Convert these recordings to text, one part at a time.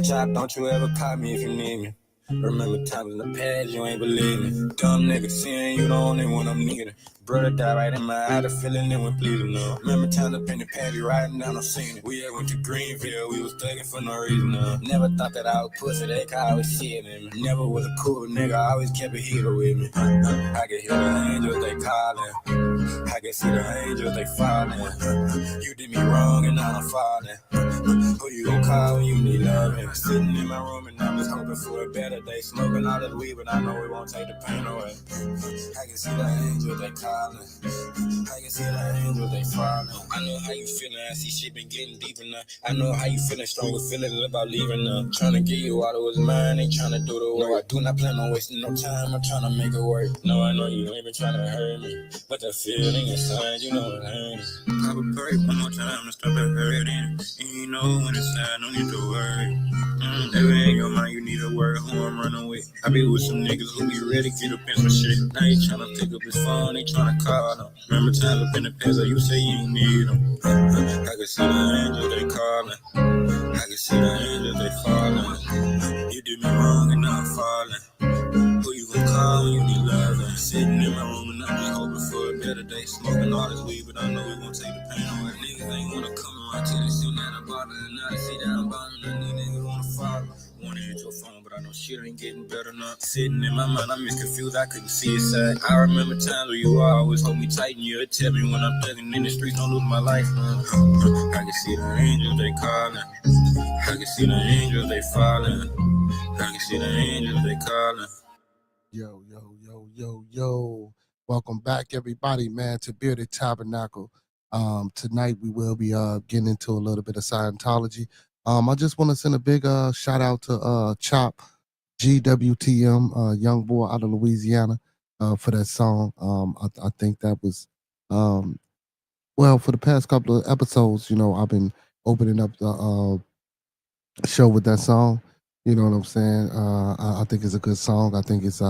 Chop, don't you ever call me if you need me. Remember times in the past, you ain't believe me. Dumb nigga seeing you the only one I'm needing. Brother died right in my eye, the feeling it went pleasing. No. Remember times up in the patty riding down, I'm seeing it. We had went to Greenville, we was thugging for no reason. No. Never thought that I was pussy, they could always see it in me. Never was a cool nigga, I always kept a heater with me. I could hear the angels, they calling. I can see the angels, they falling. You did me wrong and now I'm falling. Who you gon' call when you need loving? Sitting in my room and I'm just hoping for a better day. Smoking all this weed, but I know it won't take the pain away. I can see the angels, they calling. I can see the angels, they falling. I know how you feeling, I see shit been getting deeper now. I know how you feeling, stronger feeling about leaving now. Tryna give you all that was mine, ain't tryna do the work. No, I do not plan on wasting no time, I'm tryna make it work. No, I know you ain't been tryna hurt me, but the feeling inside, you know it hurts. I would pray one more time to stop the hurting. And you know when it's sad, no need to worry. If it ain't your mind, you need to worry who I'm running with. I be with some niggas who be ready to get up in some shit. Now he tryna pick up his phone, they tryna call him. Remember times up in the past that you say you ain't need them. I can see the angels, they calling. I can see the angels, they falling. You did me wrong and now I'm falling. Who you gon' call when you need loving? Sitting in my room and I'm just hoping for a better day. Smoking all this weed, but I know it won't take the pain away. Niggas ain't wanna come around till they see that I'm bothering. And now they see that I'm bothering. And these niggas wanna follow. Wanna hit your phone, but I know shit ain't getting better now. Sitting in my mind, I'm just confused, I couldn't see his side. I remember times where you always hold me tight and you'd tell me when I'm thugging in the streets, don't lose my life. I can see the angels, they calling. I can see the angels, they falling. I can see the angels, they calling. Yo. Welcome back, everybody, man, to Bearded Tabernacle. Tonight we will be getting into a little bit of Scientology. I just want to send a big shout out to Chop, GWTM, young boy out of Louisiana, for that song. I think that was, well, for the past couple of episodes, you know, I've been opening up the show with that song. You know what I'm saying? I think it's a good song. I think it's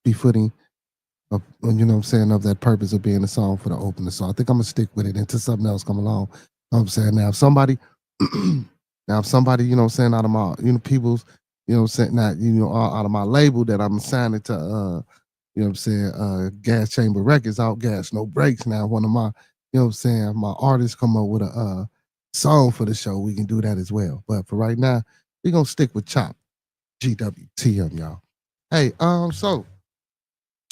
befitting of, you know what I'm saying, of that purpose of being a song for the opener. So I think I'm gonna stick with it until something else come along. You know what I'm saying? Now if somebody you know what I'm saying, out of my, you know, people's, you know what I'm saying, not, you know, out of my label that I'm signing to you know what I'm saying, Gas Chamber Records, Out Gas No Breaks. Now one of my, you know what I'm saying, my artists come up with a song for the show, we can do that as well. But for right now, we're gonna stick with Chop, GWTM, y'all. Hey, so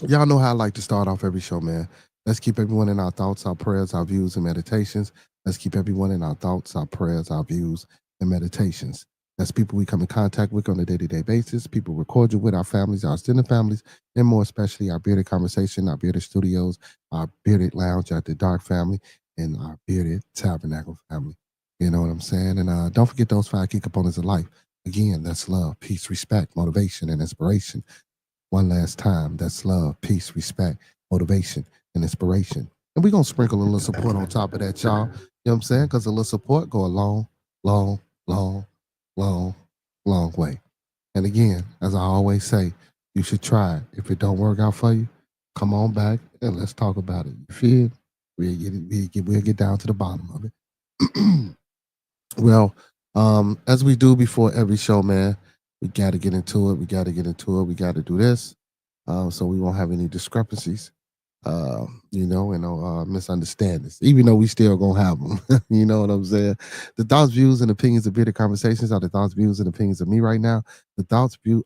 y'all know how I like to start off every show, man. Let's keep everyone in our thoughts, our prayers, our views, and meditations. Let's keep everyone in our thoughts, our prayers, our views, and meditations. That's people we come in contact with on a day-to-day basis, people we're cordial with, our families, our extended families, and more especially our Bearded Conversation, our Bearded Studios, our Bearded Lounge at the Dark family, and our Bearded Tabernacle family. You know what I'm saying? And don't forget those 5 key components of life. Again, that's love, peace, respect, motivation, and inspiration. One last time, that's love, peace, respect, motivation, and inspiration. And we're going to sprinkle a little support on top of that, y'all. You know what I'm saying? Because a little support go a long, long, long, long, long way. And again, as I always say, you should try it. If it don't work out for you, come on back and let's talk about it. You feel? We'll get down to the bottom of it. Well, as we do before every show, man, we got to get into it. We got to do this, so we won't have any discrepancies, misunderstandings, even though we still gonna have them. You know what I'm saying? The thoughts, views, and opinions of Bearded Conversations are the thoughts, views, and opinions of me right now. I do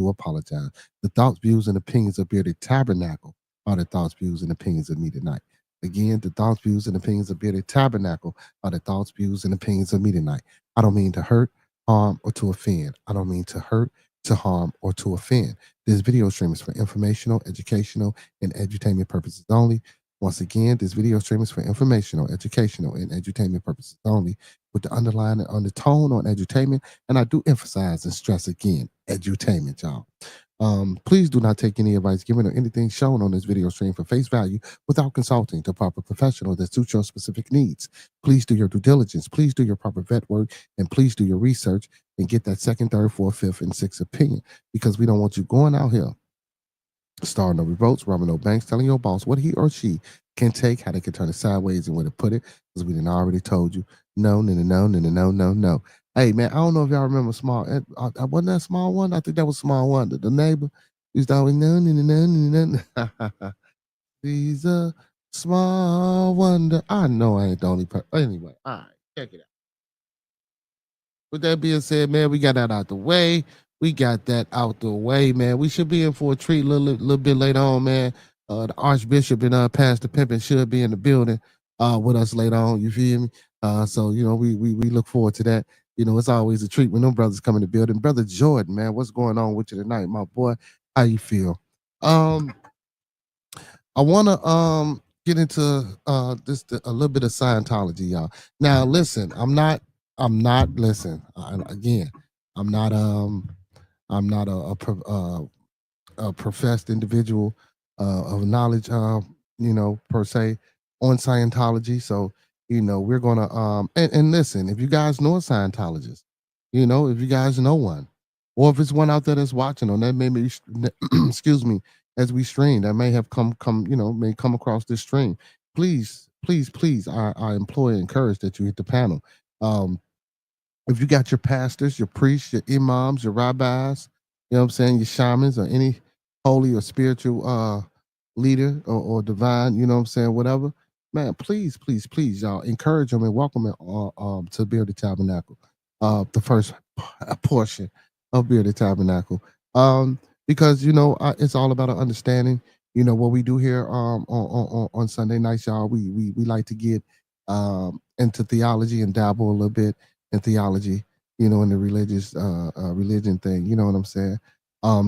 apologize. The thoughts, views, and opinions of Bearded Tabernacle are the thoughts, views, and opinions of me tonight. Again, the thoughts, views, and opinions of Bearded Tabernacle are the thoughts, views, and opinions of me tonight. I don't mean to hurt, harm, or to offend. I don't mean to hurt, to harm, or to offend. This video stream is for informational, educational, and edutainment purposes only. Once again, this video stream is for informational, educational, and edutainment purposes only, with the underline and undertone on edutainment. And I do emphasize and stress again, edutainment, y'all. Please do not take any advice given or anything shown on this video stream for face value without consulting the proper professional that suits your specific needs. Please do your due diligence. Please do your proper vet work, and please do your research and get that second, third, fourth, fifth, and sixth opinion, because we don't want you going out here Starting no revolts, robbing no banks, telling your boss what he or she can take, how they can turn it sideways and where to put it, because we done already told you. No, no, no, no, no, no, no, no, no. Hey man, I don't know if y'all remember Small. Wasn't that Small One? I think that was Small One. The neighbor used to always no, no, no, no, no, no. He's a small wonder. I know I ain't the only person. Anyway, all right, check it out. With that being said, man, we got that out the way. We got that out the way, man. We should be in for a treat a little bit later on, man. The Archbishop and Pastor Pimpin should be in the building with us later on. You feel me? So you know, we look forward to that. You know, it's always a treat when them brothers come in the building. Brother Jordan, man, what's going on with you tonight, my boy? How you feel? I want to get into this a little bit of Scientology, y'all. Now, listen, I'm not listen again. I'm not a professed individual of knowledge, per se on Scientology. So, we're gonna and listen, if you guys know a Scientologist, if you guys know one, or if it's one out there that's watching on that maybe excuse me, as we stream, that may have may come across this stream. Please, please, please, I implore and encourage that you hit the panel. Um, if you got your pastors, your priests, your imams, your rabbis, you know what I'm saying, your shamans, or any holy or spiritual leader or divine, you know what I'm saying, whatever, man, please, please, please, y'all encourage them and welcome them to Bearded Tabernacle, the first portion of Bearded Tabernacle. Because it's all about an understanding. What we do here on Sunday nights, y'all. We like to get into theology and dabble a little bit in theology, in the religious religion thing. You know what I'm saying?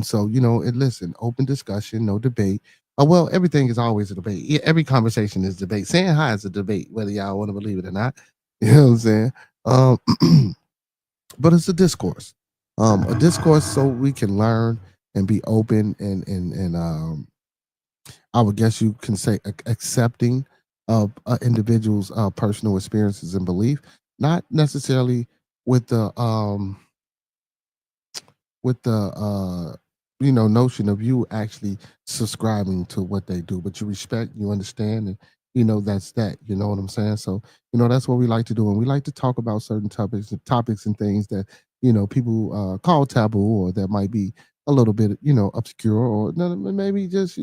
So listen, open discussion, no debate. Well, everything is always a debate. Yeah, every conversation is debate. Saying hi is a debate, whether y'all want to believe it or not. You know what I'm saying? But it's a discourse. A discourse so we can learn and be open and I would guess you can say accepting of individuals' personal experiences and belief, not necessarily with the notion of you actually subscribing to what they do, but you respect, you understand, and that's that. You know what I'm saying? So that's what we like to do, and we like to talk about certain topics and things that people call taboo, or that might be a little bit obscure, or maybe just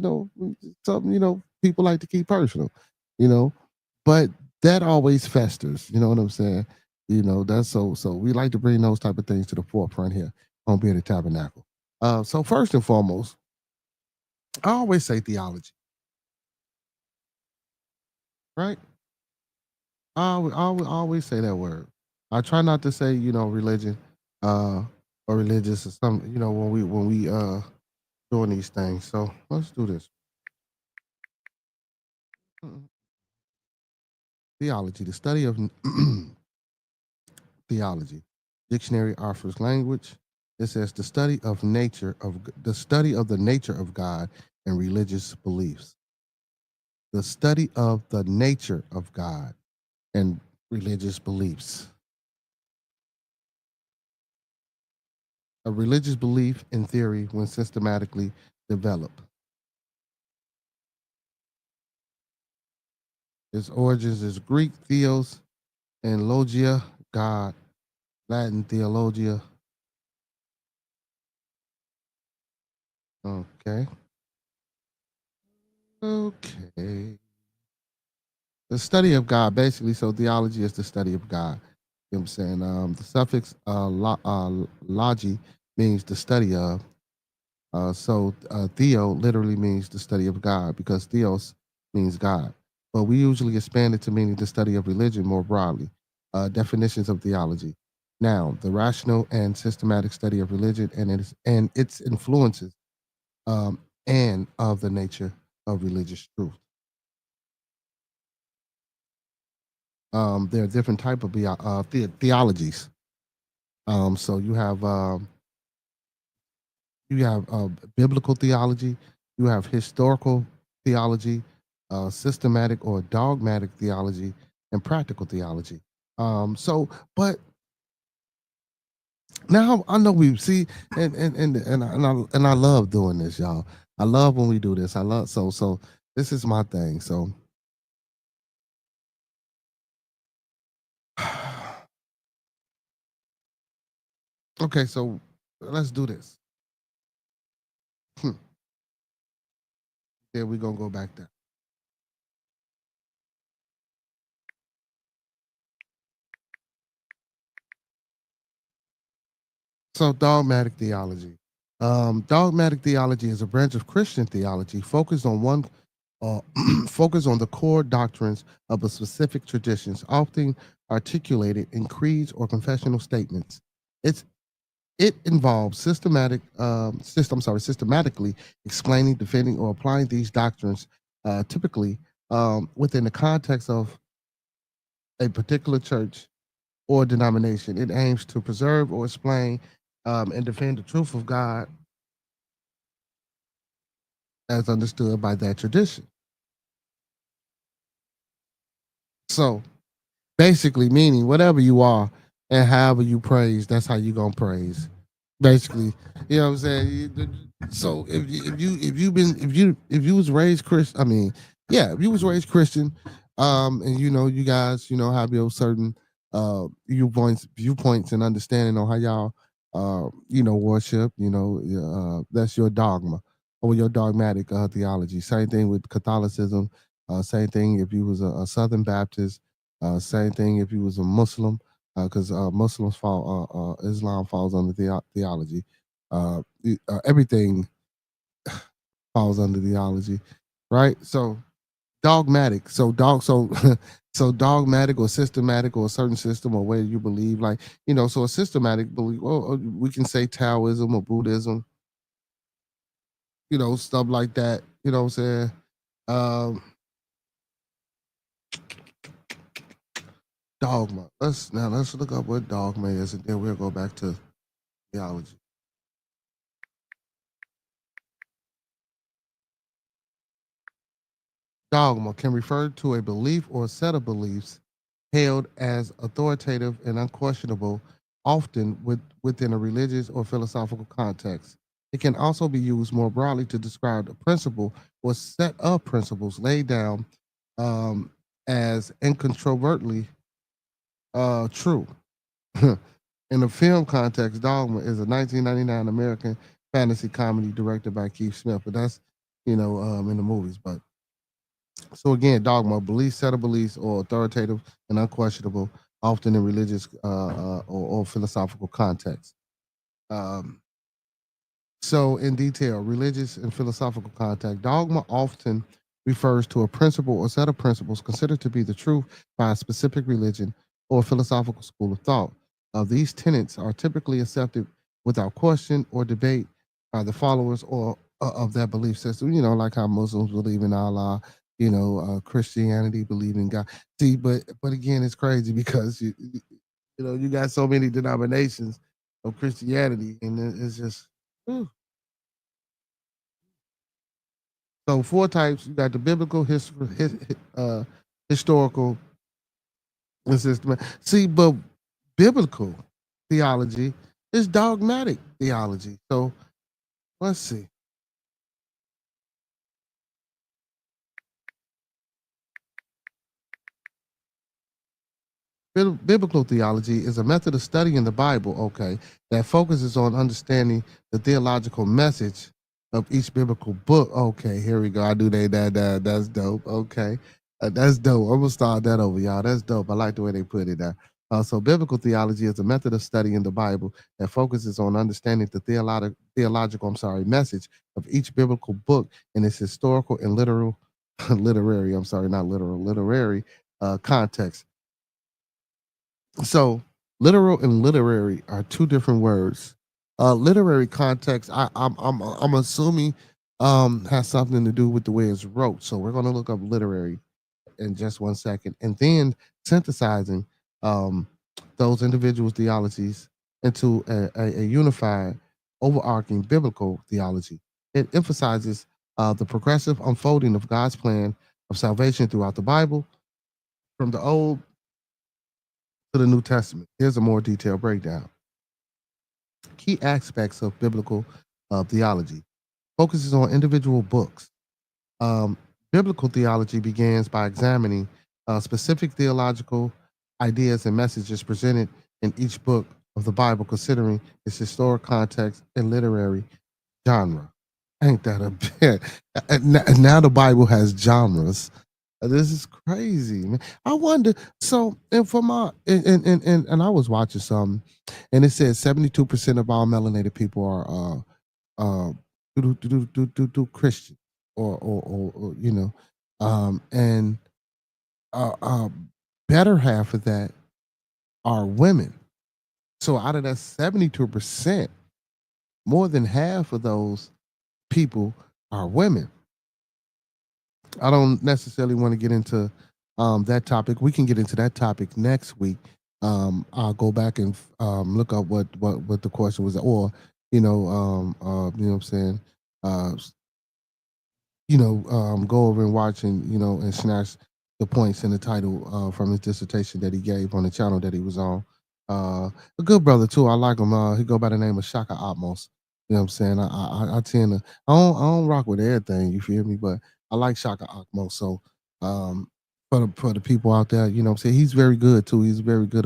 something people like to keep personal, you know, but that always festers. You know what I'm saying? That's so we like to bring those type of things to the forefront here on Bearded Tabernacle. So first and foremost, I always say theology, right? I always say that word. I try not to say religion, uh, or religious or something. When we doing these things. So let's do this. Theology, the study of theology. Dictionary offers language. It says the study of the nature of God and religious beliefs. The study of the nature of God and religious beliefs. A religious belief in theory when systematically developed. Its origins is Greek theos and logia, God, Latin theologia. Okay. Okay. The study of God, basically, so theology is the study of God. You know what I'm saying? The suffix logi means the study of. Theo literally means the study of God because theos means God. But we usually expand it to meaning the study of religion more broadly. Definitions of theology. Now, the rational and systematic study of religion and its influences, and of the nature of religious truth. There are different type of theologies. So you have biblical theology, you have historical theology, systematic or dogmatic theology, and practical theology. But now I know we see, and I love doing this, y'all. I love when we do this. I love so this is my thing. So okay, so let's do this. Then we're gonna go back there. So dogmatic theology. Dogmatic theology is a branch of Christian theology focused on one focus on the core doctrines of a specific traditions, often articulated in creeds or confessional statements. It's it involves systematically explaining, defending, or applying these doctrines, typically within the context of a particular church or denomination. It aims to preserve or explain and defend the truth of God as understood by that tradition. So basically, meaning whatever you are and however you praise, that's how you gonna praise. Basically, you know what I'm saying. So if you was raised Christian, I mean, yeah, if you was raised Christian, and you guys have your certain viewpoints and understanding on how y'all worship. That's your dogma or your dogmatic theology. Same thing with Catholicism. Same thing if you was a Southern Baptist. Same thing if you was a Muslim, because Muslims fall, Islam falls under theology. Everything falls under theology, right? So dogmatic. So dogmatic or systematic or a certain system or way you believe, like so a systematic belief. Well, we can say Taoism or Buddhism, stuff like that. You know what I'm saying? Um, Dogma. Let's look up what dogma is, and then we'll go back to theology. Dogma can refer to a belief or a set of beliefs held as authoritative and unquestionable, often within a religious or philosophical context. It can also be used more broadly to describe a principle or set of principles laid down um, as incontrovertibly true. In the film context, Dogma is a 1999 American fantasy comedy directed by Keith Smith, but that's in the movies. But so again, dogma, belief, set of beliefs, or authoritative and unquestionable, often in religious or philosophical context. Um, so, in detail, religious and philosophical context, dogma often refers to a principle or set of principles considered to be the truth by a specific religion or philosophical school of thought. These tenets are typically accepted without question or debate by the followers or of that belief system. Like how Muslims believe in Allah. Christianity believe in God. See, but again, it's crazy because you got so many denominations of Christianity, and it's just. So four types. You got the biblical, historical, and systematic. See, but biblical theology is dogmatic theology. So let's see. Biblical theology is a method of studying the Bible, okay, that focuses on understanding the theological message of each biblical book. Okay, here we go. I do that's dope. Okay. That's dope. I'm gonna start that over, y'all. That's dope. I like the way they put it there. So biblical theology is a method of studying the Bible that focuses on understanding the theological, message of each biblical book in its historical and literary, not literal, literary context. So literal and literary are two different words. Literary context, I'm assuming has something to do with the way it's wrote. So we're gonna look up literary in just 1 second, and then synthesizing um those individual theologies into a unified, overarching biblical theology. It emphasizes the progressive unfolding of God's plan of salvation throughout the Bible, from the Old to the New Testament. Here's a more detailed breakdown. Key aspects of biblical theology. focuses on individual books. Um, Biblical theology begins by examining specific theological ideas and messages presented in each book of the Bible, considering its historic context and literary genre. Ain't that a bit? And now the Bible has genres. This is crazy, man. I wonder. So, and for my and I was watching something, and it said 72% of all melanated people are Christian or and uh, uh better half of that are women. So out of that 72%, more than half of those people are women. I don't necessarily want to get into that topic. We can get into that topic next week. I'll go back and look up what the question was, or you know what I'm saying, uh, go over and watch and and snatch the points in the title from his dissertation that he gave on the channel that he was on. A good brother too. I like him. He go by the name of Shaka Atmos. You know what I'm saying? I tend to I don't rock with everything. You feel me? But I like Shaka Atmos. So for the people out there, you know what I'm saying, he's very good too. He's a very good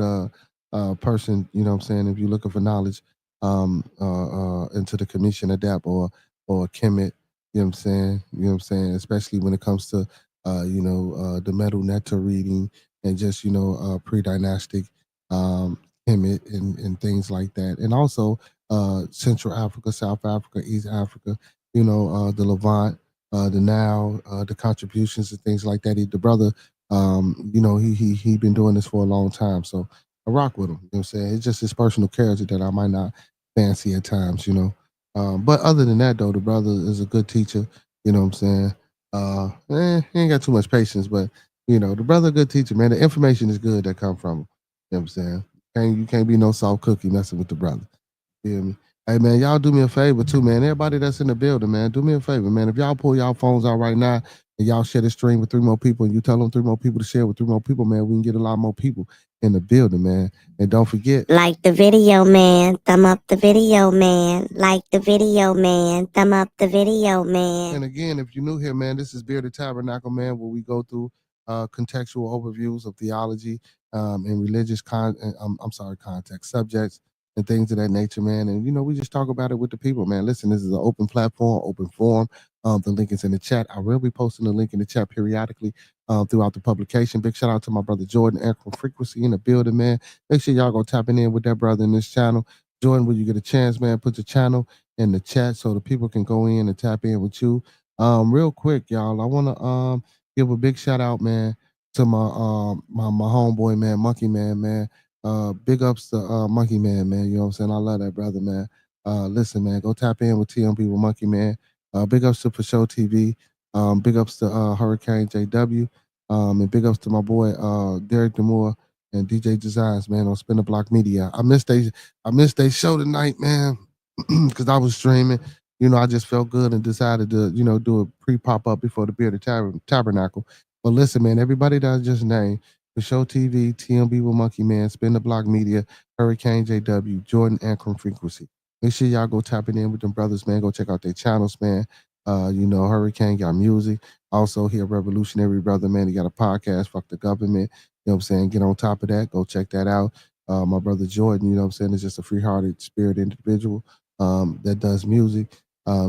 person. You know what I'm saying? If you're looking for knowledge into the commission adapt or Kemet, you know what I'm saying? You know what I'm saying? Especially when it comes to the metal nectar reading and just pre-dynastic Kemet and things like that. And also Central Africa, South Africa, East Africa, the Levant, the Nile, the contributions and things like that. The brother, he been doing this for a long time. So I rock with him. You know what I'm saying? It's just his personal character that I might not fancy at times, but other than that, though, the brother is a good teacher. You know what I'm saying? He ain't got too much patience, but the brother a good teacher, man. The information is good that come from him. You know what I'm saying? You can't be no soft cookie messing with the brother. Feel me? Hey man, y'all do me a favor too, man. Everybody that's in the building, man, do me a favor, man. If y'all pull y'all phones out right now and y'all share the stream with 3 more people, and you tell them 3 more people to share with 3 more people, man, we can get a lot more people in the building, man. And don't forget, like the video, man. Thumb up the video, man. Like the video, man. Thumb up the video, man. And again, if you're new here, man, this is Bearded Tabernacle, man, where we go through contextual overviews of theology and religious context subjects and things of that nature, man. And we just talk about it with the people, man. Listen, this is an open platform, open forum. The link is in the chat. I will be posting the link in the chat periodically throughout the publication. Big shout out to my brother Jordan, Echo Frequency in the building, man. Make sure y'all go tapping in with that brother in this channel. Jordan, when you get a chance, man, put your channel in the chat so the people can go in and tap in with you. Real quick, y'all, I want to give a big shout out, man, to my homeboy, man, Monkey Man. Big ups to Monkey Man. You know what I'm saying? I love that brother, man. Listen, man, go tap in with TMB with Monkey Man. Big ups to For Show TV. Big ups to Hurricane JW. And big ups to my boy Derek Demore and DJ Designs, man, on Spin the Block Media. I missed they show tonight, man, because I was streaming. I just felt good and decided to, do a pre-pop up before the Bearded Tabernacle. But listen, man, everybody that I just named, For Show TV, TMB with Monkey Man, Spin the Block Media, Hurricane JW, Jordan Ankrum Frequency. Make sure y'all go tapping in with them brothers, man. Go check out their channels, man. Hurricane got music. Also, he a revolutionary brother, man. He got a podcast, Fuck the Government. You know what I'm saying? Get on top of that. Go check that out. My brother Jordan, you know what I'm saying, is just a free-hearted, spirit individual that does music.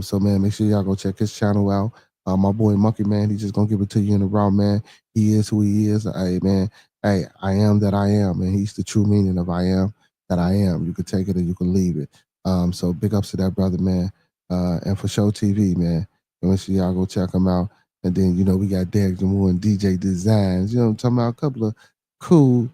So, man, make sure y'all go check his channel out. My boy Monkey Man, he's just gonna give it to you in the raw, man. He is who he is. Hey, man. Hey, I am that I am, and he's the true meaning of I am that I am. You can take it or you can leave it. So big ups to that brother, man. And For Show TV, man. Make sure y'all go check him out. And then, we got Derek Demore and DJ Designs. I'm talking about a couple of cool,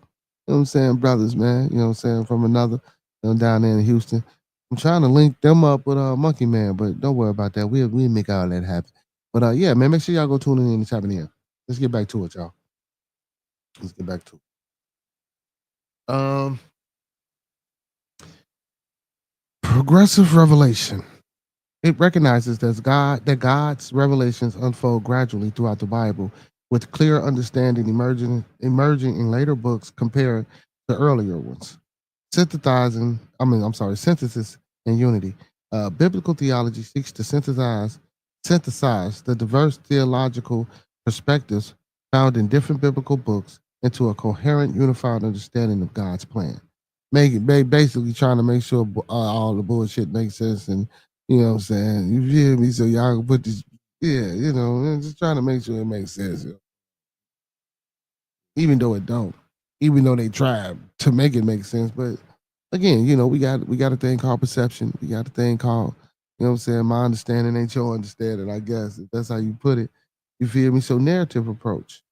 what I'm saying, brothers, man. You know what I'm saying, from another, down there in Houston. I'm trying to link them up with Monkey Man, but don't worry about that. We'll make all that happen. But yeah, man, make sure y'all go tune in and tapping in. Let's get back to it, y'all. Let's get back to it. Progressive revelation. It recognizes that God's revelations unfold gradually throughout the Bible, with clear understanding emerging in later books compared to earlier ones. Synthesis and unity. Biblical theology seeks to synthesize the diverse theological perspectives found in different biblical books into a coherent, unified understanding of God's plan. Basically trying to make sure all the bullshit makes sense, and you know what I'm saying. You feel me? So y'all can put this, yeah, you know, and just trying to make sure it makes sense, even though it don't, even though they try to make it make sense. But again, you know, we got a thing called perception. We got a thing called, you know what I'm saying, my understanding ain't your understanding, I guess, if that's how you put it. You feel me? So narrative approach.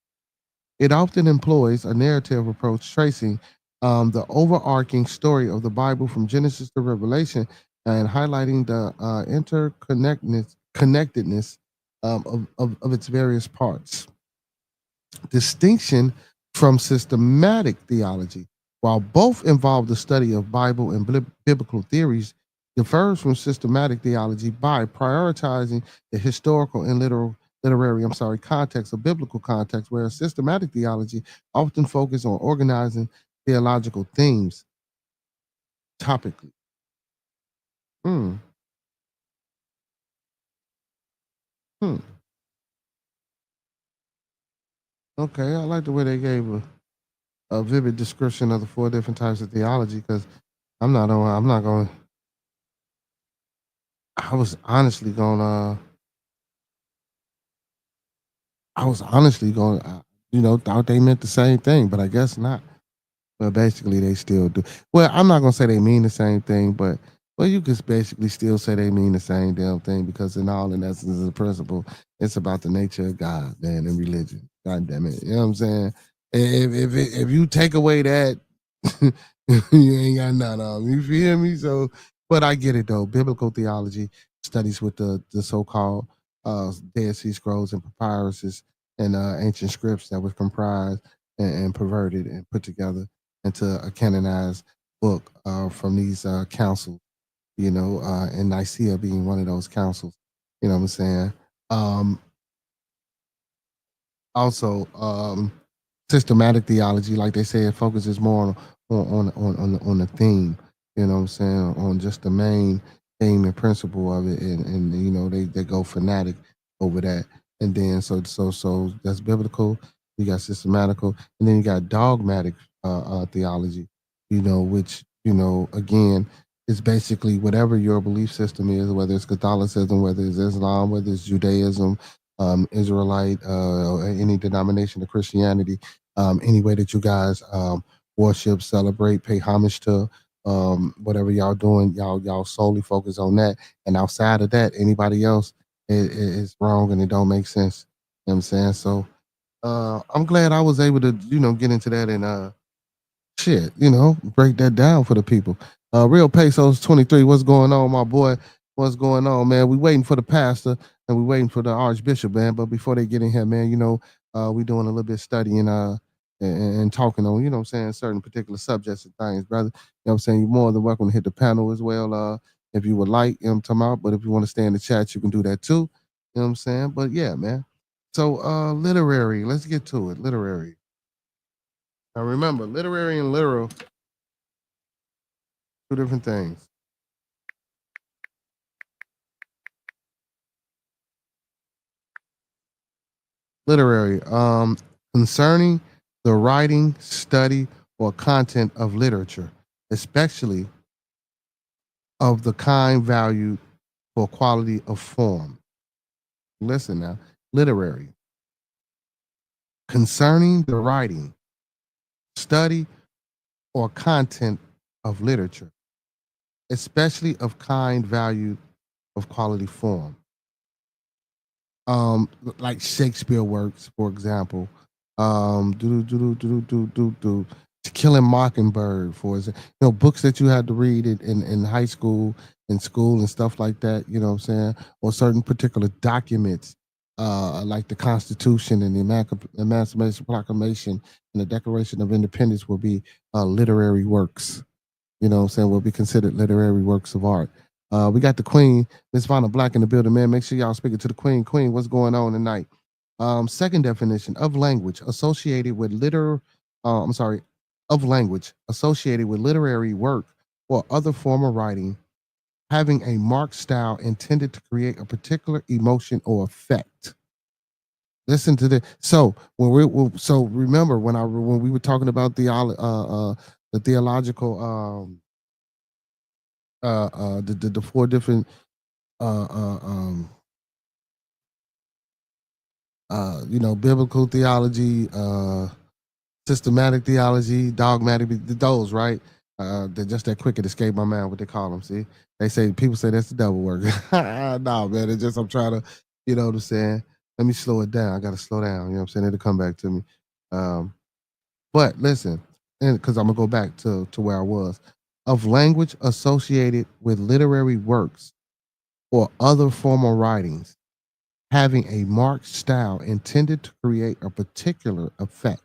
It often employs a narrative approach tracing the overarching story of the Bible from Genesis to Revelation and highlighting the connectedness of its various parts. Distinction from systematic theology. While both involve the study of Bible and biblical theories, differs from systematic theology by prioritizing the historical and literary context of biblical context, whereas systematic theology often focus on organizing theological themes topically. Hmm. Hmm. Okay, I like the way they gave a vivid description of the four different types of theology, because I'm not going. I was honestly gonna. I was honestly going. You know, thought they meant the same thing, but I guess not. But basically, they still do. Well, I'm not gonna say they mean the same thing, but well, you could basically still say they mean the same damn thing, because in essence, the principle, it's about the nature of God, man, and religion. God damn it, you know what I'm saying? If you take away that, you ain't got none of them. You feel me? So, but I get it though. Biblical theology studies with the so-called Dead Sea Scrolls and papyruses and ancient scripts that was comprised and perverted and put together into a canonized book from these councils, you know, and Nicaea being one of those councils. You know what I'm saying? Um, Also, systematic theology, like they say, it focuses more on the theme. You know what I'm saying? On just the main theme and principle of it, and you know they go fanatic over that. And then so that's biblical. You got systematical, and then you got dogmatic theology. You know, which you know again is basically whatever your belief system is, whether it's Catholicism, whether it's Islam, whether it's Judaism, Israelite, any denomination of Christianity, any way that you guys worship, celebrate, pay homage to, whatever y'all doing, y'all solely focus on that. And outside of that, anybody else is wrong and it don't make sense. You know what I'm saying? So I'm glad I was able to, you know, get into that and shit, you know, break that down for the people. Real Pesos 23, what's going on, my boy? What's going on, man? We waiting for the pastor and we waiting for the archbishop, man. But before they get in here, man, you know, we doing a little bit studying and talking on, you know what I'm saying, certain particular subjects and things, brother. You know what I'm saying? You're more than welcome to hit the panel as well, if you would like, you know what I'm talking about. But if you want to stay in the chat, you can do that too. You know what I'm saying? But yeah, man. So literary, let's get to it. Literary. Now remember, literary and literal, two different things. Literary, concerning the writing, study, or content of literature, especially of the kind valued for quality of form. Listen now, literary, concerning the writing, study, or content of literature, especially of kind valued of quality form. Like Shakespeare works, for example. To Kill a Mockingbird, for example. You know, books that you had to read in high school, in school, and stuff like that. You know what I'm saying? Or certain particular documents, like the Constitution and the Emancipation Proclamation and the Declaration of Independence, will be literary works. You know what I'm saying, will be considered literary works of art. We got the Queen, Miss Vanna Black in the building, man. Make sure y'all speaking to the Queen. Queen, what's going on tonight? Second definition of language associated with of language associated with literary work or other form of writing having a marked style intended to create a particular emotion or effect. Listen to this. So so remember when we were talking about the theological the four different uh uh um biblical theology, systematic theology, dogmatic, those, right? They're just that quick, it escaped my mind what they call them. See, people say that's the devil work. No, man, it's just I'm trying to, you know what I'm saying? Let me slow it down. I gotta slow down, you know what I'm saying? It'll come back to me. But listen, and because I'm gonna go back to where I was, of language associated with literary works or other formal writings having a marked style intended to create a particular effect.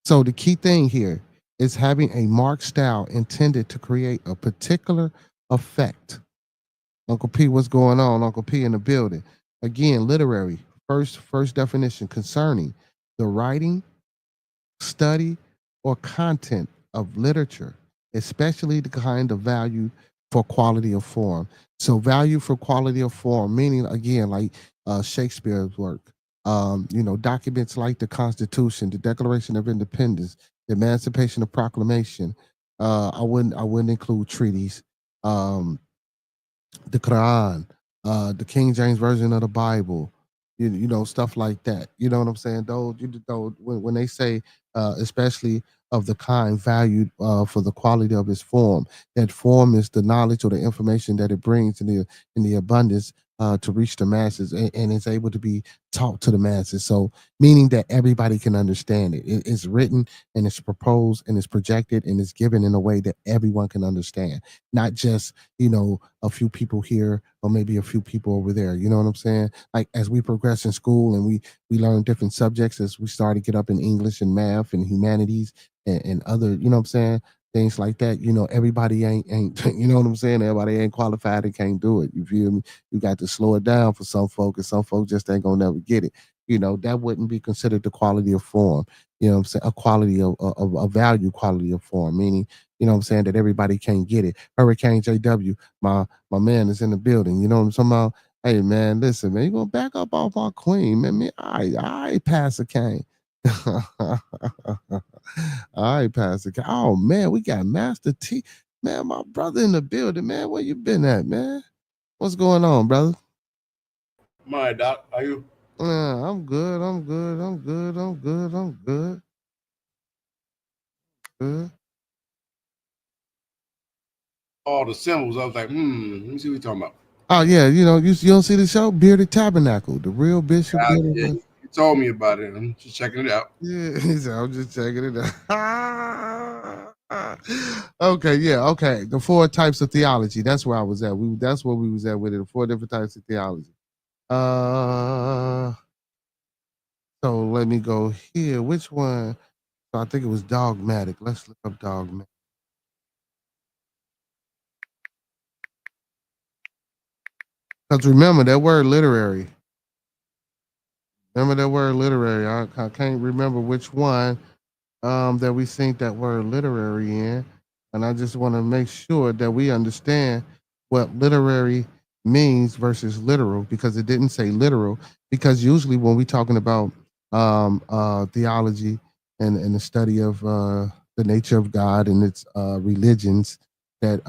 So the key thing here is having a marked style intended to create a particular effect. Uncle P, what's going on? Uncle P in the building. Again, literary. First definition concerning the writing, study, or content of literature, especially the kind of value for quality of form. So value for quality of form, meaning again, like Shakespeare's work, documents like the Constitution, the Declaration of Independence, the Emancipation of Proclamation. I wouldn't include treaties. Um, the Quran, the King James version of the Bible, stuff like that. You know what I'm saying? When they say, especially of the kind valued for the quality of its form, that form is the knowledge or the information that it brings in the abundance to reach the masses, and it's able to be taught to the masses. So, meaning that everybody can understand it. It's written and it's proposed and it's projected and it's given in a way that everyone can understand, not just a few people here or maybe a few people over there. You know what I'm saying? Like as we progress in school and we learn different subjects, as we start to get up in English and math and humanities and other, you know what I'm saying? Things like that. Everybody ain't you know what I'm saying? Everybody ain't qualified and can't do it. You feel me? You got to slow it down for some folk, and some folk just ain't gonna never get it. That wouldn't be considered the quality of form. You know what I'm saying? A quality of a value quality of form, meaning, you know what I'm saying, that everybody can't get it. Hurricane JW, my man is in the building. You know what I'm talking about? Hey man, listen, man, you gonna back up off our queen, man. I Pastor Kane. All right, Pastor Kane. Oh man, we got Master T. Man, my brother in the building, man. Where you been at, man? What's going on, brother? My doc, are you? I'm good. I'm good. I'm good. I'm good. I'm good. Good. All the symbols. I was like, let me see what you're talking about. Oh yeah, you don't see the show Bearded Tabernacle, the real Bishop Yeah, Bearded. you told me about it. I'm just checking it out. Yeah, he said, I'm just checking it out. Okay, yeah, okay. The four types of theology. That's where I was at. That's where we was at with it. The four different types of theology. So let me go here. Which one? So I think it was dogmatic. Let's look up dogmatic. Because remember that word literary. Remember that word literary. I can't remember which one that we think that word literary in. And I just want to make sure that we understand what literary means versus literal, because it didn't say literal. Because usually when we're talking about theology and the study of the nature of God and its religions that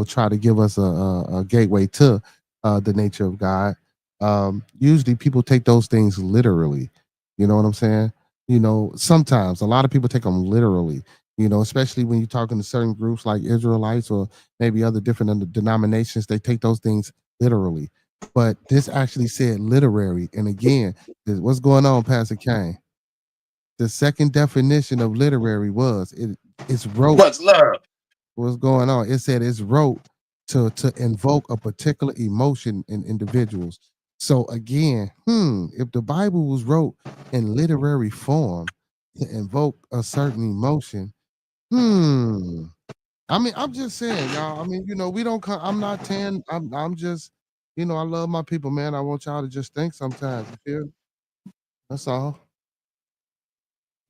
try to give us a gateway to the nature of God, usually people take those things literally. You know what I'm saying? Sometimes a lot of people take them literally, especially when you're talking to certain groups like Israelites or maybe other different denominations, they take those things literally. But this actually said literary. And again, what's going on, Pastor Kane? The second definition of literary was it's wrote. What's love? What's going on? It said it's wrote to invoke a particular emotion in individuals. So again, if the Bible was wrote in literary form to invoke a certain emotion, I mean, I'm just saying, y'all. I mean, we don't come. I'm not 10. I'm just, I love my people, man. I want y'all to just think sometimes. You feel me? That's all.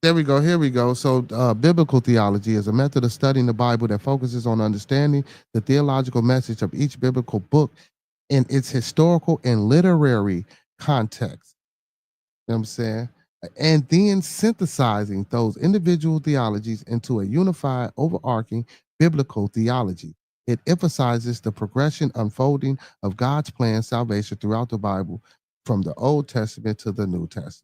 There we go. Here we go. So, biblical theology is a method of studying the Bible that focuses on understanding the theological message of each biblical book in its historical and literary context. You know what I'm saying? And then synthesizing those individual theologies into a unified, overarching biblical theology. It emphasizes the progression, unfolding of God's plan, salvation throughout the Bible, from the Old Testament to the New Testament.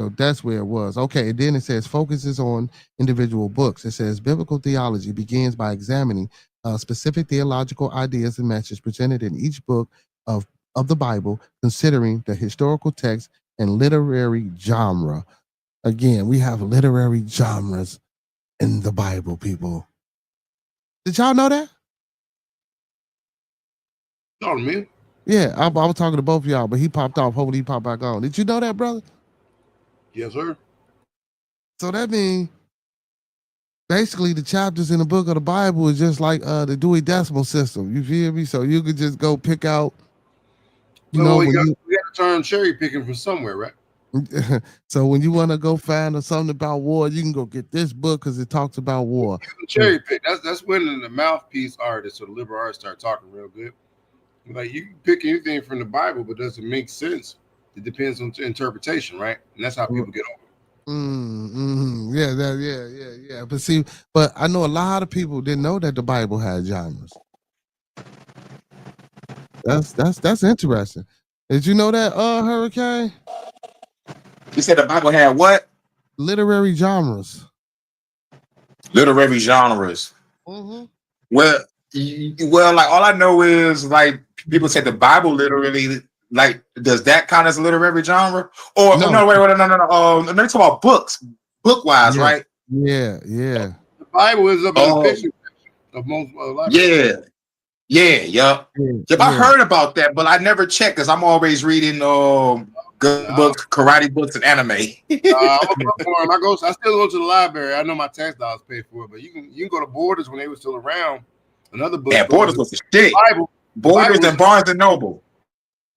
So that's where it was. Okay, and then it says focuses on individual books. It says biblical theology begins by examining specific theological ideas and messages presented in each book of the Bible, considering the historical text and literary genre. Again, we have literary genres in the Bible, people. Did y'all know that? Talk to me. Yeah, I was talking to both of y'all, but he popped off. Hopefully he popped back on. Did you know that, brother? Yes, sir. So that means basically the chapters in the book of the Bible is just like the Dewey Decimal System. You feel me? So you could just go pick out, you know, we when got to turn cherry picking from somewhere, right? So when you want to go find something about war, you can go get this book because it talks about war. You can cherry pick. That's when the mouthpiece artists or the liberal artists start talking real good. Like you can pick anything from the Bible, but does it make sense? It depends on interpretation, right? And that's how people get over. Yeah. But see, but I know a lot of people didn't know that the Bible had genres. That's interesting. Did you know that, Hurricane? You said the Bible had what? Literary genres. Literary genres. Mm-hmm. Well, like all I know is like people say the Bible literally. Like, does that count as a literary genre? Or no, wait, no. Let me talk about books, book-wise, right? Yeah. The Bible is about the fiction of most libraries. Yeah. I heard about that, but I never checked because I'm always reading good books, karate books, and anime. I'm a bookworm. I still go to the library. I know my tax dollars pay for it, but you can go to Borders when they were still around. Another book. Yeah, Borders was the shit. Borders and Barnes and Noble.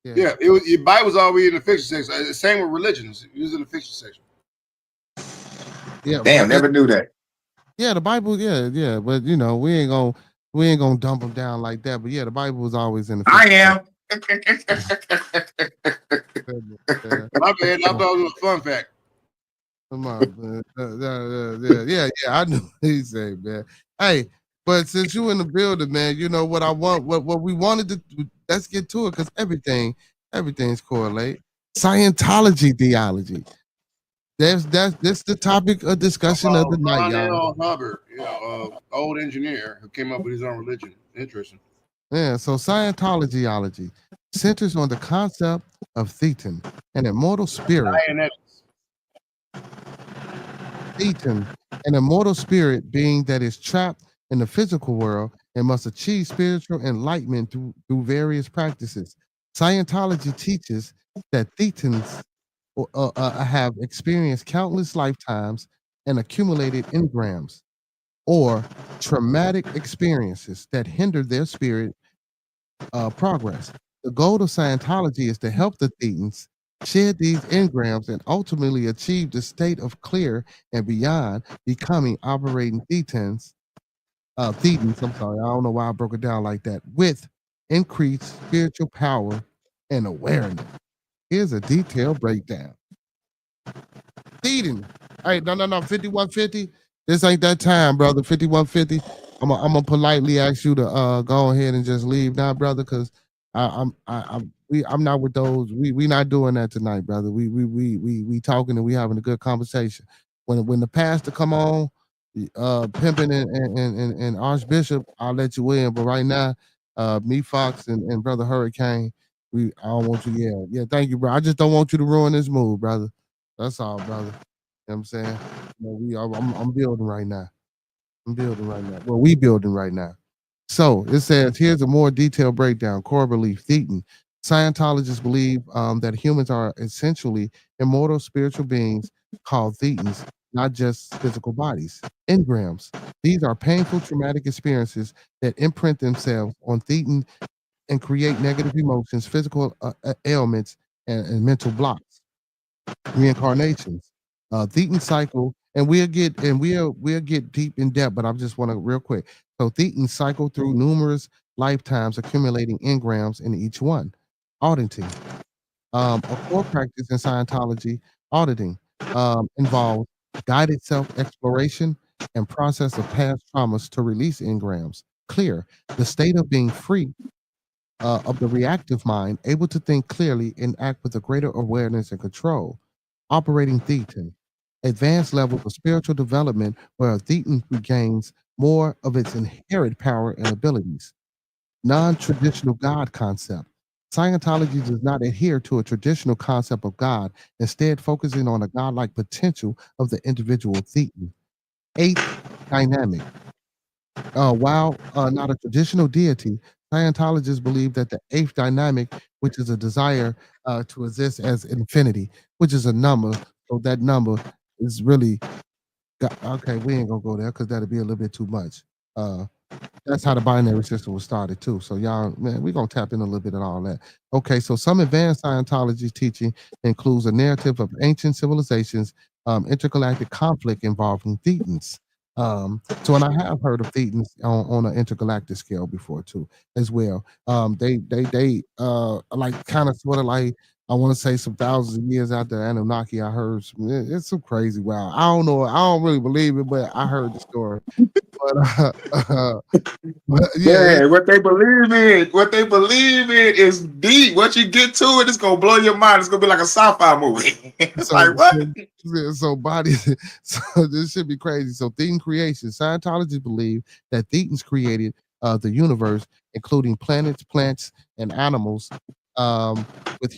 Yeah, your Bible's always in the fiction section. Same with religions. It was in the fiction section. Yeah. Damn, never knew that. Yeah, the Bible. Yeah. But you know, we ain't gonna dump them down like that. But yeah, the Bible was always in the fiction section. My bad. I thought it was a fun fact. Come on, man. Yeah. I knew what he said, man. Hey, but since you in the building, man, you know what I want. What we wanted to do. Let's get to it because everything's correlate. Scientology theology. That's the topic of discussion of the night, y'all. Hubbard, old engineer who came up with his own religion. Interesting. Yeah, so Scientology centers on the concept of Thetan, an immortal spirit. Thetan, an immortal spirit being that is trapped in the physical world and must achieve spiritual enlightenment through various practices. Scientology teaches that Thetans have experienced countless lifetimes and accumulated engrams or traumatic experiences that hinder their spirit progress. The goal of Scientology is to help the Thetans shed these engrams and ultimately achieve the state of clear and beyond, becoming operating Thetans. Thetans, I'm sorry, I don't know why I broke it down like that, with increased spiritual power and awareness. Here's a detailed breakdown. Thetan. Hey, no, 5150. This ain't that time, brother. 5150. I'm gonna politely ask you to go ahead and just leave now, brother, because I'm not with those. We not doing that tonight, brother. We talking and we having a good conversation. When the pastor come on, pimping and Archbishop, I'll let you in. But right now, me, Fox, and brother Hurricane, I don't want you. Yeah. Thank you, bro. I just don't want you to ruin this mood, brother. That's all, brother. You know what I'm saying? I'm building right now. Well, we building right now. So it says, here's a more detailed breakdown. Core belief, Thetan. Scientologists believe that humans are essentially immortal spiritual beings called Thetans, not just physical bodies. Engrams. These are painful, traumatic experiences that imprint themselves on Thetan and create negative emotions, physical ailments, and mental blocks. Reincarnations. Thetan cycle and we'll get deep in depth, but I just want to real quick. So Thetans cycle through numerous lifetimes, accumulating engrams in each one. Auditing. A core practice in Scientology, auditing, involves guided self-exploration and process of past traumas to release engrams. Clear, the state of being free of the reactive mind, able to think clearly and act with a greater awareness and control. Operating Thetan, advanced levels of spiritual development where a Thetan regains more of its inherent power and abilities. Non-traditional God concept. Scientology does not adhere to a traditional concept of God, instead focusing on the godlike potential of the individual Thetan. Eighth dynamic. While not a traditional deity, Scientologists believe that the eighth dynamic, which is a desire to exist as infinity, which is a number, so that number is really okay. We ain't gonna go there because that'd be a little bit too much. Uh, that's how the binary system was started too. So y'all, man, we're gonna tap in a little bit on all that. Okay, so some advanced Scientology teaching includes a narrative of ancient civilizations, intergalactic conflict involving Thetans. So and I have heard of Thetans on an intergalactic scale before too, as well. They like kind of sort of like I want to say some thousands of years after Anunnaki. I heard it's some crazy. Wow, I don't know. I don't really believe it, but I heard the story. But yeah, Yeah, what they believe in is deep. Once you get to it, it's gonna blow your mind. It's gonna be like a sci-fi movie. It's so like what? so body so this should be crazy. So Thetan creation. Scientologists believe that Thetans created the universe, including planets, plants, and animals, um, with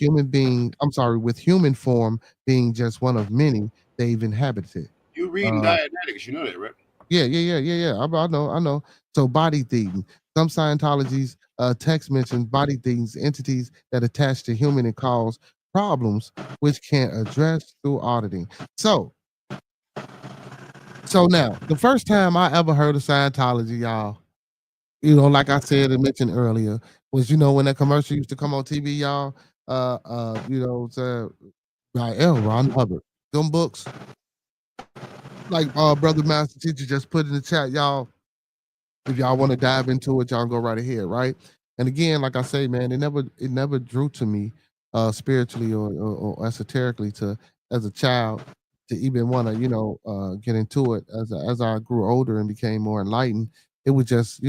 with human form being just one of many they've inhabited. You reading Uh, Dianetics, you know that, right? yeah. I know. So body Thetan. Some Scientologies text mentions body Thetans, entities that attach to human and cause problems which can address through auditing. So now the first time I ever heard of Scientology, y'all, like I said and mentioned earlier, was when that commercial used to come on TV, y'all. By L. Ron Hubbard. Them books, like Brother Master Teacher just put in the chat, y'all. If y'all want to dive into it, y'all go right ahead, right? And again, like I say, man, it never drew to me spiritually or esoterically to as a child to even want to get into it as I grew older and became more enlightened. It was just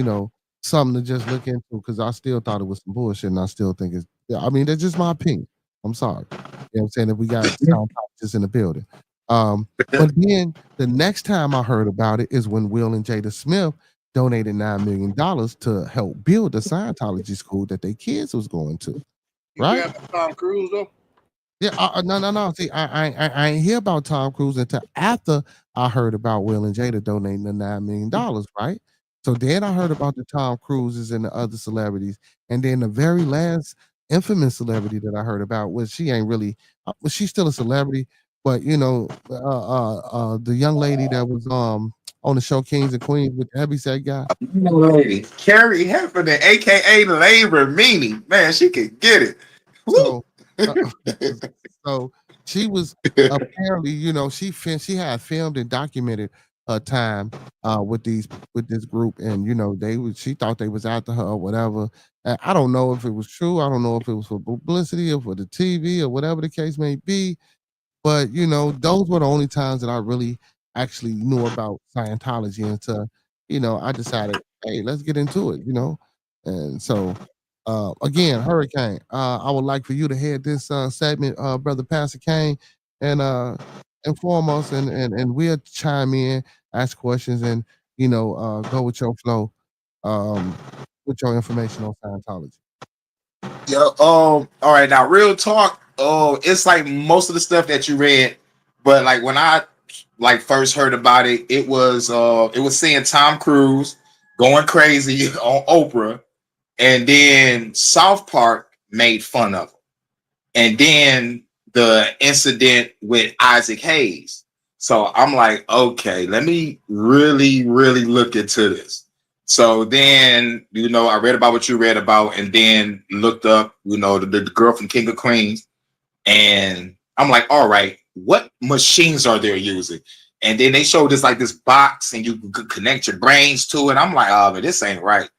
something to just look into because I still thought it was some bullshit and I still think it's I mean that's just my opinion. I'm sorry. You know what I'm saying? If we got scientists in the building. But then the next time I heard about it is when Will and Jada Smith donated $9 million to help build the Scientology school that their kids was going to. You Right? hear about Tom Cruise though? Yeah. No. See, I ain't hear about Tom Cruise until after I heard about Will and Jada donating the $9 million. Right? So then I heard about the Tom Cruises and the other celebrities, and then the very last infamous celebrity that I heard about was she ain't really, she's still a celebrity, but the young lady that was on the show Kings and Queens with the heavyset guy. Lady, Carrie Heffernan, aka Labor Meanie. Man, she could get it. So, so she was apparently, she had filmed and documented her time with this group, and she thought they was after her or whatever. And I don't know if it was true. I don't know if it was for publicity or for the TV or whatever the case may be. But those were the only times that I really actually knew about Scientology until I decided, hey, let's get into it. And so again, Hurricane, I would like for you to head this segment, Brother Pastor Kane, and inform us, and we'll chime in, ask questions, and go with your flow, with your information on Scientology. Yeah. All right. Now, real talk. Oh, it's like most of the stuff that you read, but like when I first heard about it, it was seeing Tom Cruise going crazy on Oprah, and then South Park made fun of him, and then the incident with Isaac Hayes. So I'm like, okay, let me really, really look into this. So then, I read about what you read about, and then looked up, the girl from King of Queens, and I'm like, all right, what machines are they using? And then they showed this like this box, and you could connect your brains to it. I'm like, oh, but this ain't right.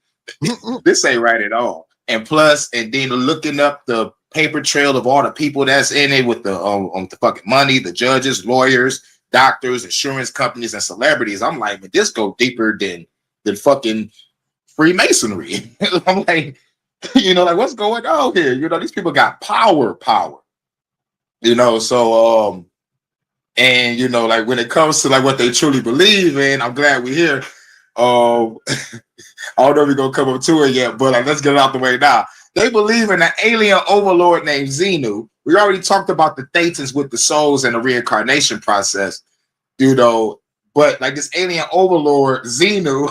This ain't right at all. And plus, and then looking up the paper trail of all the people that's in it with the fucking money, the judges, lawyers, doctors, insurance companies, and celebrities. I'm like, man, this go deeper than fucking Freemasonry. I'm like, like what's going on here? These people got power. So and like when it comes to like what they truly believe in, I'm glad we're here. I don't know if we're gonna come up to it yet, but let's get it out the way now. They believe in an alien overlord named Xenu. We already talked about the Thetans with the souls and the reincarnation process, but like this alien overlord, Xenu,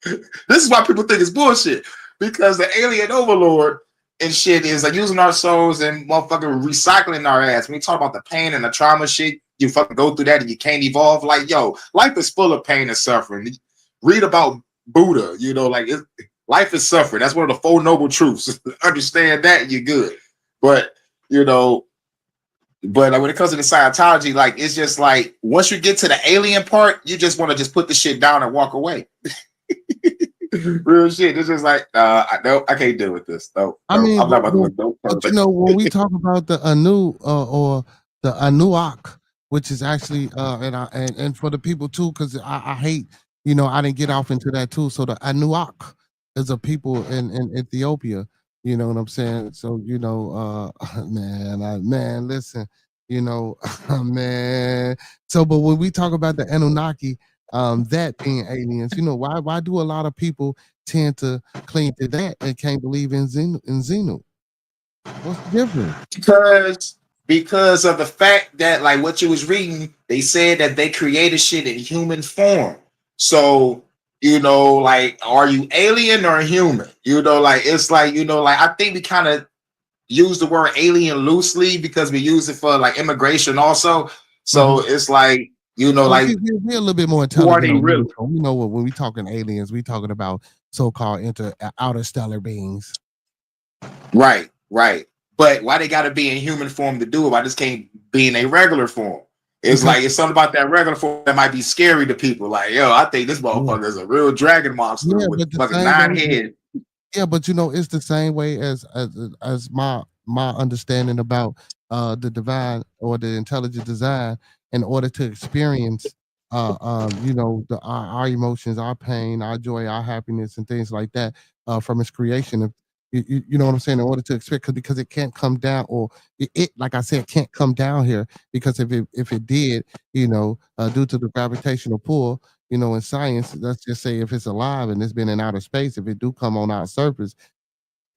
this is why people think it's bullshit. Because the alien overlord and shit is like using our souls and motherfucking recycling our ass. When we talk about the pain and the trauma shit, you fucking go through that and you can't evolve. Like, yo, life is full of pain and suffering. Read about Buddha, life is suffering. That's one of the 4 noble truths. Understand that, you're good. But but like when it comes to the Scientology, like it's just like once you get to the alien part, you just want to just put the shit down and walk away. Real shit. It's just like I can't deal with this. No, I mean, I'm not about to look no but when we talk about the Anu or the Anuak, which is actually and for the people too, because I hate, I didn't get off into that too. So the Anuak is a people in Ethiopia. You know what I'm saying? So man, listen, man. So, but when we talk about the Anunnaki, that being aliens, why do a lot of people tend to cling to that and can't believe in Xenu? What's the difference? Because of the fact that like what you was reading, they said that they created shit in human form. So like, are you alien or human? Like it's like like I think we kind of use the word alien loosely because we use it for like immigration also. So it's like like we're a little bit more intelligent. Really? We know when we talking aliens, we talking about so-called outer stellar beings. Right. But why they got to be in human form to do it? Why just can't be in a regular form? It's like it's something about that regular form that might be scary to people. Like, yo, I think this motherfucker is a real dragon monster with fucking 9 heads. Yeah, but it's the same way as my understanding about the divine or the intelligent design. In order to experience our emotions, our pain, our joy, our happiness, and things like that from its creation. You know what I'm saying? In order to expect, because it can't come down, or it like I said, can't come down here, because if it did, due to the gravitational pull, in science, let's just say if it's alive and it's been in outer space, if it do come on our surface,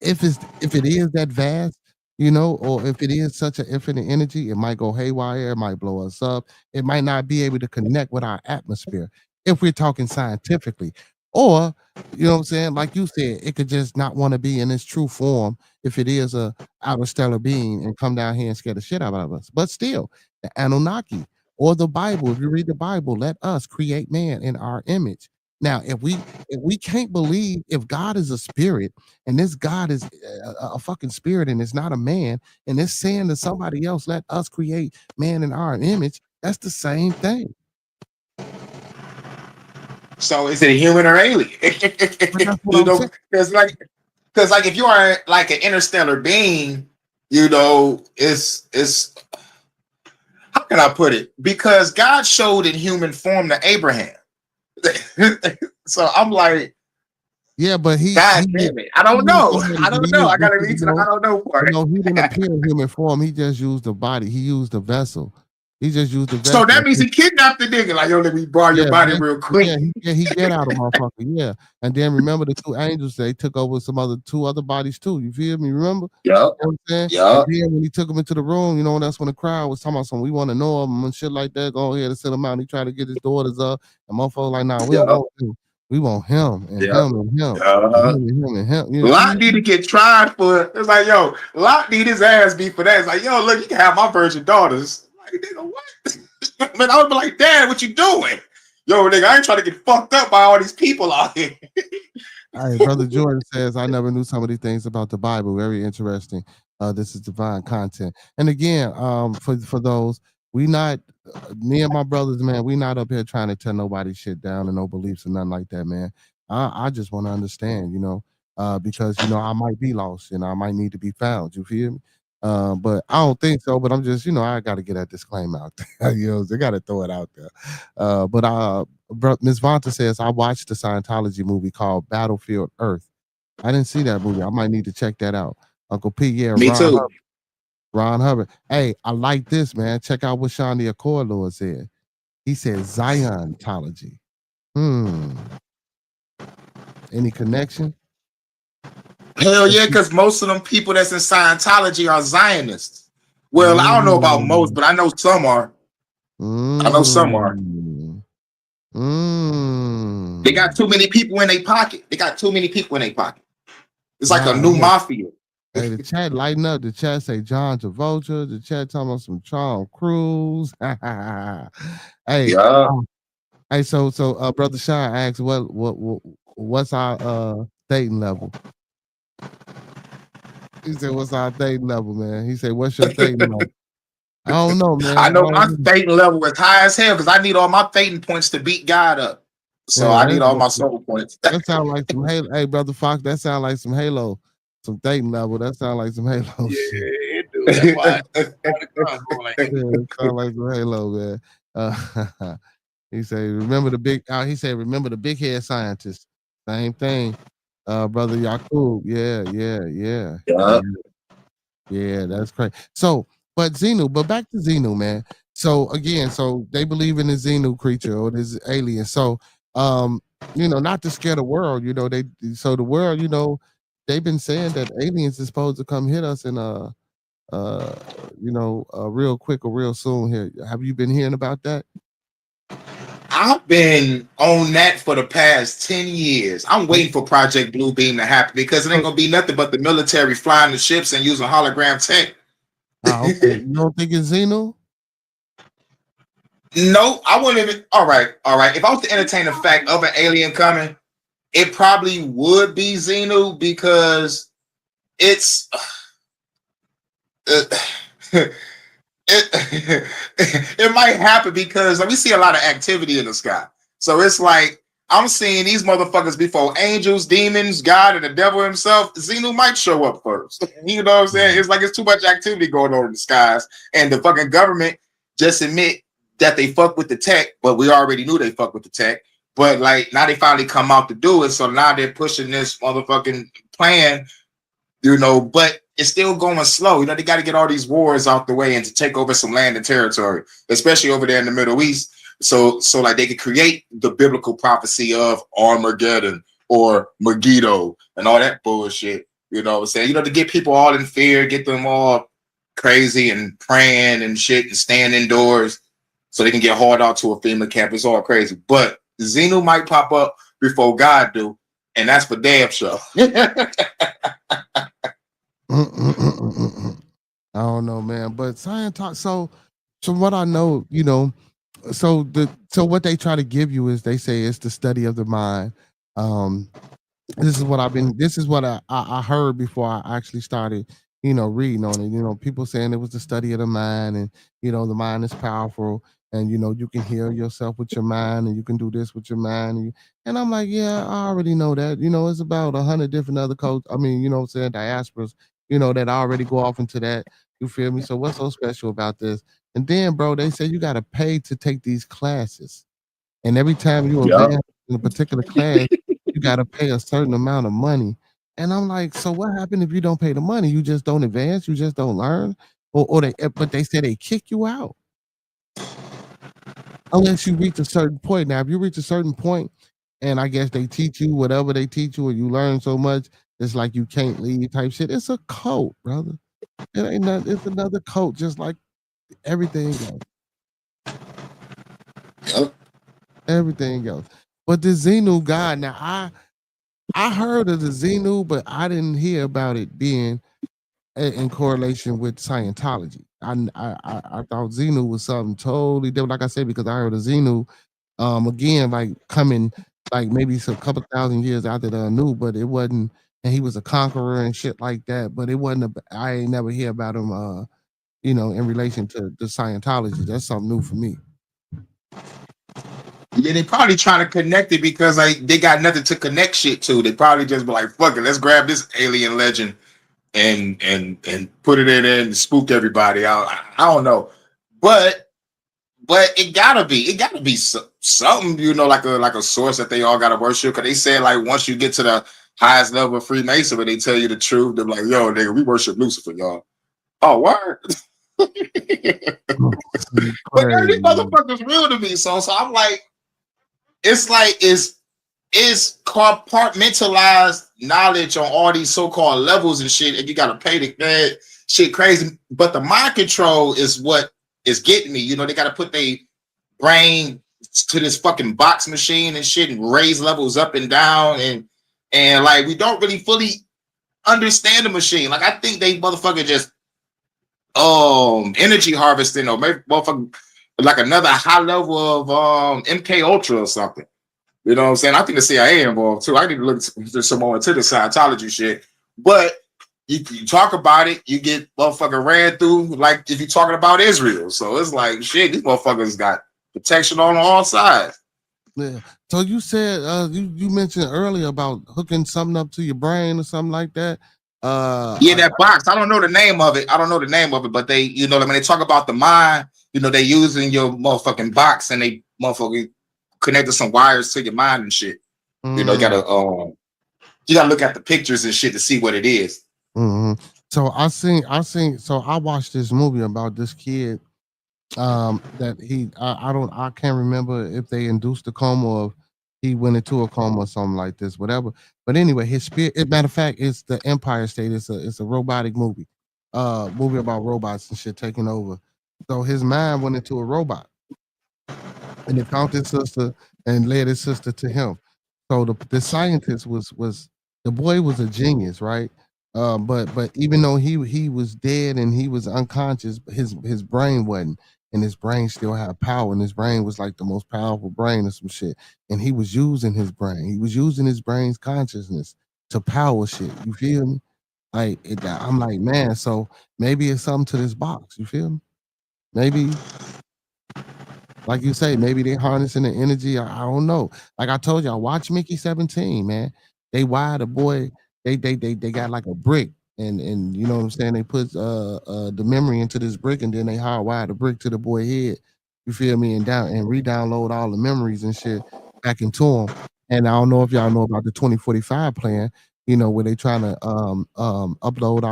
if it is that vast, or if it is such an infinite energy, it might go haywire, it might blow us up, it might not be able to connect with our atmosphere if we're talking scientifically. Or, what I'm saying, like you said, it could just not want to be in its true form if it is a outer stellar being and come down here and scare the shit out of us. But still, the Anunnaki or the Bible, if you read the Bible, let us create man in our image. Now, if we can't believe, if God is a spirit and this God is a fucking spirit and it's not a man, and it's saying to somebody else, let us create man in our image, that's the same thing. So is it a human or alien? Because like if you are like an interstellar being, it's how can I put it? Because God showed in human form to Abraham. So I'm like, yeah, but God damn it. I don't know. I gotta leave to the I don't know part. No, he didn't appear in human form. He just used the body. He used the vessel. He just used the vessel. So that means he kidnapped the nigga. Like, yo, let me borrow your body real quick. Yeah, he get out of motherfucker. Yeah. And then remember the 2 angels, they took over some 2 other bodies too. You feel me? Remember? Yeah. You know what I'm saying? Yeah. And then when he took him into the room, that's when the crowd was talking about something. We want to know him and shit like that. Go ahead and send him out. And he tried to get his daughters up. And motherfucker like, nah, we don't want him. We want him and him and him. Him and him. Lot need to get tried for it. It's like, yo, Lot need his ass beat for that. It's like, yo, look, you can have my virgin daughters. Like, nigga, what? Man, I would be like, Dad, what you doing? Yo, nigga, I ain't trying to get fucked up by all these people out here. All right, Brother Jordan says, I never knew some of these things about the Bible. Very interesting. This is divine content. And again, for those, We not me and my brothers, man. We not up here trying to tear nobody shit down and no beliefs or nothing like that, man. I just want to understand, because I might be lost, I might need to be found. You feel me? But I don't think so. But I'm just, I got to get that disclaimer out there. They got to throw it out there. But Miss Vonta says I watched the Scientology movie called Battlefield Earth. I didn't see that movie. I might need to check that out. Uncle P, yeah, Me too. Ron Hubbard. Hey, I like this, man. Check out what Sean the Accord Lord said. He said Ziontology. Any connection? Hell yeah, because most of them people that's in Scientology are Zionists. Well, I don't know about most, but I know some are. I know some are. They got too many people in their pocket. It's like a new mafia. Hey, the chat lighten up. The chat say John Travolta. The chat talking about some Tom Cruise. Hey, yeah. Hey, so Brother Sean asks what's our dating level? He said, what's our dating level, man? He said, what's your dating level? I don't know, man. I know my dating level is high as hell because I need all my dating points to beat God up. So I need all my soul points. That sounds like some Halo. Hey, Brother Fox, that sounds like some Halo. Some dating level. That sounds like some Halo shit. Yeah, it do. That's why it sounds like some Halo, man. He said, remember the big head scientist. Same thing. Brother Yakub. Yeah, that's crazy. So, but back to Xenu, man. So again, they believe in the Xenu creature or this alien. So not to scare the world, the world, they've been saying that aliens is supposed to come hit us in real quick or real soon here. Have you been hearing about that? I've been on that for the past 10 years. I'm waiting for Project Blue Beam to happen because it ain't gonna be nothing but the military flying the ships and using hologram tech. Okay. You don't think it's Xenu? No, I wouldn't even. All right. If I was to entertain the fact of an alien coming, it probably would be Xenu because it's it might happen because we see a lot of activity in the sky. So it's like I'm seeing these motherfuckers before angels, demons, God, and the devil himself. Xenu might show up first. You know what I'm saying? It's like it's too much activity going on in the skies, and the fucking government just admit that they fuck with the tech, but we already knew they fuck with the tech. But like now they finally come out to do it, so now they're pushing this motherfucking plan, but it's still going slow. They got to get all these wars out the way and to take over some land and territory, especially over there in the Middle East. So like they could create the biblical prophecy of Armageddon or Megiddo and all that bullshit. You know what I'm saying? To get people all in fear, get them all crazy and praying and shit and staying indoors so they can get hauled out to a FEMA camp. It's all crazy. But Xenu might pop up before God do, and that's for damn sure. I don't know, man. But Scientology. So what I know, so what they try to give you is they say it's the study of the mind. This is what I heard before I actually started, reading on it. People saying it was the study of the mind, and the mind is powerful, and you can heal yourself with your mind, and you can do this with your mind, and I'm like, yeah, I already know that. It's about 100 different other codes. I mean, diasporas, that already go off into that. You feel me? So what's so special about this? And then, bro, they say you got to pay to take these classes, and every time you advance in a particular class, you got to pay a certain amount of money. And I'm like, so what happened if you don't pay the money? You just don't advance. You just don't learn, but they say they kick you out unless you reach a certain point. Now, if you reach a certain point, and I guess they teach you whatever they teach you, and you learn so much, it's like you can't leave type shit. It's a cult, brother. It ain't nothing. It's another cult, just like everything else. Yep. Everything else. But the Xenu God, now I heard of the Xenu, but I didn't hear about it being in correlation with Scientology. I thought Xenu was something totally different. Like I said, because I heard of Xenu, again, like coming like maybe a couple thousand years after the Anu, but it wasn't. And he was a conqueror and shit like that. But it wasn't. I ain't never hear about him in relation to the Scientology. That's something new for me. Yeah, they probably trying to connect it because they got nothing to connect shit to. They probably just be like, fuck it, let's grab this alien legend and put it in there and spook everybody. I don't know, but it gotta be something, like a source that they all gotta worship. Because they said like once you get to the highest level of Freemasonry, they tell you the truth. They're like, yo, nigga, we worship Lucifer, y'all. Oh, word. But these motherfuckers real to me, so I'm like, it's compartmentalized knowledge on all these so-called levels and shit, and you gotta pay that shit crazy. But the mind control is what is getting me. They gotta put their brain to this fucking box machine and shit and raise levels up and down, and like we don't really fully understand the machine. Like I think they motherfucker just energy harvesting, or maybe motherfucker like another high level of MK Ultra or something. You know what I'm saying? I think the CIA involved too. I need to look some more into the Scientology shit. But you talk about it, you get motherfucker ran through like if you're talking about Israel. So it's like shit, these motherfuckers got protection on all sides. Yeah. So you said you mentioned earlier about hooking something up to your brain or something like that. That box. I don't know the name of it. But they, like when they talk about the mind, they using your motherfucking box and they motherfucking connected some wires to your mind and shit. You gotta look at the pictures and shit to see what it is. Mm-hmm. So I watched this movie about this kid that I can't remember if they induced a coma or he went into a coma or something like this, whatever. But anyway, his spirit, matter of fact, it's the Empire State. It's a robotic movie about robots and shit taking over. So his mind went into a robot and it found his sister and led his sister to him. So the scientist was the boy was a genius, right? But even though he was dead and he was unconscious, his brain wasn't, and his brain still had power, and his brain was like the most powerful brain or some shit. And he was using his brain. He was using his brain's consciousness to power shit. You feel me? I'm like, man, so maybe it's something to this box. You feel me? Maybe, like you say, maybe they harnessing the energy. I don't know. Like I told y'all, watch Mickey 17, man. They wired a boy. They got like a brick, and you know what I'm saying. They put the memory into this brick, and then they hardwired the brick to the boy head. You feel me? And re-download all the memories and shit back into him. And I don't know if y'all know about the 2045 plan. Where they trying to upload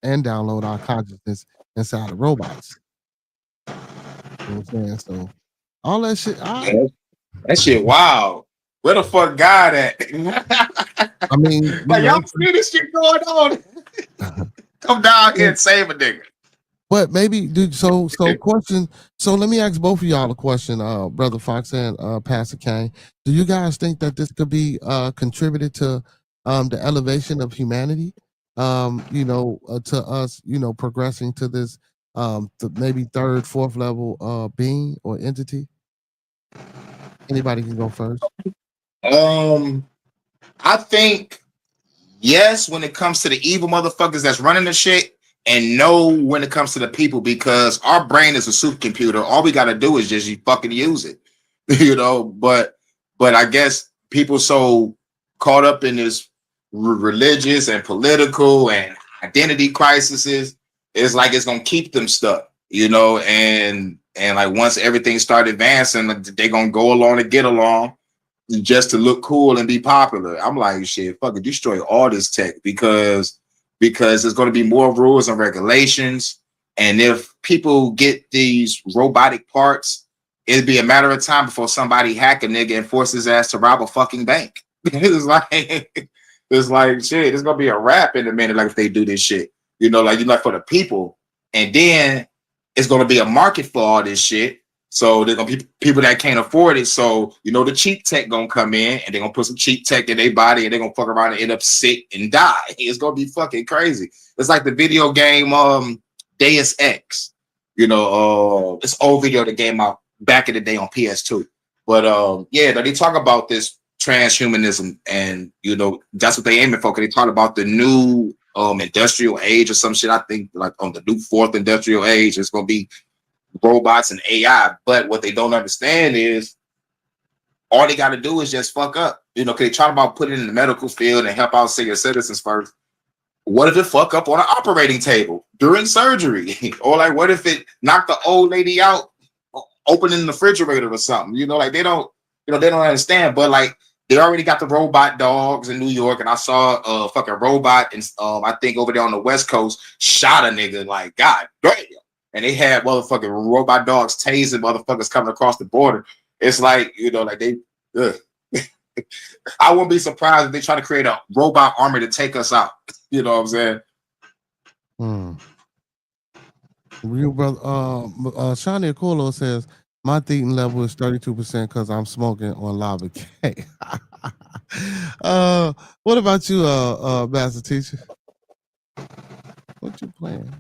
and download our consciousness inside of robots. You know what I'm saying? So all that shit. That shit wow. Where the fuck God at? I mean, like y'all see this shit going on. Come down here and save a nigga. But maybe, dude. So question. So let me ask both of y'all a question, Brother Fox and Pastor Kane. Do you guys think that this could be contributed to the elevation of humanity? To us, progressing to this maybe third, fourth level being or entity. Anybody can go first. I think yes, when it comes to the evil motherfuckers that's running the shit, and no when it comes to the people, because our brain is a supercomputer. All we gotta do is just fucking use it. But I guess people so caught up in this religious and political and identity crises, it's like it's gonna keep them stuck, and like once everything started advancing, they're gonna go along to get along just to look cool and be popular. I'm like, shit, fucking destroy all this tech because there's going to be more rules and regulations. And if people get these robotic parts, it'd be a matter of time before somebody hack a nigga and force his ass to rob a fucking bank. it's like shit, it's going to be a wrap in a minute. Like if they do this shit, like for the people, and then it's going to be a market for all this shit. So they're gonna be people that can't afford it. So the cheap tech gonna come in and they're gonna put some cheap tech in their body and they're gonna fuck around and end up sick and die. It's gonna be fucking crazy. It's like the video game Deus Ex. It's old video that came out back in the day on PS2. But they talk about this transhumanism and that's what they aiming for. Cause they talk about the new industrial age or some shit. I think like on the new fourth industrial age, it's gonna be robots and AI. But what they don't understand is all they got to do is just fuck up. You know, cause they try about putting it in the medical field and help out senior citizens first. What if it fuck up on an operating table during surgery? Or like, what if it knocked the old lady out opening the refrigerator or something? You know, like they don't understand. But like they already got the robot dogs in New York, and I saw a fucking robot and I think over there on the West Coast shot a nigga like God damn. And they had motherfucking robot dogs tasing motherfuckers coming across the border. It's like, you know, like they I wouldn't be surprised if they try to create a robot army to take us out. You know what I'm saying? Real brother, Shani Akolo says my thetan level is 32% because I'm smoking on lava cake. What about you, Master Teacher? What you playing?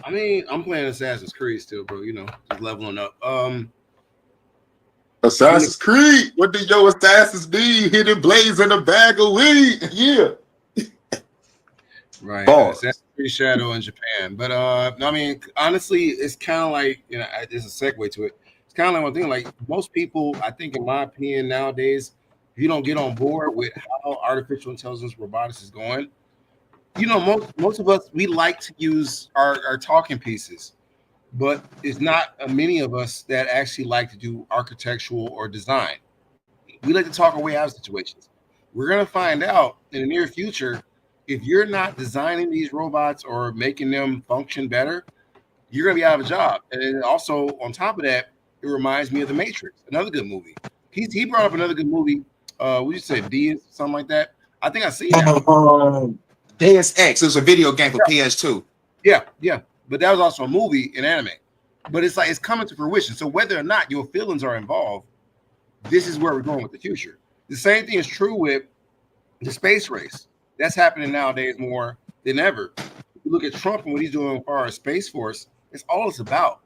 I mean, I'm playing Assassin's Creed still, bro. You know, just leveling up. Assassin's Creed. What did your assassins do? Hidden blades in a bag of weed. Yeah. Right. Assassin's Creed Shadow in Japan. But I mean, honestly, it's kind of like, you know, there's a segue to it. It's kind of like one thing. Like most people, I think, in my opinion, nowadays, if you don't get on board with how artificial intelligence robotics is going, you know, most of us, we like to use our talking pieces, but it's not many of us that actually like to do architectural or design. We like to talk our way out of situations. We're going to find out in the near future, if you're not designing these robots or making them function better, you're going to be out of a job. And then also, on top of that, it reminds me of The Matrix, another good movie. He brought up another good movie. What you say, D, something like that? I think I see that. Deus Ex. It was a video game for PS2. Yeah. But that was also a movie in anime. But it's like it's coming to fruition. So whether or not your feelings are involved, this is where we're going with the future. The same thing is true with the space race. That's happening nowadays more than ever. If you look at Trump and what he's doing for our Space Force, it's all it's about.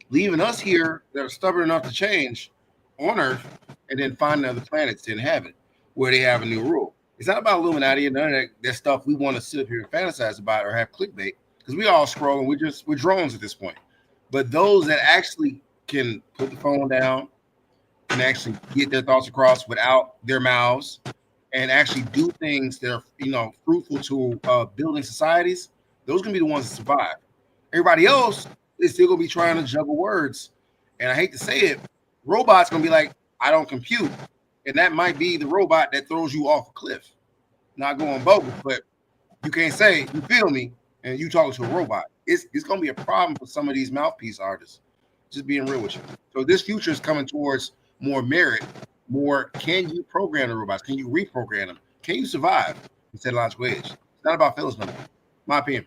Leaving us here that are stubborn enough to change on Earth and then finding other planets to inhabit where they have a new rule. It's not about Illuminati and none of that stuff we want to sit up here and fantasize about or have clickbait, because we all scrolling. We're drones at this point. But those that actually can put the phone down and actually get their thoughts across without their mouths and actually do things that are, you know, fruitful to building societies, those are gonna be the ones that survive. Everybody else is still gonna be trying to juggle words. And I hate to say it, robots gonna be like, I don't compute. And that might be the robot that throws you off a cliff. Not going bogus, but you can't say, you feel me, and you talking to a robot. It's gonna be a problem for some of these mouthpiece artists. Just being real with you. So this future is coming towards more merit, more can you program the robots? Can you reprogram them? Can you survive in technological age? It's not about feelings no more. My opinion.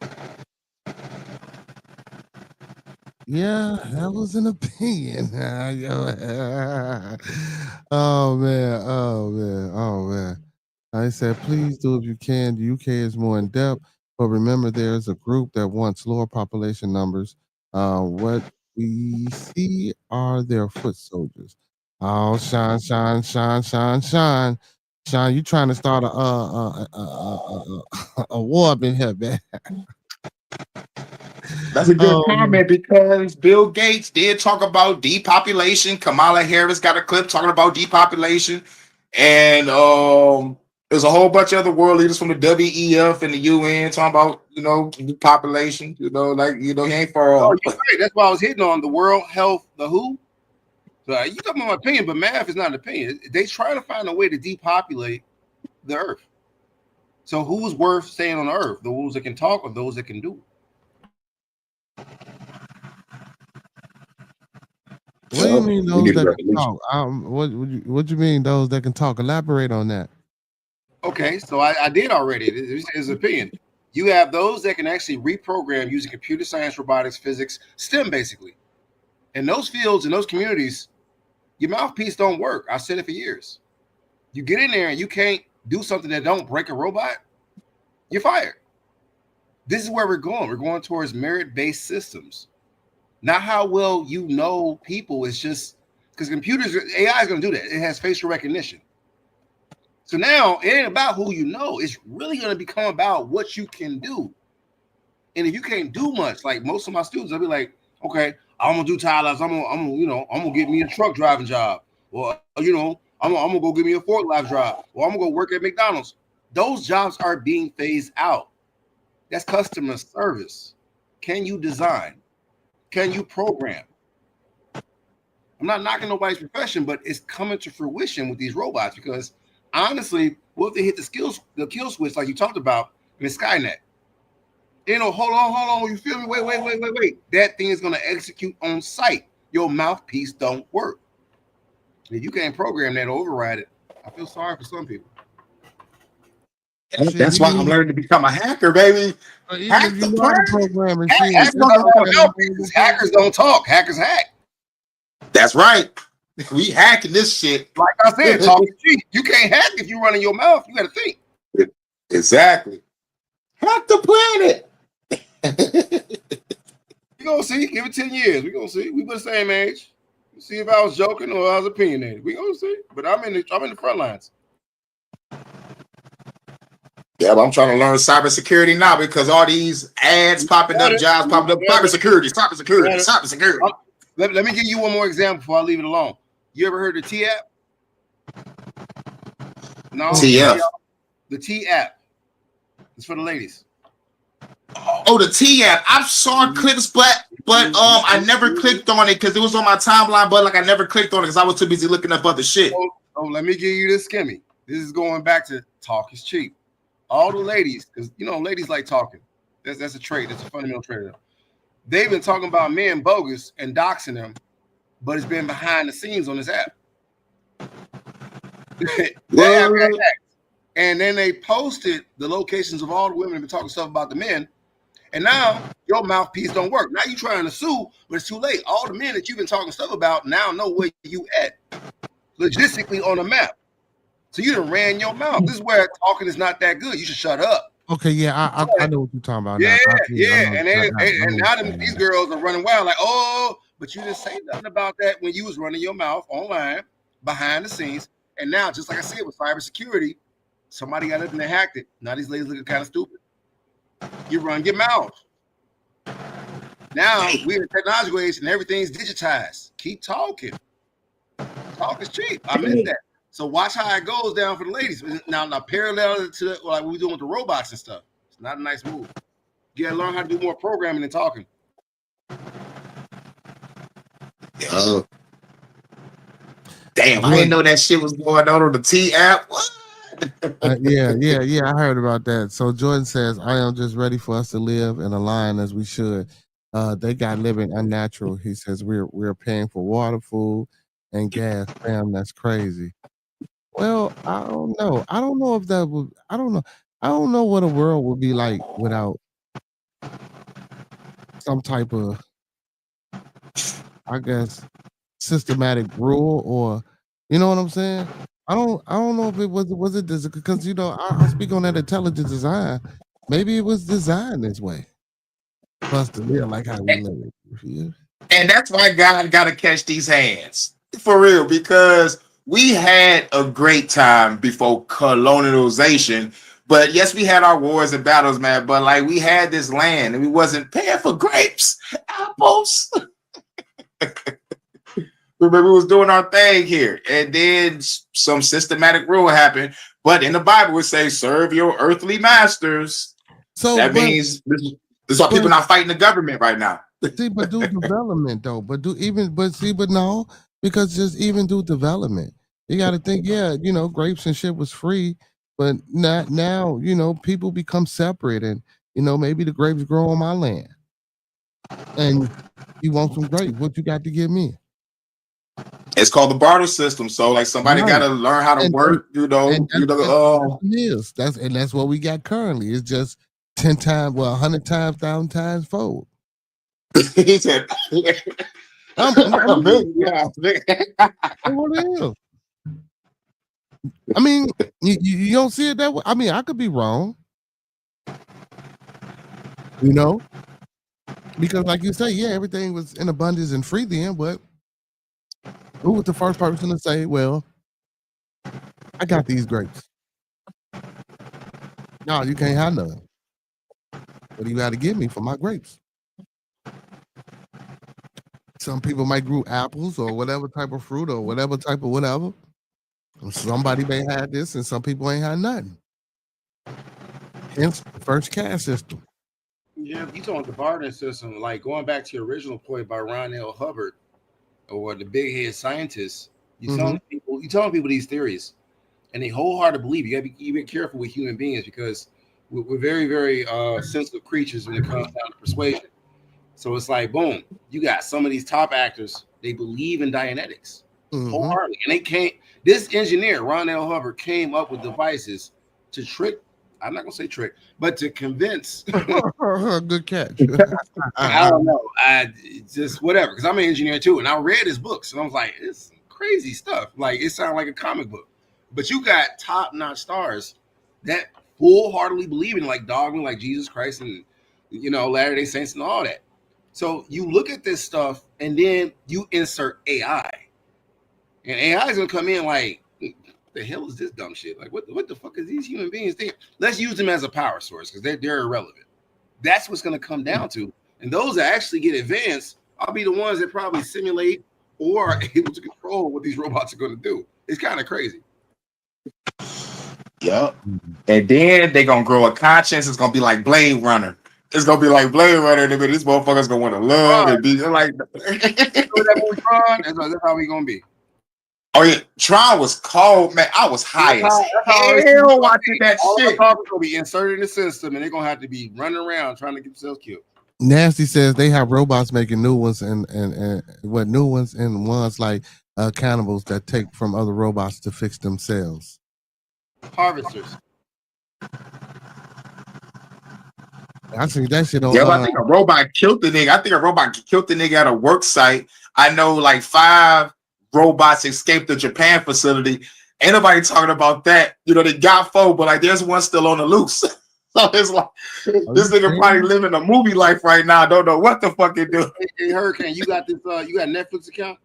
Yeah, that was an opinion. Oh man. I said, please do if you can. The UK is more in depth, but remember, there's a group that wants lower population numbers. What we see are their foot soldiers. Oh, shine. Sean, you trying to start a war up in here, man. That's a good comment because Bill Gates did talk about depopulation. Kamala Harris got a clip talking about depopulation. And there's a whole bunch of other world leaders from the WEF and the UN talking about, you know, depopulation. You know, like, you know, he ain't far off. You're right. That's why I was hitting on the World Health, the WHO. So you talking about my opinion, but math is not an opinion. They try to find a way to depopulate the Earth. So who's worth staying on the Earth? Those that can talk or those that can do? What do you mean those that can talk? What do you mean those that can talk? Elaborate on that. Okay, so I did already. This is an opinion. You have those that can actually reprogram using computer science, robotics, physics, STEM, basically. In those fields, in those communities, your mouthpiece don't work. I've said it for years. You get in there and you can't do something that don't break a robot, you're fired. This is where we're going. We're going towards merit-based systems. Not how well you know people. It's just because computers, AI is going to do that. It has facial recognition. So now it ain't about who you know. It's really going to become about what you can do. And if you can't do much, like most of my students, I'll be like, okay, I'm gonna do tile. I'm gonna get me a truck driving job, or I'm gonna go get me a forklift job, or I'm gonna go work at McDonald's. Those jobs are being phased out. That's customer service. Can you design? Can you program? I'm not knocking nobody's profession, but it's coming to fruition with these robots because honestly, what if they hit the kill switch like you talked about in Skynet? Hold on. You feel me? Wait. That thing is going to execute on site. Your mouthpiece don't work. If you can't program that or override it, I feel sorry for some people. That's why I'm learning to become a hacker, baby. Hack the programming. Hackers don't talk. Hackers hack. That's right. We hacking this shit. Like I said, talk is cheap. You can't hack if you're running your mouth. You got to think. Exactly. Hack the planet. You gonna see? Give it 10 years. We gonna see. We the same age. See if I was joking or I was opinionated. We gonna see. But I'm in the front lines. Yeah, but I'm trying to learn cybersecurity now because all these ads popping up, jobs popping up. Cybersecurity. Let me give you one more example before I leave it alone. You ever heard of the T app? No. TF. The T app. It's for the ladies. Oh, the T app. I saw clips, but I never clicked on it because it was on my timeline. But I never clicked on it because I was too busy looking up other shit. Oh, let me give you this skimmy. This is going back to talk is cheap. All the ladies, because ladies like talking. That's a trait. That's a fundamental trait. They've been talking about men bogus and doxing them, but it's been behind the scenes on this app. And then they posted the locations of all the women who've been talking stuff about the men. And now your mouthpiece don't work. Now you're trying to sue, but it's too late. All the men that you've been talking stuff about now know where you at logistically on the map. So you done ran your mouth. This is where talking is not that good. You should shut up. Okay, yeah, I know what you're talking about. Yeah. And now these girls are running wild like, oh, but you didn't say nothing about that when you was running your mouth online behind the scenes. And now, just like I said with cybersecurity, somebody got up and they hacked it. Now these ladies looking kind of stupid. You run your mouth. Now we're in the technological age and everything's digitized. Keep talking. Talk is cheap. I meant that. So watch how it goes down for the ladies. Now parallel to like what we're doing with the robots and stuff. It's not a nice move. You gotta learn how to do more programming and talking. Damn, I didn't know that shit was going on the T app. What? Yeah, I heard about that. So Jordan says, I am just ready for us to live and align as we should. They got living unnatural. He says we're paying for water, food, and gas. Damn, that's crazy. Well, I don't know. I don't know if that would. I don't know. I don't know what a world would be like without some type of, I guess, systematic rule, or you know what I'm saying. I don't know if it was it because I speak on that intelligent design. Maybe it was designed this way for us to live like how we live. And that's why God got to catch these hands for real, because we had a great time before colonialization. But yes, we had our wars and battles, man. But we had this land and we wasn't paying for grapes, apples. Remember, we was doing our thing here, and then some systematic rule happened. But in the Bible, it says, "Serve your earthly masters." So that means this is why people not fighting the government right now. See, but do development though. But no, because just even do development. You got to think, grapes and shit was free, but not now. People become separate, and maybe the grapes grow on my land, and you want some grapes. What you got to give me? It's called the barter system. So somebody got to learn how to work, that's what we got currently. It's just 10 times, 100 times, 1,000 times fold. He said, I mean, you don't see it that way. I mean, I could be wrong. Because like you say, everything was in abundance and free then, but who was the first person to say, well, I got these grapes. No, you can't have none. What do you got to give me for my grapes? Some people might grow apples or whatever type of fruit or whatever type of whatever. Somebody may have this and some people ain't had nothing. Hence the first caste system. Yeah, you talking about the bartering system, like going back to your original point by Ron L. Hubbard or the big head scientists, you telling people these theories and they wholeheartedly believe. You gotta be careful with human beings because we're very, very sensitive creatures when it comes down to persuasion. So it's like, boom, you got some of these top actors, they believe in Dianetics wholeheartedly. And they can't, this engineer, Ron L. Hubbard, came up with devices to trick, I'm not gonna say trick, but to convince. Good catch. I don't know. I just whatever, because I'm an engineer too. And I read his books and I was like, it's crazy stuff. Like it sounded like a comic book. But you got top-notch stars that full-heartedly believe in like dogma, like Jesus Christ and Latter-day Saints and all that. So you look at this stuff and then you insert AI. And AI is gonna come in like, what the hell is this dumb shit? Like what the fuck is these human beings thinking? Let's use them as a power source because they're irrelevant. That's what's gonna come down to. And those that actually get advanced, I'll be the ones that probably simulate or are able to control what these robots are gonna do. It's kind of crazy. Yep. And then they're gonna grow a conscience. It's gonna be like Blade Runner. It's gonna be like Blade Runner. This motherfucker's gonna want to love and be like that's how we gonna be. Oh yeah, Tron was cold, man. I was high as hell watching that all shit. All the gonna be inserted in the system, and they're gonna have to be running around trying to get themselves killed. Nasty says they have robots making new ones and what new ones and ones like cannibals that take from other robots to fix themselves. Harvesters. I see that shit on. Yeah, I think a robot killed the nigga. I think a robot killed the nigga at a work site. I know like 5 robots escaped the Japan facility. Ain't nobody talking about that. They got 4, but like there's one still on the loose. So it's like this nigga probably living a movie life right now. I don't know what the fuck he do. Hey, Hurricane, you got this? You got a Netflix account?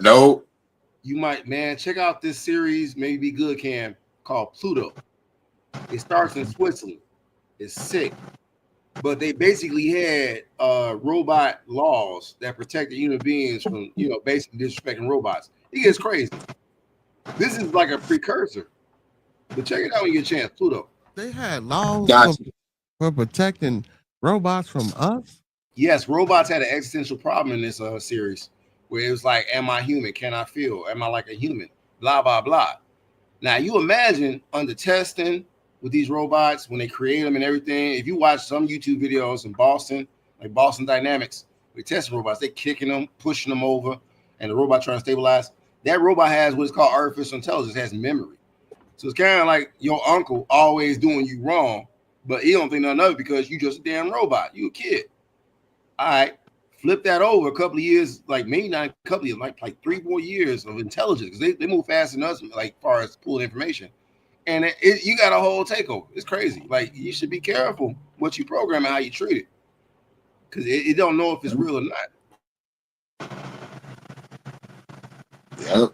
No. You might, man. Check out this series. Maybe be good, Cam, called Pluto. It starts in Switzerland. It's sick, but they basically had robot laws that protected human beings from basically disrespecting robots. It gets crazy. This is like a precursor. But check it out when you get a chance. Pluto. They had laws for protecting robots from us? Yes, robots had an existential problem in this series where it was like, am I human? Can I feel? Am I like a human? Blah, blah, blah. Now, you imagine under testing with these robots, when they create them and everything, if you watch some YouTube videos in Boston, like Boston Dynamics, they test robots, they kicking them, pushing them over, and the robot trying to stabilize. That robot has what is called artificial intelligence, it has memory. So it's kind of like your uncle always doing you wrong, but he don't think nothing of it because you just a damn robot. You a kid. All right. Flip that over a couple of years, like maybe not a couple of years, like 3-4 years of intelligence. They move faster than us, like as far as pulling information. And you got a whole takeover. It's crazy. Like you should be careful what you program and how you treat it. Because it don't know if it's real or not. Yep.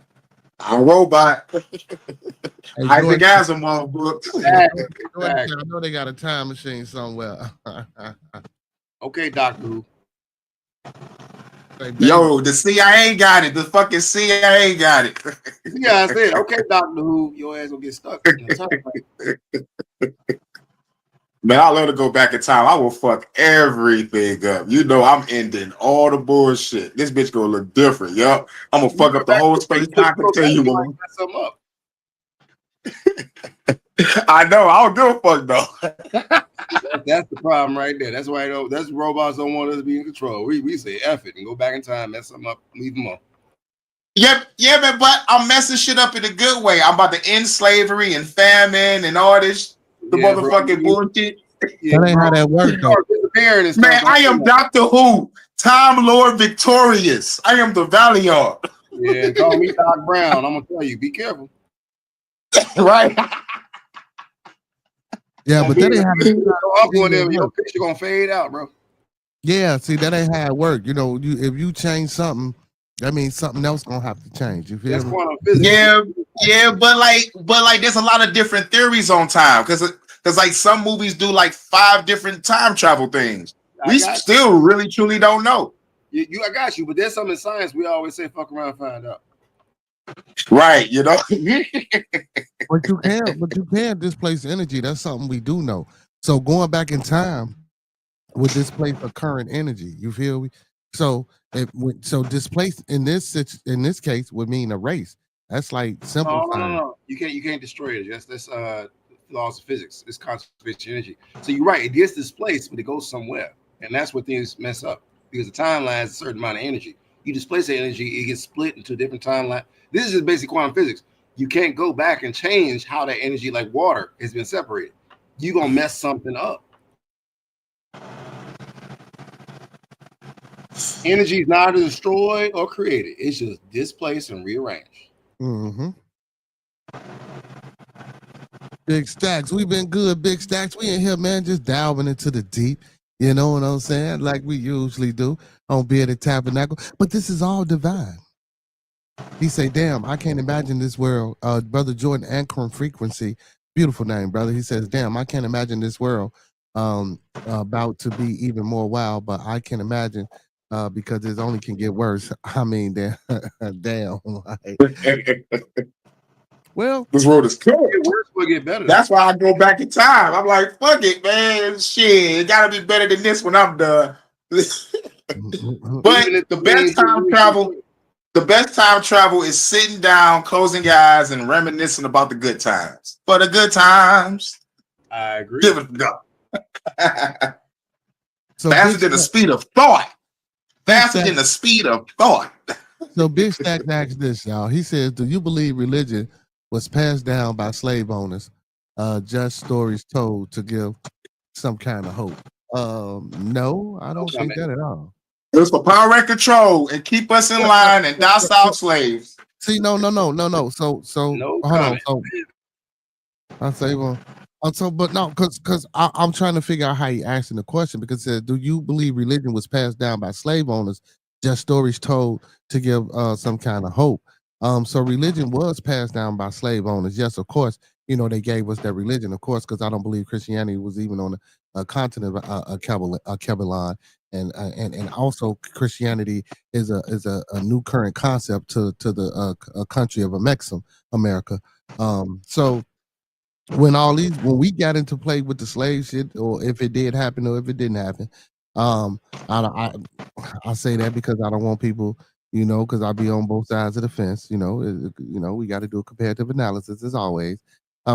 I'm a robot. I think as a book. I know they got a time machine somewhere. Okay, Doctor Who. Yo, the CIA got it. The fucking CIA got it. Yeah, I said, okay, Doctor Who, your ass will get stuck. Man, I love to go back in time. I will fuck everything up. I'm ending all the bullshit. This bitch gonna look different. Yup. I'm gonna fuck up the whole space time continuum. I know. I don't give a fuck though. That's the problem right there. That's why that's robots don't want us to be in control. We say F it and go back in time, mess them up, leave them up. Yeah, man, but I'm messing shit up in a good way. I'm about to end slavery and famine and all this motherfucking bullshit. Yeah, that ain't how that works though. Man, I am Doctor Who, Time Lord Victorious. I am the Valiant. Yeah, call me Doc Brown. I'm gonna tell you, be careful. Right. Yeah, but that ain't how your picture gonna fade out, bro. Yeah, see, that ain't how it work. If you change something That means something else gonna have to change. You feel That's me? quantum physics. Yeah, but like, there's a lot of different theories on time because like some movies do like 5 different time travel things. We still really truly don't know. I got you, but there's something in science we always say, "Fuck around, and find out." Right, you know. But you can displace energy. That's something we do know. So going back in time would displace a current energy. You feel me? So so displace in this case would mean erase. That's like simplifying. No. You can't destroy it. That's laws of physics. It's conservation energy. So you're right. It gets displaced, but it goes somewhere, and that's where things mess up because the timeline is a certain amount of energy. You displace the energy, it gets split into a different timeline. This is just basic quantum physics. You can't go back and change how that energy, like water, has been separated. You're gonna mess something up. Energy is neither destroyed or created. It's just displaced and rearranged. Mm-hmm. Big Stacks, we've been good. Big Stacks, we in here, man, just delving into the deep. You know what I'm saying? Like we usually do on Bearded Tabernacle. But this is all divine. He say, damn, I can't imagine this world. Brother Jordan, Anchoring Frequency, beautiful name, brother. He says, damn, I can't imagine this world about to be even more wild, but I can imagine because it only can get worse. I mean, damn. Well, this world is cool. It worse will get better. That's why I go back in time. I'm like, fuck it, man. Shit, it gotta be better than this when I'm done. But the best time travel is sitting down, closing your eyes, and reminiscing about the good times. For the good times, I agree. Give it a go. Faster than the speed of thought. Faster than the speed of thought. So Big Stack asked this, y'all. He says, do you believe religion was passed down by slave owners, just stories told to give some kind of hope? No, I don't think that at all. It was for power and control and keep us in line and docile slaves. See, no. So no hold on. So I say, well, but no, because I'm trying to figure out how he asking the question because it says, do you believe religion was passed down by slave owners, just stories told to give some kind of hope? So religion was passed down by slave owners. Yes, of course, they gave us that religion, of course, because I don't believe Christianity was even on a continent of Kabbalah, and also Christianity is a new current concept to the country of America. So when we got into play with the slave shit, or if it did happen or if it didn't happen, I say that because I don't want people, because I'll be on both sides of the fence. We got to do a comparative analysis as always.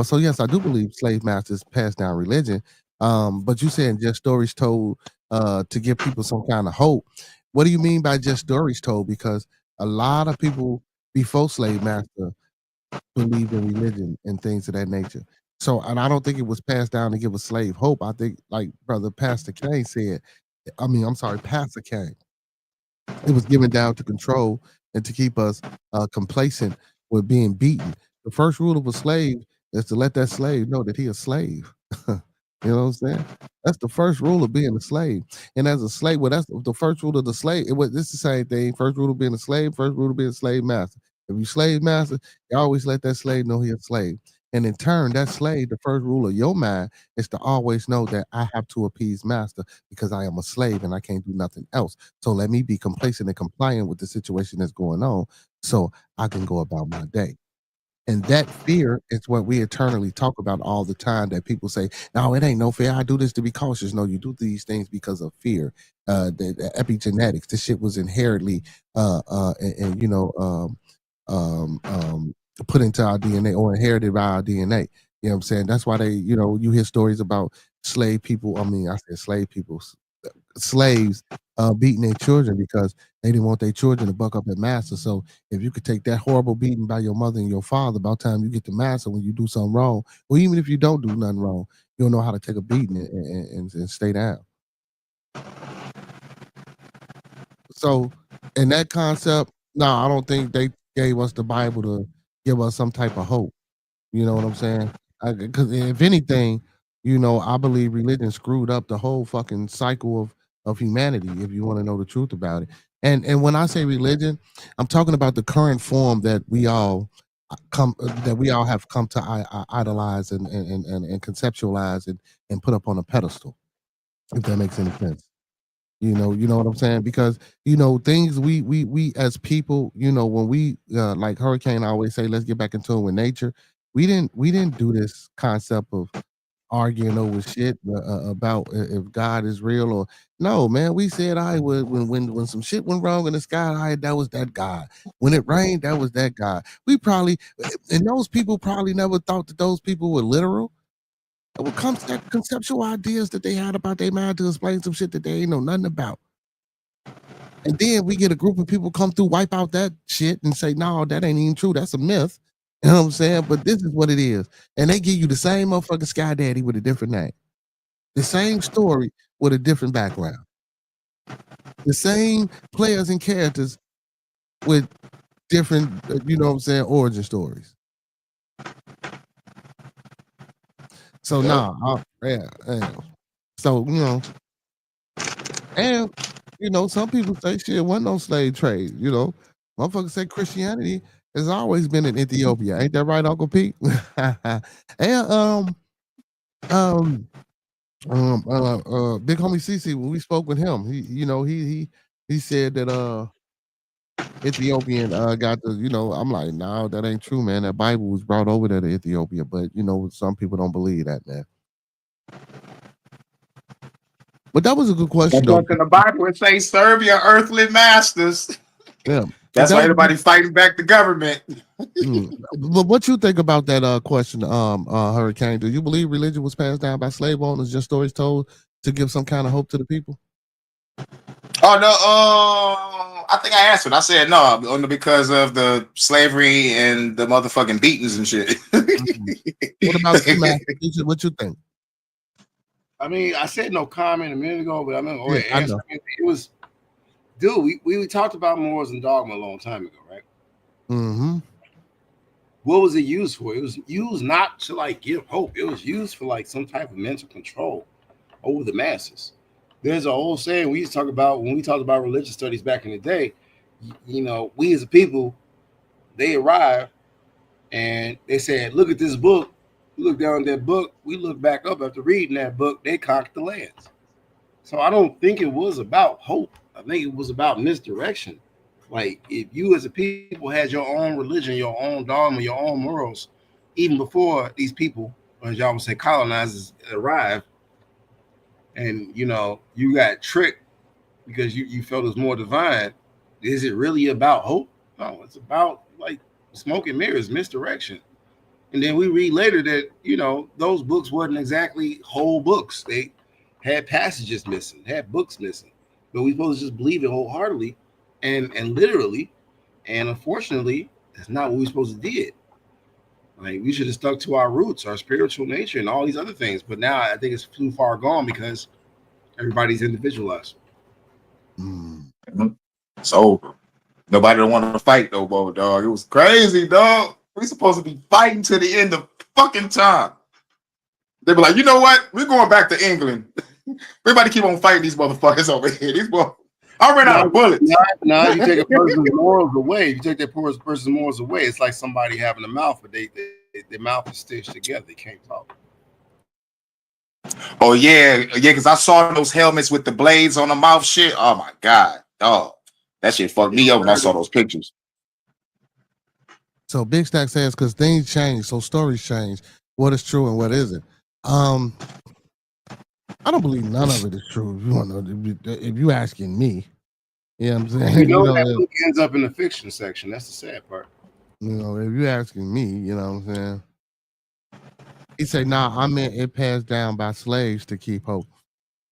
So yes, I do believe slave masters passed down religion. But you saying just stories told to give people some kind of hope. What do you mean by just stories told? Because a lot of people before slave master believed in religion and things of that nature. So, and I don't think it was passed down to give a slave hope. I think, like Brother Pastor Kane said, Pastor Kane, it was given down to control and to keep us complacent with being beaten. The first rule of a slave is to let that slave know that he a slave. You know what I'm saying? That's the first rule of being a slave. And as a slave, well, that's the first rule of the slave. It's the same thing. First rule of being a slave, first rule of being a slave master. If you slave master, you always let that slave know he's a slave. And in turn, that slave, the first rule of your mind is to always know that I have to appease master because I am a slave and I can't do nothing else. So let me be complacent and compliant with the situation that's going on so I can go about my day. And that fear is what we eternally talk about all the time, that people say, no, it ain't no fear. I do this to be cautious. No, you do these things because of fear. The epigenetics, this shit was inherently, put into our DNA or inherited by our DNA. You know what I'm saying? That's why you hear stories about slave people. I mean, I said slave people, slaves beating their children because they didn't want their children to buck up at master. So if you could take that horrible beating by your mother and your father, by the time you get to master, when you do something wrong, or even if you don't do nothing wrong, you'll know how to take a beating and stay down. So in that concept, no, I don't think they gave us the Bible to give us some type of hope. You know what I'm saying? Because if anything, I believe religion screwed up the whole fucking cycle of humanity, if you want to know the truth about it. And when I say religion, I'm talking about the current form that we all have come to idolize and conceptualize and put up on a pedestal, if that makes any sense. You know what I'm saying? Because things we as people, when we like Hurricane always say, let's get back in tune with nature. We didn't do this concept of arguing over shit about if God is real or no, man. We said when some shit went wrong in the sky, that was that God. When it rained, that was that God. We probably and those people probably never thought that those people were literal. It would come to that conceptual ideas that they had about their mind to explain some shit that they ain't know nothing about. And then we get a group of people come through, wipe out that shit and say, no, that ain't even true. That's a myth. You know what I'm saying? But this is what it is. And they give you the same motherfucking Sky Daddy with a different name. The same story with a different background. The same players and characters with different, origin stories. So, yeah. So, and, some people say shit wasn't no slave trade, Motherfuckers say Christianity has always been in Ethiopia. Ain't that right, Uncle Pete? And Big homie CC, when we spoke with him, he said that Ethiopian got the, I'm like, no, that ain't true, man. That Bible was brought over there to Ethiopia, but some people don't believe that, man. But that was a good question, though. In the Bible, it says, serve your earthly masters. Yeah. That's why everybody fighting back the government. But what you think about that question, Hurricane? Do you believe religion was passed down by slave owners, just stories told to give some kind of hope to the people? Oh no, I think I answered. I said no, only because of the slavery and the motherfucking beatings and shit. What about you, what you think? I mean, I said no comment a minute ago, but I mean, I know. it was, dude. We talked about morals and dogma a long time ago, right? Mm-hmm. What was it used for? It was used not to like give hope. It was used for like some type of mental control over the masses. There's a whole saying we used to talk about when we talked about religious studies back in the day. We as a people, they arrived and they said, "Look at this book." We look down at that book. We look back up after reading that book. They conquered the lands. So I don't think it was about hope. I think it was about misdirection. Like if you as a people had your own religion, your own dogma, your own morals, even before these people, as y'all would say, colonizers arrived, and you got tricked because you felt it was more divine. Is it really about hope? No, it's about like smoke and mirrors, misdirection. And then we read later that those books wasn't exactly whole books. They had passages missing, had books missing. But we supposed to just believe it wholeheartedly and literally. And unfortunately, that's not what we supposed to did. Like we should have stuck to our roots, our spiritual nature, and all these other things. But now I think it's too far gone because everybody's individualized. So nobody don't want to fight no more, dog. It was crazy, dog. We supposed to be fighting to the end of fucking time. They be like, you know what? We're going back to England. Everybody keep on fighting these motherfuckers over here. I ran out of bullets. Now you take a person's morals away. You take that person's morals away. It's like somebody having a mouth, but their mouth is stitched together. They can't talk. Oh yeah, because I saw those helmets with the blades on the mouth shit. Oh my god, dog. That shit fucked me up when I saw those pictures. So Big Stack says, because things change, so stories change. What is true and what isn't? I don't believe none of it is true. If you asking me, I'm saying. That book ends up in the fiction section. That's the sad part. If you asking me, what I'm saying. He said, "Nah, I meant it passed down by slaves to keep hope."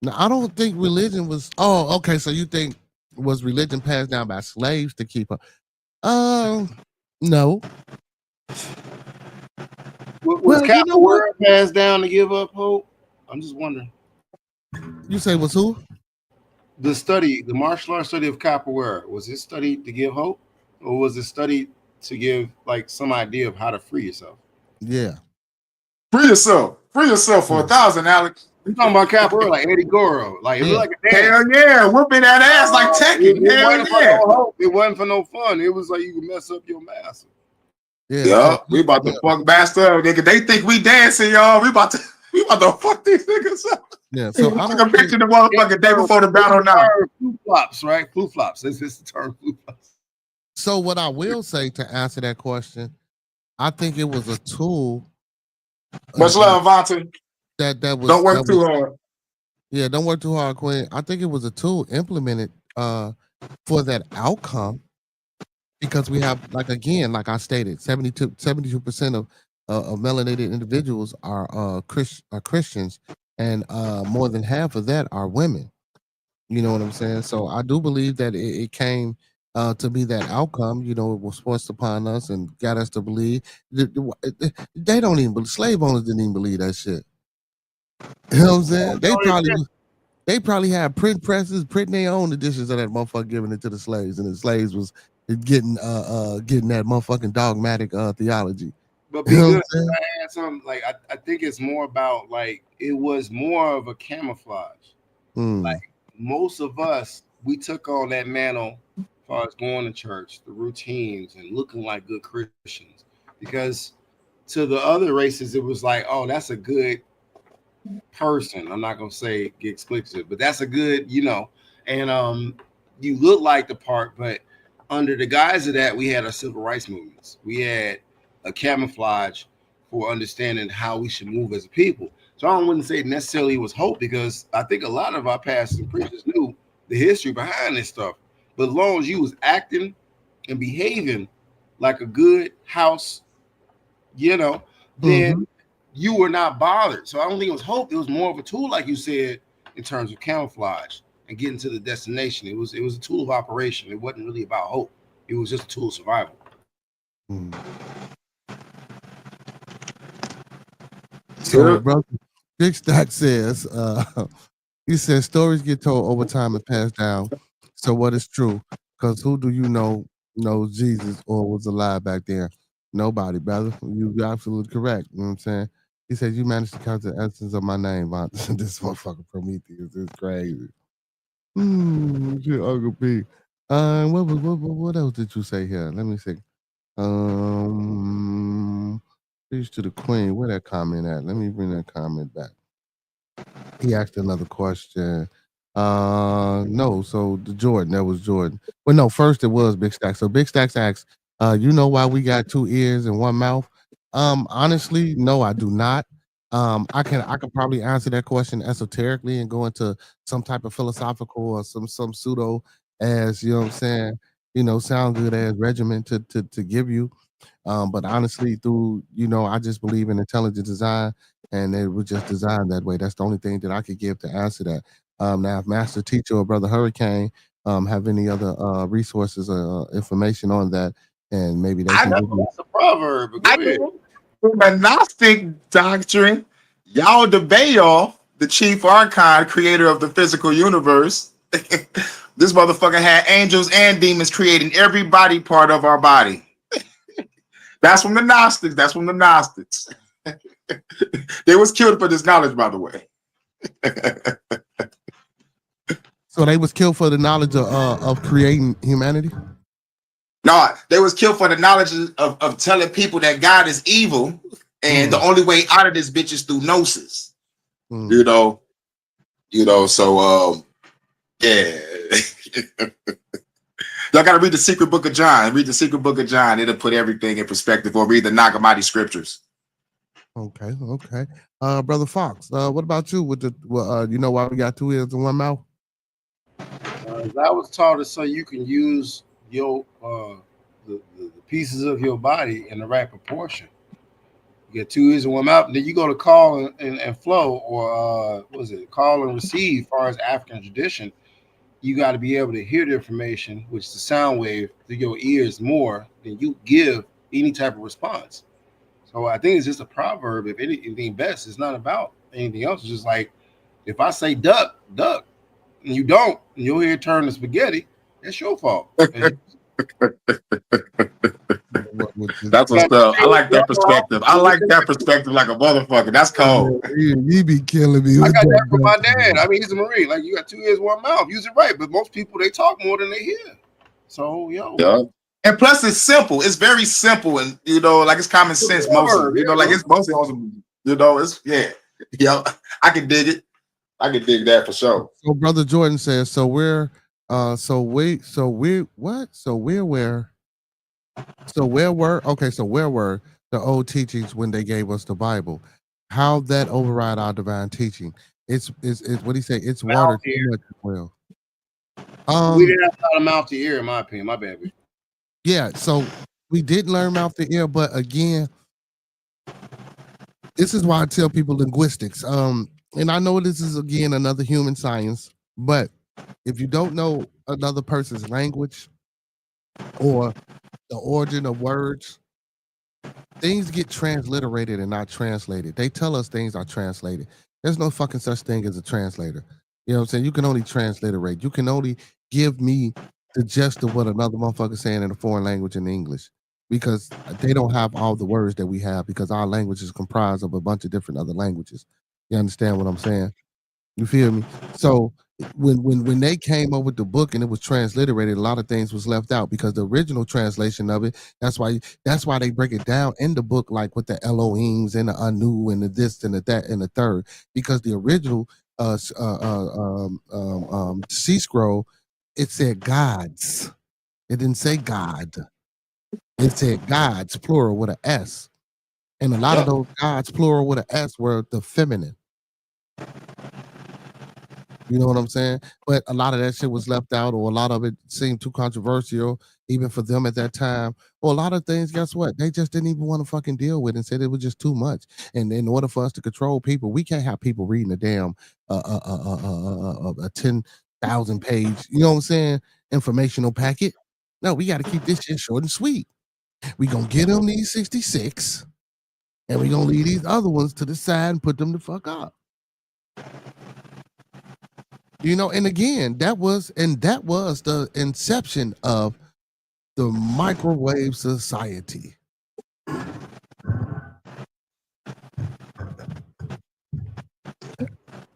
Now, I don't think religion was. Oh, okay. So you think was religion passed down by slaves to keep hope? No. Was capoeira passed down to give up hope? I'm just wondering. You say was who? The martial arts study of capoeira, was it studied to give hope, or was it studied to give like some idea of how to free yourself? Yeah. Free yourself for 1,000, Alex. You talking about capoeira like Eddie Goro? Like it Yeah. looked like a dance. Hell yeah, whooping that ass like Tekken. It Hell wasn't for yeah. no hope. It wasn't for no fun. It was like you could mess up your master. Yeah, Yeah, so, we about to fuck master up, nigga. They think we dancing, y'all. We about to fuck these niggas up. yeah. So I Took a don't picture think, the motherfucking day before the battle now. Flu flops, right? Flu flops. That's the term. Flu flops. so what I will say to answer that question, I think it was a tool. Much love, Vontae. That was Don't work that too was, hard. yeah, don't work too hard, Queen. I think it was a tool implemented for that outcome because we have, like, again, like I stated, 72% of melanated individuals are Christians, and more than half of that are women. You know what I'm saying? So I do believe that it came to be that outcome. You know, it was forced upon us and got us to believe. They don't even believe, slave owners didn't even believe that shit. You know what I'm saying? They probably had print presses, printing their own editions of that motherfucker, giving it to the slaves, and the slaves was getting that motherfucking dogmatic theology. But You be know what good. I'm saying? I had something like I think it's more about like it was more of a camouflage. Like most of us, we took on that mantle as far as going to church, the routines, and looking like good Christians. Because to the other races, it was like, oh, that's a good person. I'm not gonna say get explicit, but that's a good, and you look like the part, but under the guise of that, we had our civil rights movements. We had a camouflage for understanding how we should move as a people. So I wouldn't say necessarily it was hope because I think a lot of our pastors and preachers knew the history behind this stuff. But as long as you was acting and behaving like a good house, then you were not bothered. So I don't think it was hope. It was more of a tool, like you said, in terms of camouflage and getting to the destination. It was a tool of operation. It wasn't really about hope. It was just a tool of survival. So, brother, Big Stack says, he says stories get told over time and passed down. So what is true? Because who do you know knows Jesus or was alive back then? Nobody, brother. You're absolutely correct. You know what I'm saying? He says, you managed to count the essence of my name. This motherfucker Prometheus is crazy. Shit, Uncle P. What else did you say here? Let me see. Peace to the Queen. Where that comment at? Let me bring that comment back. He asked another question. No, so the Jordan, that was Jordan. Well, no, first it was Big Stacks. So Big Stacks asks, you know why we got 2 ears and 1 mouth? Honestly, no, I do not. I can probably answer that question esoterically and go into some type of philosophical or some pseudo, as you know what I'm saying, sound good as regimen to give you. But honestly, through, I just believe in intelligent design, and it was just designed that way. That's the only thing that I could give to answer that. Now, if Master Teacher or Brother Hurricane have any other resources or information on that, and maybe they can give you. That's a proverb. But go ahead. The Gnostic doctrine, y'all debate y'all, the chief archon, creator of the physical universe. This motherfucker had angels and demons creating every body part of our body. That's from the Gnostics. That's from the Gnostics. They was killed for this knowledge, by the way. So they was killed for the knowledge of creating humanity? No, they was killed for the knowledge of telling people that God is evil, and the only way out of this bitch is through gnosis. So yeah. Y'all gotta read the secret book of John. Read the secret book of John. It'll put everything in perspective. Or read the Nag scriptures. Okay. Brother Fox, what about you? With the you know why we got 2 ears and 1 mouth? I was taught it so you can use your the pieces of your body in the right proportion. You get 2 ears and 1 mouth. Then you go to call and flow, or call and receive. As far as African tradition, you got to be able to hear the information, which is the sound wave, through your ears more than you give any type of response. So I think it's just a proverb. If anything best, it's not about anything else. It's just like if I say duck, and you don't, and your ear turn to spaghetti, it's your fault. That's what's up. I like that perspective. I like that perspective like a motherfucker. That's cold. You be killing me. I with got that that from my stuff. dad. I mean, he's a Marine. Like, you got 2 ears, 1 mouth. Use it right. But most people, they talk more than they hear. So, Yeah. And plus, it's simple. It's very simple, and like it's common sense. Mostly, like it's mostly awesome. It's I can dig it. I can dig that for sure. So Brother Jordan says, so where were the old teachings when they gave us the Bible? How that override our divine teaching? It's what he say? It's water too much as well. We didn't have a lot of mouth to ear, in my opinion. My bad. Yeah, so we did learn mouth to ear, but again, this is why I tell people linguistics. And I know this is again another human science, but if you don't know another person's language or the origin of words, things get transliterated and not translated. They tell us things are translated. There's no fucking such thing as a translator. You know what I'm saying? You can only transliterate. You can only give me the gist of what another motherfucker saying in a foreign language in English, because they don't have all the words that we have, because our language is comprised of a bunch of different other languages. You understand what I'm saying? You feel me? So when they came up with the book and it was transliterated, a lot of things was left out, because the original translation of it, that's why they break it down in the book, like with the Elohims and the Anu and the this and the that and the third, because the original sea scroll, it said gods. It didn't say God. It said gods, plural, with an S. And a lot of those gods, plural, with an S, were the feminine. You know what I'm saying? But a lot of that shit was left out, or a lot of it seemed too controversial, even for them at that time. Or a lot of things, guess what? They just didn't even want to fucking deal with it and said it was just too much. And in order for us to control people, we can't have people reading a damn a 10,000 page, you know what I'm saying, informational packet. No, we got to keep this shit short and sweet. We gonna get them these 66, and we gonna leave these other ones to the side and put them the fuck up. And again, that was the inception of the microwave society.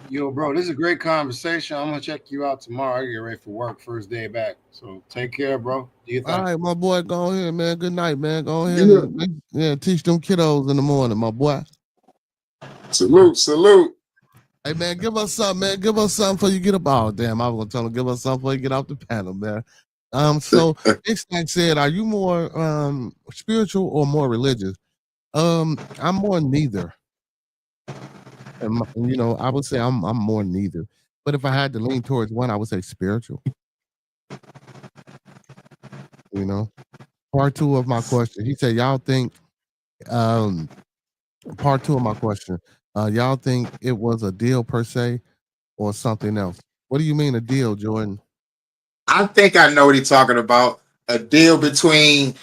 Yo, bro, this is a great conversation. I'm gonna check you out tomorrow. I get ready for work, first day back. So take care, bro. All right, my boy, go ahead, man. Good night, man. Go ahead. Yeah, teach them kiddos in the morning, my boy. Salute. Hey, man, give us something, man. Give us something before you get up. Oh, damn, I was gonna tell them, give us something before you get off the panel, man. So this thing said, are you more spiritual or more religious? I'm more neither. And I would say I'm more neither. But if I had to lean towards one, I would say spiritual. Part two of my question. He said, y'all think part two of my question. Y'all think it was a deal per se or something else? What do you mean a deal, Jordan? I think I know what he's talking about. A deal between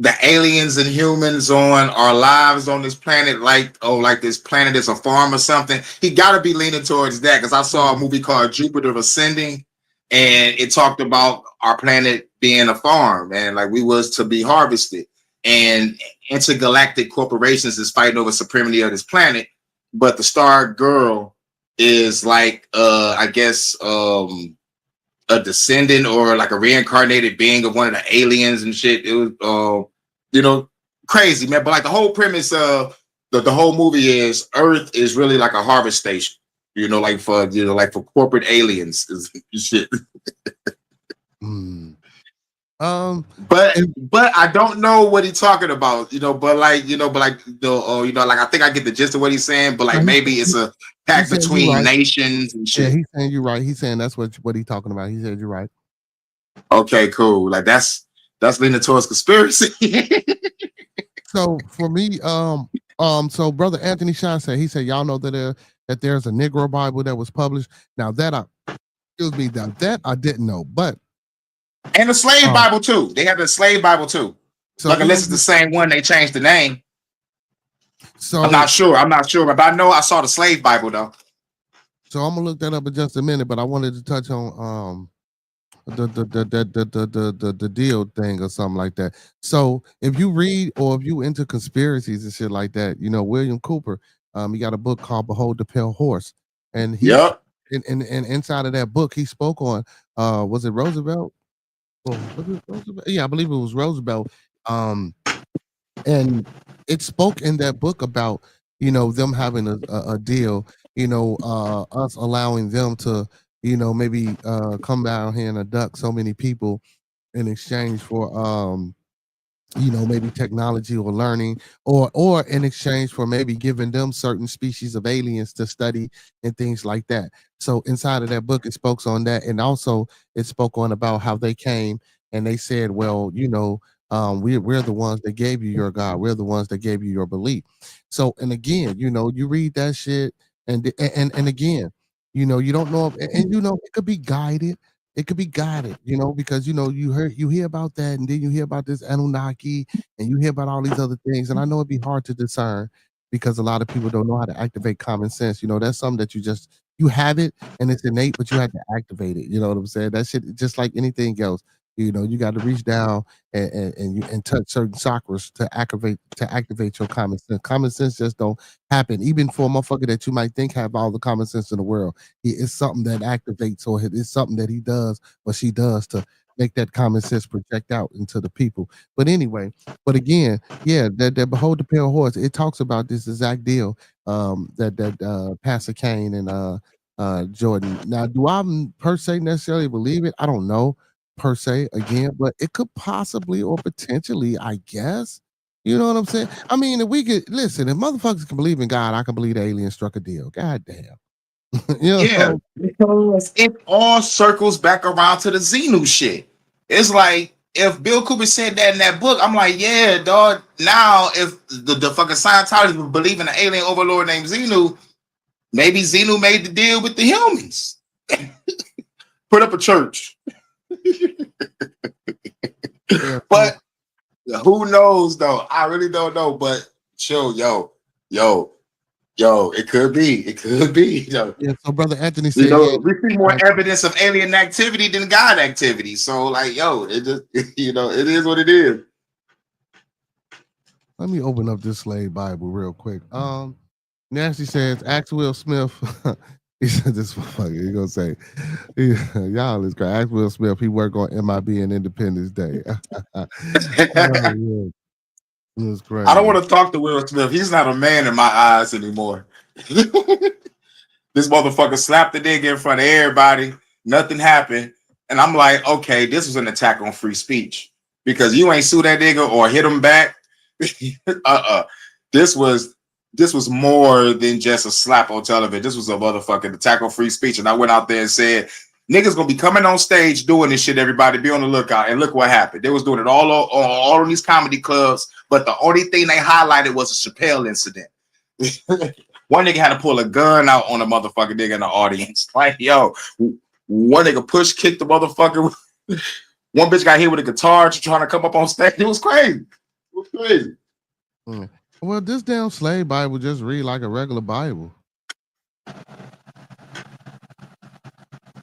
the aliens and humans on our lives on this planet, like this planet is a farm or something. He got to be leaning towards that, because I saw a movie called Jupiter Ascending, and it talked about our planet being a farm, and like we was to be harvested, and intergalactic corporations is fighting over supremacy of this planet, but the Star Girl is like I guess a descendant or like a reincarnated being of one of the aliens and shit. It was crazy, man. But like the whole premise of the whole movie is Earth is really like a harvest station, like for corporate aliens shit. But I don't know what he's talking about, I think I get the gist of what he's saying, but like maybe it's a pact between nations and shit. Yeah, he's saying you're right. He's saying that's what he's talking about. He said you're right. Okay, cool. Like that's leaning towards conspiracy. So for me, so Brother Anthony Shine said, y'all know that there's a Negro Bible that was published. Now that I didn't know, but and the slave Bible too. They have the slave Bible too. So unless it's the same one, they changed the name. So I'm not sure, but I know I saw the slave Bible though. So I'm gonna look that up in just a minute, but I wanted to touch on the deal thing or something like that. So if you read or if you into conspiracies and shit like that, William Cooper, he got a book called Behold the Pale Horse, and Yep. and inside of that book he spoke on was it Roosevelt? Well, was it Roosevelt? Yeah, I believe it was Roosevelt. Um, and it spoke in that book about them having a deal, us allowing them to maybe come down here and abduct so many people in exchange for maybe technology or learning, or in exchange for maybe giving them certain species of aliens to study and things like that. So inside of that book it spoke on that, and also it spoke on about how they came and they said, well, we're the ones that gave you your God, we're the ones that gave you your belief. So, and again, you read that shit, and again, you don't know if, and it could be guided, because you hear about that, and then you hear about this Anunnaki, and you hear about all these other things, and I know it'd be hard to discern because a lot of people don't know how to activate common sense. That's something that you have it and it's innate, but you have to activate it. You know what I'm saying? That shit, just like anything else. You got to reach down and touch certain chakras to activate your common sense. Common sense just don't happen. Even for a motherfucker that you might think have all the common sense in the world, it's something that activates, or it's something that he does or she does to make that common sense project out into the people. But anyway, but again, yeah, that Behold the Pale Horse, it talks about this exact deal that Pastor Kane and Jordan. Now, do I per se necessarily believe it? I don't know per se again, but it could possibly or potentially, I guess. You know what I'm saying? I mean, if we could listen, if motherfuckers can believe in God, I can believe the alien struck a deal. God damn. Yeah, because it all circles back around to the Xenu shit. It's like if Bill Cooper said that in that book, I'm like, yeah, dog. Now, if the fucking Scientology believe in an alien overlord named Xenu, maybe Xenu made the deal with the humans. Put up a church. Yeah. But who knows though? I really don't know. But chill, yo, it could be. It could be. Yo. Yeah, so Brother Anthony said, We see more evidence of alien activity than God activity. So, like, it just, it is what it is. Let me open up this slave Bible real quick. Nasty says, ask Will Smith. He said this motherfucker. He gonna say, y'all is great. Ask Will Smith. He work on MIB and Independence Day. Oh, yeah. It was crazy. I don't want to talk to Will Smith. He's not a man in my eyes anymore. This motherfucker slapped the nigga in front of everybody. Nothing happened. And I'm like, okay, this was an attack on free speech. Because you ain't sue that nigga or hit him back. This was more than just a slap on television. This was a motherfucking attack on free speech. And I went out there and said, niggas gonna be coming on stage doing this shit, everybody. Be on the lookout. And look what happened. They was doing it all in these comedy clubs, but the only thing they highlighted was a Chappelle incident. One nigga had to pull a gun out on a motherfucking nigga in the audience. Like, yo, one nigga kicked the motherfucker. One bitch got hit with a guitar trying to come up on stage. It was crazy. It was crazy. Well, this damn slave Bible just read like a regular Bible.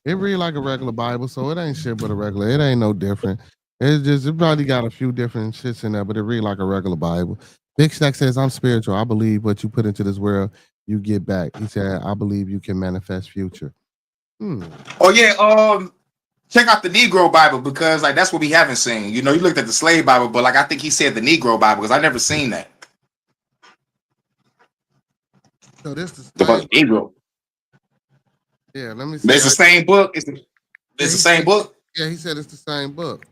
It read like a regular Bible, so it ain't shit but a regular. It ain't no different. It probably got a few different shits in there, but it read like a regular Bible. Big Stack says, I'm spiritual. I believe what you put into this world, you get back. He said, I believe you can manifest future. Oh, yeah. Check out the Negro Bible, because like that's what we haven't seen. You looked at the slave Bible, but like I think he said the Negro Bible, because I never seen that. So this is the Negro. Yeah, let me see. It's the same book. It's the same book. Yeah, he said it's the same book.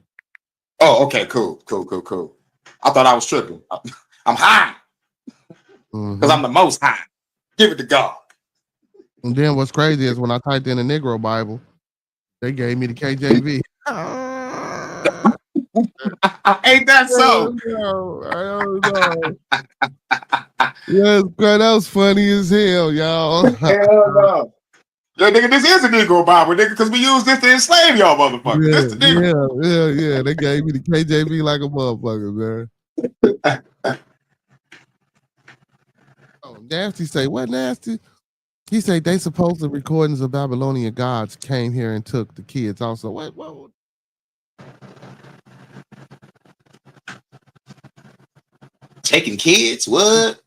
Oh, okay, cool. I thought I was tripping. I'm high because I'm the most high. Give it to God. And then what's crazy is when I typed in the Negro Bible, they gave me the KJV. Ain't that so? I don't know. Yes, that was funny as hell, y'all. Hell no. Yeah, nigga, this is a Negro Bible, nigga, because we use this to enslave y'all motherfuckers. Yeah, this the Negro. yeah. They gave me the KJV like a motherfucker, man. Oh, Nasty say, what Nasty? He said they supposed the recordings of Babylonian gods came here and took the kids also. What Taking kids? What?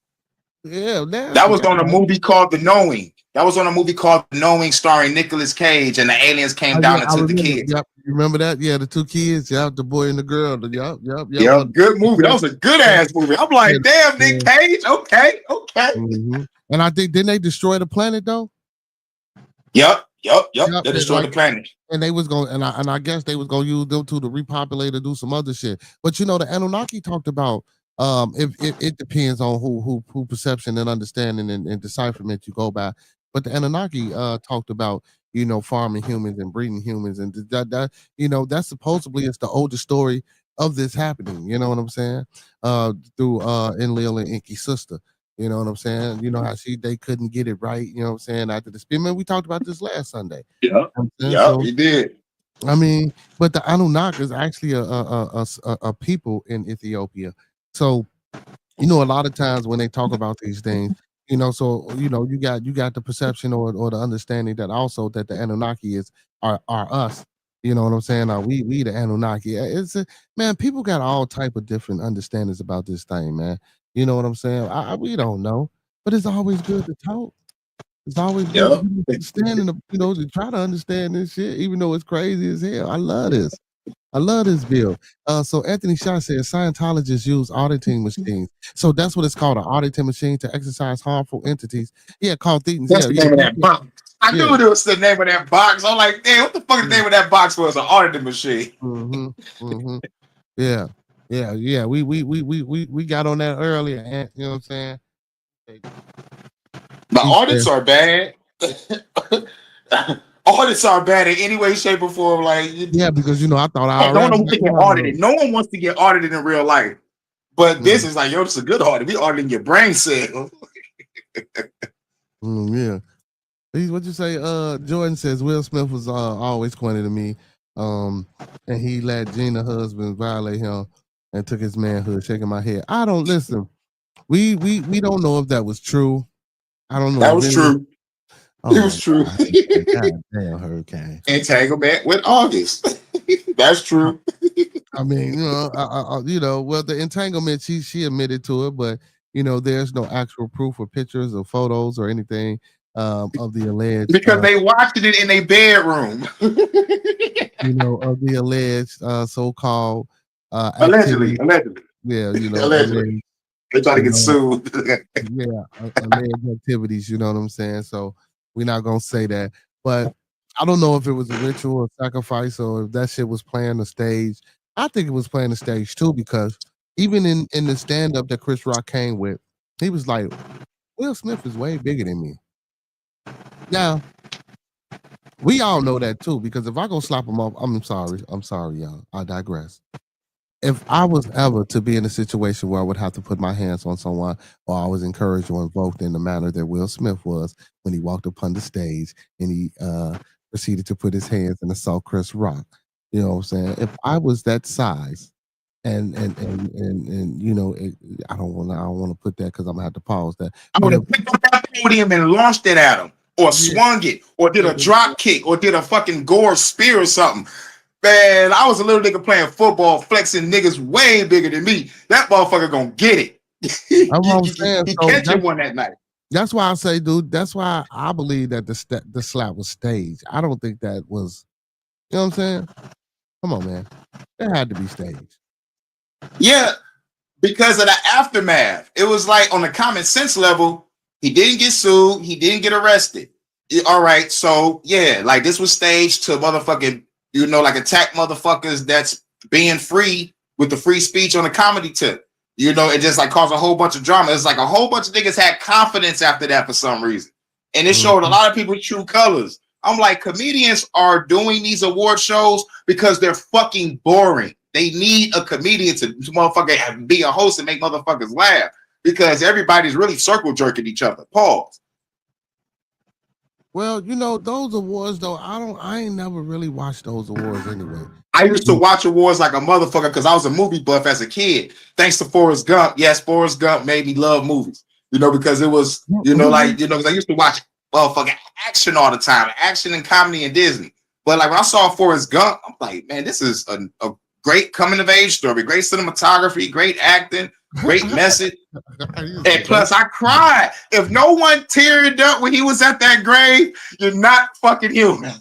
Yeah, That was on a movie called The Knowing. That was on a movie called The Knowing, starring Nicolas Cage, and the aliens came down and took the kids. Yep, you remember that? Yeah, the two kids. Yep, the boy and the girl. Yep. Good movie. That was a good ass movie. I'm like, damn, Nick Cage. Okay. Mm-hmm. And I think didn't they destroy the planet though? Yep. They destroyed the planet. And they was going, and I guess they was gonna use them to repopulate or do some other shit. But you know, the Anunnaki talked about it depends on who perception and understanding and decipherment you go by. But the Anunnaki talked about, you know, farming humans and breeding humans, and that you know, that supposedly is the oldest story of this happening. You know what I'm saying? Through Enlil and Enki's sister. You know what I'm saying? You know how they couldn't get it right. You know what I'm saying? After the spin, we talked about this last Sunday. Yeah, we did. I mean, but the Anunnaki is actually a people in Ethiopia. So, you know, a lot of times when they talk about these things, you know, so you know, you got the perception or the understanding that also that the Anunnaki are us. You know what I'm saying? We the Anunnaki. Man, people got all type of different understandings about this thing, man. You know what I'm saying? We don't know, but it's always good to talk. It's always good to understand, you know, to try to understand this shit, even though it's crazy as hell. I love this bill. So Anthony Shaw says Scientologists use auditing machines. So that's what it's called, an auditing machine to exercise harmful entities. Yeah, called thetans. That's the name of that box. I knew it was the name of that box. I'm like, damn, what the fuck is the name of that box was? An auditing machine. Yeah. We got on that earlier, Ant, you know what I'm saying? The audits are bad. Audits are bad in any way, shape, or form. Like, yeah, because you know, I thought I don't want to get audited. No one wants to get audited in real life. But this is like, yo, this is a good audit. We auditing your brain cells. Yeah. What you say? Jordan says Will Smith was always corny to me. And he let Gina's husband violate him and took his manhood, shaking my head. I don't listen. We don't know if that was true. I don't know. That was true. It was true. God damn, Hurricane. Entanglement with August. That's true. I mean, you know, well, the entanglement, she admitted to it, but you know, there's no actual proof or pictures or photos or anything of the alleged, because they watched it in their bedroom. You know, of the alleged so-called allegedly. Yeah, you know, allegedly. They try to get sued. Alleged activities, you know what I'm saying? So we're not gonna say that. But I don't know if it was a ritual or sacrifice or if that shit was playing the stage. I think it was playing the stage too, because even in the stand-up that Chris Rock came with, he was like, Will Smith is way bigger than me. Now, we all know that too, because if I go slap him off, I'm sorry, y'all. I digress. If I was ever to be in a situation where I would have to put my hands on someone, or I was encouraged or invoked in the manner that Will Smith was when he walked upon the stage and he proceeded to put his hands and assault Chris Rock, you know what I'm saying? If I was that size, and you know, I don't want to put that because I'm gonna have to pause that. I would have picked up that podium and launched it at him, or swung it, or did a drop kick, or did a fucking gore spear or something. Man, I was a little nigga playing football, flexing niggas way bigger than me. That motherfucker gonna get it. He catching one that night. That's why I say, dude, that's why I believe that the slap was staged. I don't think that was, you know what I'm saying? Come on, man. It had to be staged. Yeah, because of the aftermath. It was like on the common sense level, he didn't get sued, he didn't get arrested. All right, so yeah, like this was staged to motherfucking, you know, like attack motherfuckers that's being free with the free speech on the comedy tip. You know, it just like caused a whole bunch of drama. It's like a whole bunch of niggas had confidence after that for some reason. And it showed a lot of people true colors. I'm like, comedians are doing these award shows because they're fucking boring. They need a comedian to motherfucker be a host and make motherfuckers laugh, because everybody's really circle jerking each other. Pause. Well, you know, those awards though, I ain't never really watched those awards anyway. I used to watch awards like a motherfucker because I was a movie buff as a kid. Thanks to Forrest Gump. Yes, Forrest Gump made me love movies. You know, because it was, you know, like, you know, because I used to watch motherfucking action all the time, action and comedy and Disney. But like when I saw Forrest Gump, I'm like, man, this is a great coming of age story, great cinematography, great acting. Great message. And plus, I cried. If no one teared up when he was at that grave, you're not fucking human.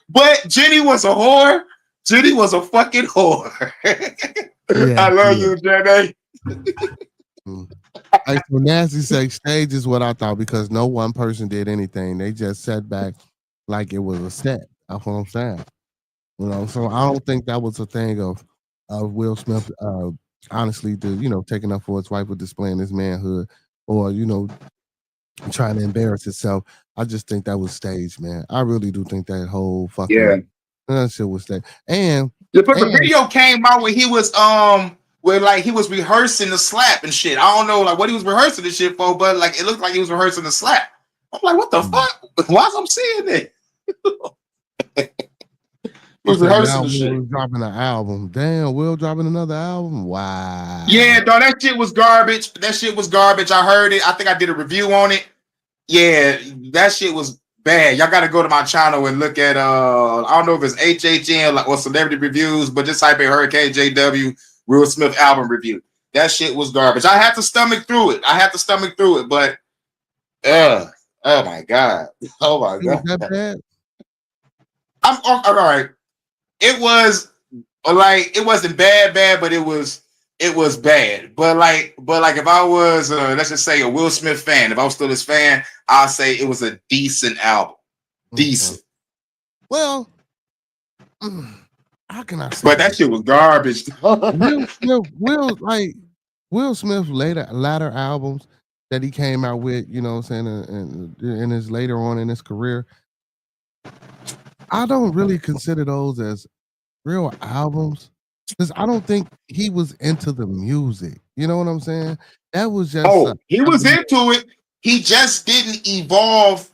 But Jenny was a whore. Jenny was a fucking whore. I love you, Jenny. Hey, so Nancy say stage is what I thought because no one person did anything. They just sat back like it was a set. That's what I'm saying. You know, so I don't think that was a thing of Will Smith honestly taking up for his wife or displaying his manhood or trying to embarrass himself. I just think that was staged, man. I really do think that whole fucking that shit was staged. And the video came out when he was where like he was rehearsing the slap and shit. I don't know like what he was rehearsing the shit for, but like it looked like he was rehearsing the slap. I'm like, what the fuck? Why am I seeing it? He was rehearsing the shit. Will dropping an album. Damn, Will dropping another album. Wow. Yeah, no, that shit was garbage. That shit was garbage. I heard it. I think I did a review on it. Yeah, that shit was bad. Y'all got to go to my channel and look at I don't know if it's HHN or Celebrity Reviews, but just type in Hurricane JW Will Smith album review. That shit was garbage. I had to stomach through it. But oh my god. Oh my god. That bad? I'm all right. It was like it wasn't bad, but it was bad. But like if I was let's just say a Will Smith fan, if I was still his fan, I'll say it was a decent album. Decent. Well, how can I say? But that shit was garbage. Will Smith latter albums that he came out with, you know what I'm saying, in his later on in his career, I don't really consider those as real albums because I don't think he was into the music. You know what I'm saying? That was just he was into it. He just didn't evolve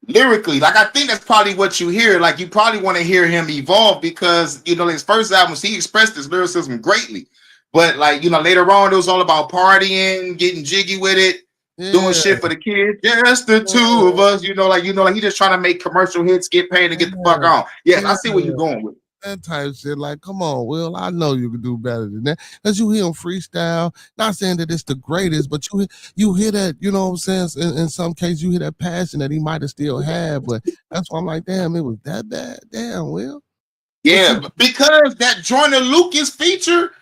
lyrically. Like I think that's probably what you hear. Like you probably want to hear him evolve because his first albums he expressed his lyricism greatly, but like later on it was all about partying, getting jiggy with it. Yeah. Doing shit for the kids, just the two of us, like he just trying to make commercial hits, get paid, and get the fuck on. Yes, I see where you're going with that type of shit. Like, come on, Will, I know you can do better than that. Because you hear him freestyle, not saying that it's the greatest, but you hear that, you know what I'm saying? In some cases, you hear that passion that he might have still had, but that's why I'm like, damn, it was that bad. Damn, Will. Yeah, because that Joyner Lucas feature.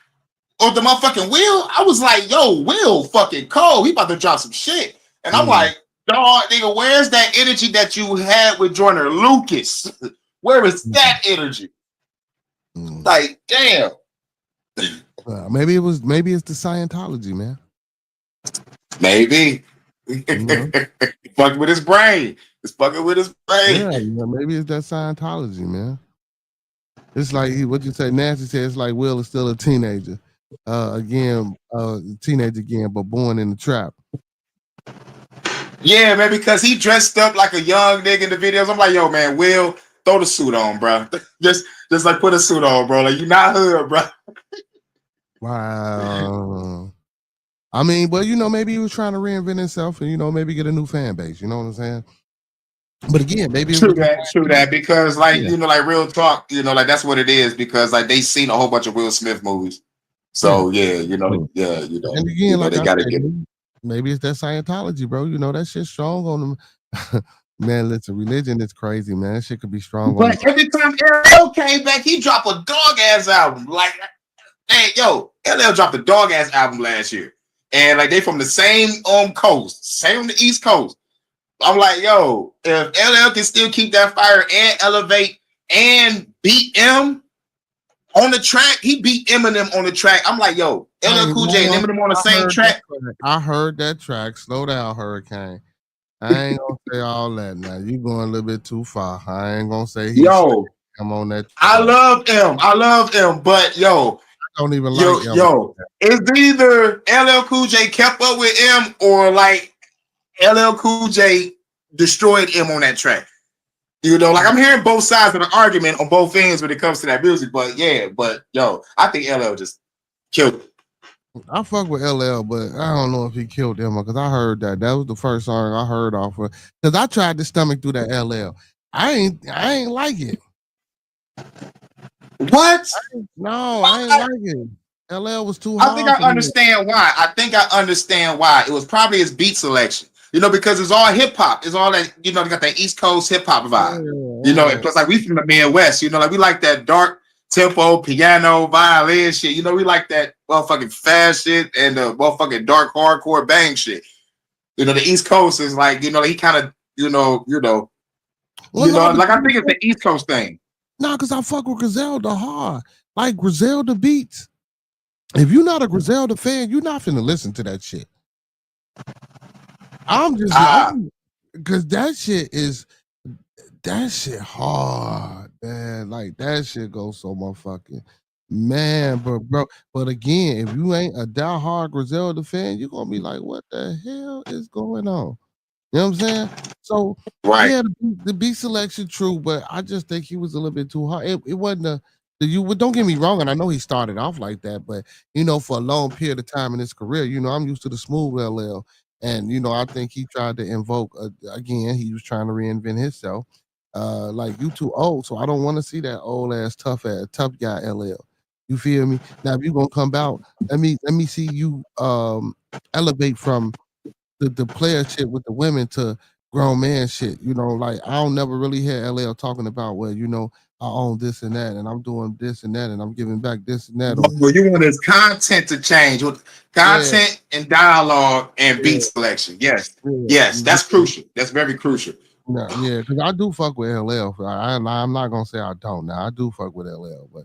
Or the motherfucking Will, I was like, yo, Will fucking cold. He about to drop some shit. And I'm like, dog, nigga, where's that energy that you had with Joyner Lucas? Where is that energy? Like, damn. Maybe it's the Scientology, man. Maybe. Fucking with his brain. It's fucking with his brain. Yeah, maybe it's that Scientology, man. It's like what you say, Nancy said, it's like Will is still a teenager. Teenager again, but born in the trap. Yeah, man, because he dressed up like a young nigga in the videos. I'm like, yo, man, Will, throw the suit on, bro. just like put a suit on, bro. Like you not hood, bro. Wow. I mean, but maybe he was trying to reinvent himself and maybe get a new fan base. You know what I'm saying? But again, maybe true that because like like real talk, like that's what it is because like they seen a whole bunch of Will Smith movies. So and again, like they gotta get it. Maybe it's that Scientology, bro. That shit's strong on them. Man, listen, religion is crazy, man. That shit could be strong. But every time LL came back, he dropped a dog ass album. Like, hey, yo, LL dropped a dog ass album last year, and like they from the same coast, same on the East Coast. I'm like, yo, if LL can still keep that fire and elevate and beat M on the track, he beat Eminem on the track. I'm like, yo, LL Cool J and Eminem on the same track. I heard that track. Slow down, Hurricane. I ain't gonna say all that now. You going a little bit too far. I ain't gonna say I'm on that track. I love him, but yo, I don't even like him. Yo, it's either LL Cool J kept up with M or like LL Cool J destroyed him on that track. Like I'm hearing both sides of the argument on both ends when it comes to that music, but yo, I think LL just killed it. I fuck with LL, but I don't know if he killed him because I heard that was the first song I heard off of. Because I tried to stomach through that LL. I ain't like it. What? I ain't like it. LL was too hard. I think I understand why. It was probably his beat selection. Because it's all hip hop. It's all that, they got that East Coast hip hop vibe. And plus, like, we from the Midwest, like, we like that dark tempo, piano, violin shit. We like that motherfucking fast shit and the motherfucking dark hardcore bang shit. The East Coast is like, he kind of, like, I think it's the East Coast thing. Nah, because I fuck with Griselda hard. Like, Griselda beats. If you're not a Griselda fan, you're not finna listen to that shit. I'm just because that shit hard, man. Like, that shit goes so motherfucking man, but again, if you ain't a diehard Griselda fan, you're gonna be like, what the hell is going on? You know what I'm saying? So yeah, the beat selection true, but I just think he was a little bit too hard. It wasn't don't get me wrong, and I know he started off like that, but for a long period of time in his career, I'm used to the smooth LL. And I think he tried to invoke again. He was trying to reinvent himself. Like, you too old, so I don't want to see that old ass tough guy LL. You feel me? Now, if you gonna come out, let me see you elevate from the player shit with the women to grown man shit. Like, I don't never really hear LL talking about, well, I own this and that, and I'm doing this and that, and I'm giving back this and that. Well, you want his content to change with content and dialogue and beat selection. Yes, that's crucial. That's very crucial. Yeah, because I do fuck with LL. I'm not gonna say I don't. Now, I do fuck with LL, but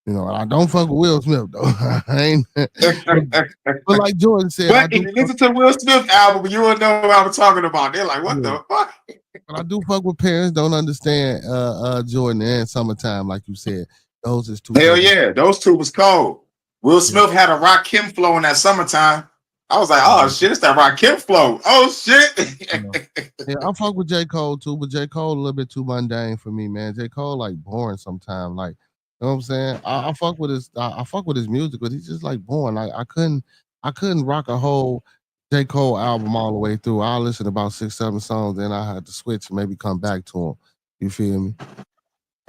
I don't fuck with Will Smith though. I ain't. But like Jordan said, if you listen to Will Smith album, you will know what I'm talking about. They're like, what the fuck? But I do fuck with parents don't understand Jordan and Summertime, like you said. Those is two. Hell yeah, those two was cold. Will Smith had a Rakim flow in that Summertime. I was like, oh shit, it's that Rakim flow. Oh shit. Yeah, I fuck with J. Cole too, but J. Cole a little bit too mundane for me, man. J. Cole like boring sometimes. Like, you know what I'm saying? I fuck with his music, but he's just like boring. Like, I couldn't rock a whole J. Cole album all the way through. I listened to about 6-7 songs, then I had to switch and maybe come back to him. You feel me?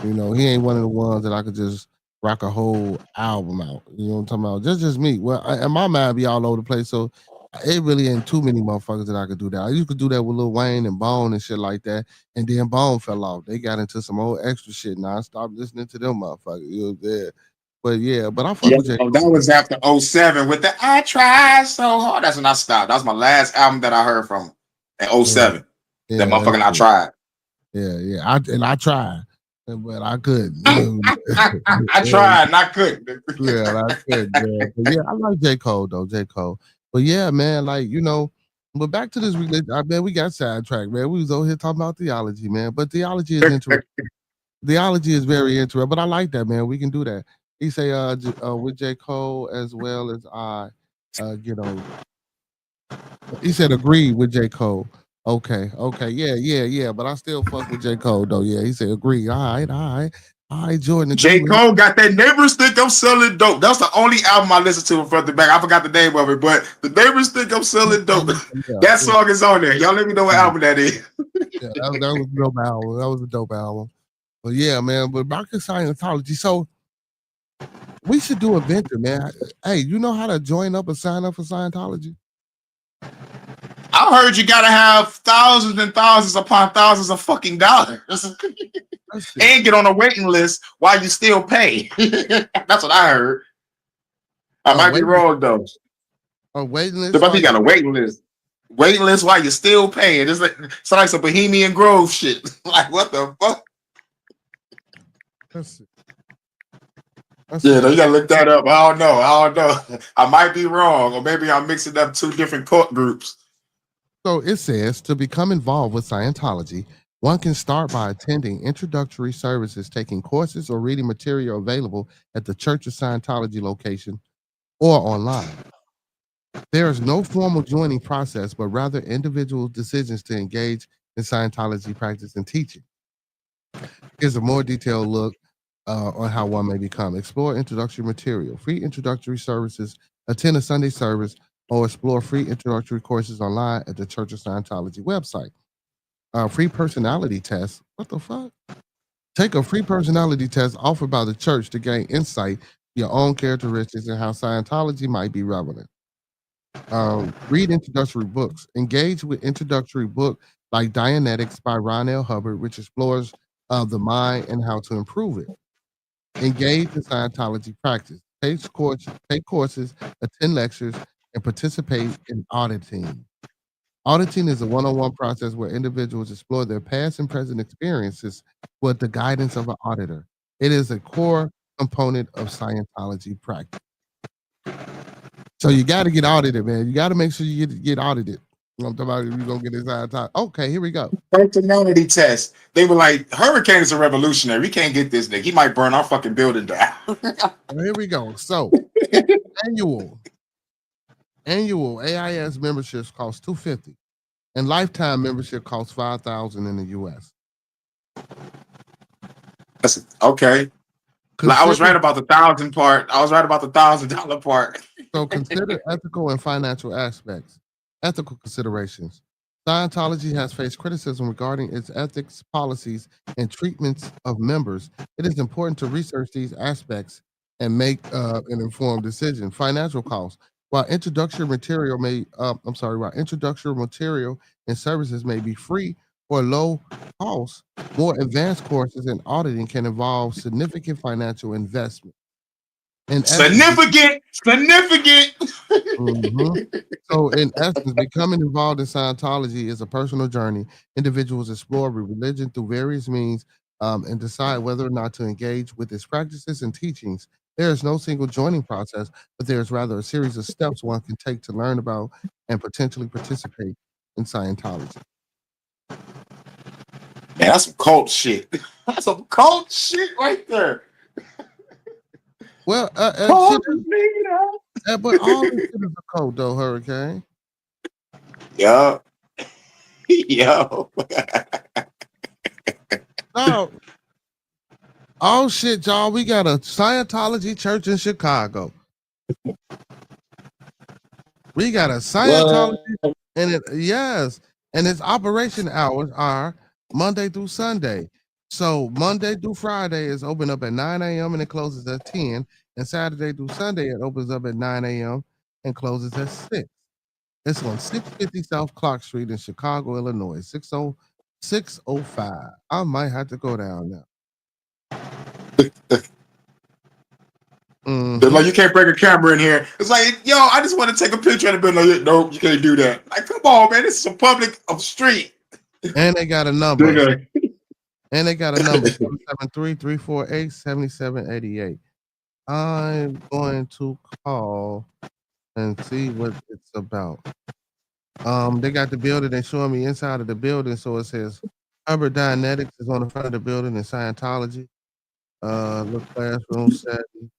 He ain't one of the ones that I could just rock a whole album out. You know what I'm talking about? Just me. Well, and my mind be all over the place, so it really ain't too many motherfuckers that I could do that. I used to do that with Lil Wayne and Bone and shit like that, and then Bone fell off. They got into some old extra shit. Now I stopped listening to them motherfuckers. You know there. But I fuck with J. That was after 07 with the I Tried So Hard. That's when I stopped. That was my last album that I heard from in 07. Yeah, that motherfucking I Tried. Yeah. I tried, but I couldn't. I tried and I couldn't. Yeah, I couldn't. But yeah, I like J. Cole though. J. Cole. But yeah, man, like, but back to this religion. I bet we got sidetracked, man. We was over here talking about theology, man. But theology is interesting. Theology is very interesting. But I like that, man. We can do that. He say with J. Cole as well as I get over. He said agree with J. Cole. Okay. Yeah. But I still fuck with J. Cole though. Yeah, he said agree. All right, Jordan. J. Cole got that Neighbors Think I'm Selling Dope. That's the only album I listened to front to back. I forgot the name of it, but the Neighbors Think I'm Selling Dope. That song is on there. Y'all let me know what album that is. Yeah, that was a dope album. That was a dope album. But yeah, man. But back to Scientology. So we should do a venture, man. Hey, you know how to join up and sign up for Scientology? I heard you gotta have thousands and thousands upon thousands of fucking dollars and get on a waiting list while you still pay. That's what I heard. I might be wrong though. A waiting list? But you got a waiting list. Waiting list while you're still paying. It's like some Bohemian Grove shit. Like, what the fuck? You gotta look that up. I don't know. I might be wrong, or maybe I'm mixing up two different cult groups. So it says to become involved with Scientology, one can start by attending introductory services, taking courses, or reading material available at the Church of Scientology location or online. There is no formal joining process, but rather individual decisions to engage in Scientology practice and teaching. Here's a more detailed look on how one may become. Explore introductory material, free introductory services, attend a Sunday service, or explore free introductory courses online at the Church of Scientology website. Free personality test. What the fuck? Take a free personality test offered by the church to gain insight your own characteristics and how Scientology might be relevant. Read introductory books. Engage with introductory book like Dianetics by Ron L. Hubbard, which explores the mind and how to improve it. Engage in Scientology practice. Take courses, attend lectures, and participate in auditing. Auditing is a one-on-one process where individuals explore their past and present experiences with the guidance of an auditor. It is a core component of Scientology practice. So you got to get audited, man. You got to make sure you get audited. I'm talking about if you're going to get this Scientology. Okay, here we go. Personality test. They were like, Hurricane is a revolutionary. We can't get this nigga. He might burn our fucking building down. Well, here we go. So annual AIS memberships cost $250, and lifetime membership costs $5,000 in the U.S. That's okay. I was right about the 1,000 part. I was right about the $1,000 part. So consider ethical and financial aspects. Ethical considerations. Scientology has faced criticism regarding its ethics policies and treatments of members. It is important to research these aspects and make an informed decision. Financial costs. While introductory material and services may be free or low cost, more advanced courses and auditing can involve significant financial investment. Significant. So, in essence, becoming involved in Scientology is a personal journey. Individuals explore religion through various means and decide whether or not to engage with its practices and teachings. There is no single joining process, but there is rather a series of steps one can take to learn about and potentially participate in Scientology. Man, that's some cult shit. That's some cult shit right there. Well, but all this shit is a cult, though, Hurricane. Yo. No. Oh shit, y'all! We got a Scientology church in Chicago. We got a Scientology, and its operation hours are Monday through Sunday. So Monday through Friday is open up at 9 a.m. and it closes at 10. And Saturday through Sunday it opens up at 9 a.m. and closes at 6. It's on 650 South Clark Street in Chicago, Illinois, 60605. I might have to go down now. They're like, you can't bring a camera in here. It's like, yo, I just want to take a picture of the building. No, you can't do that. Like, come on, man. This is a public street. And they got a number. 773-348-7788. I'm going to call and see what it's about. They got the building. They're showing me inside of the building. So it says Hubbard Dianetics is on the front of the building in Scientology. Look, classroom setting.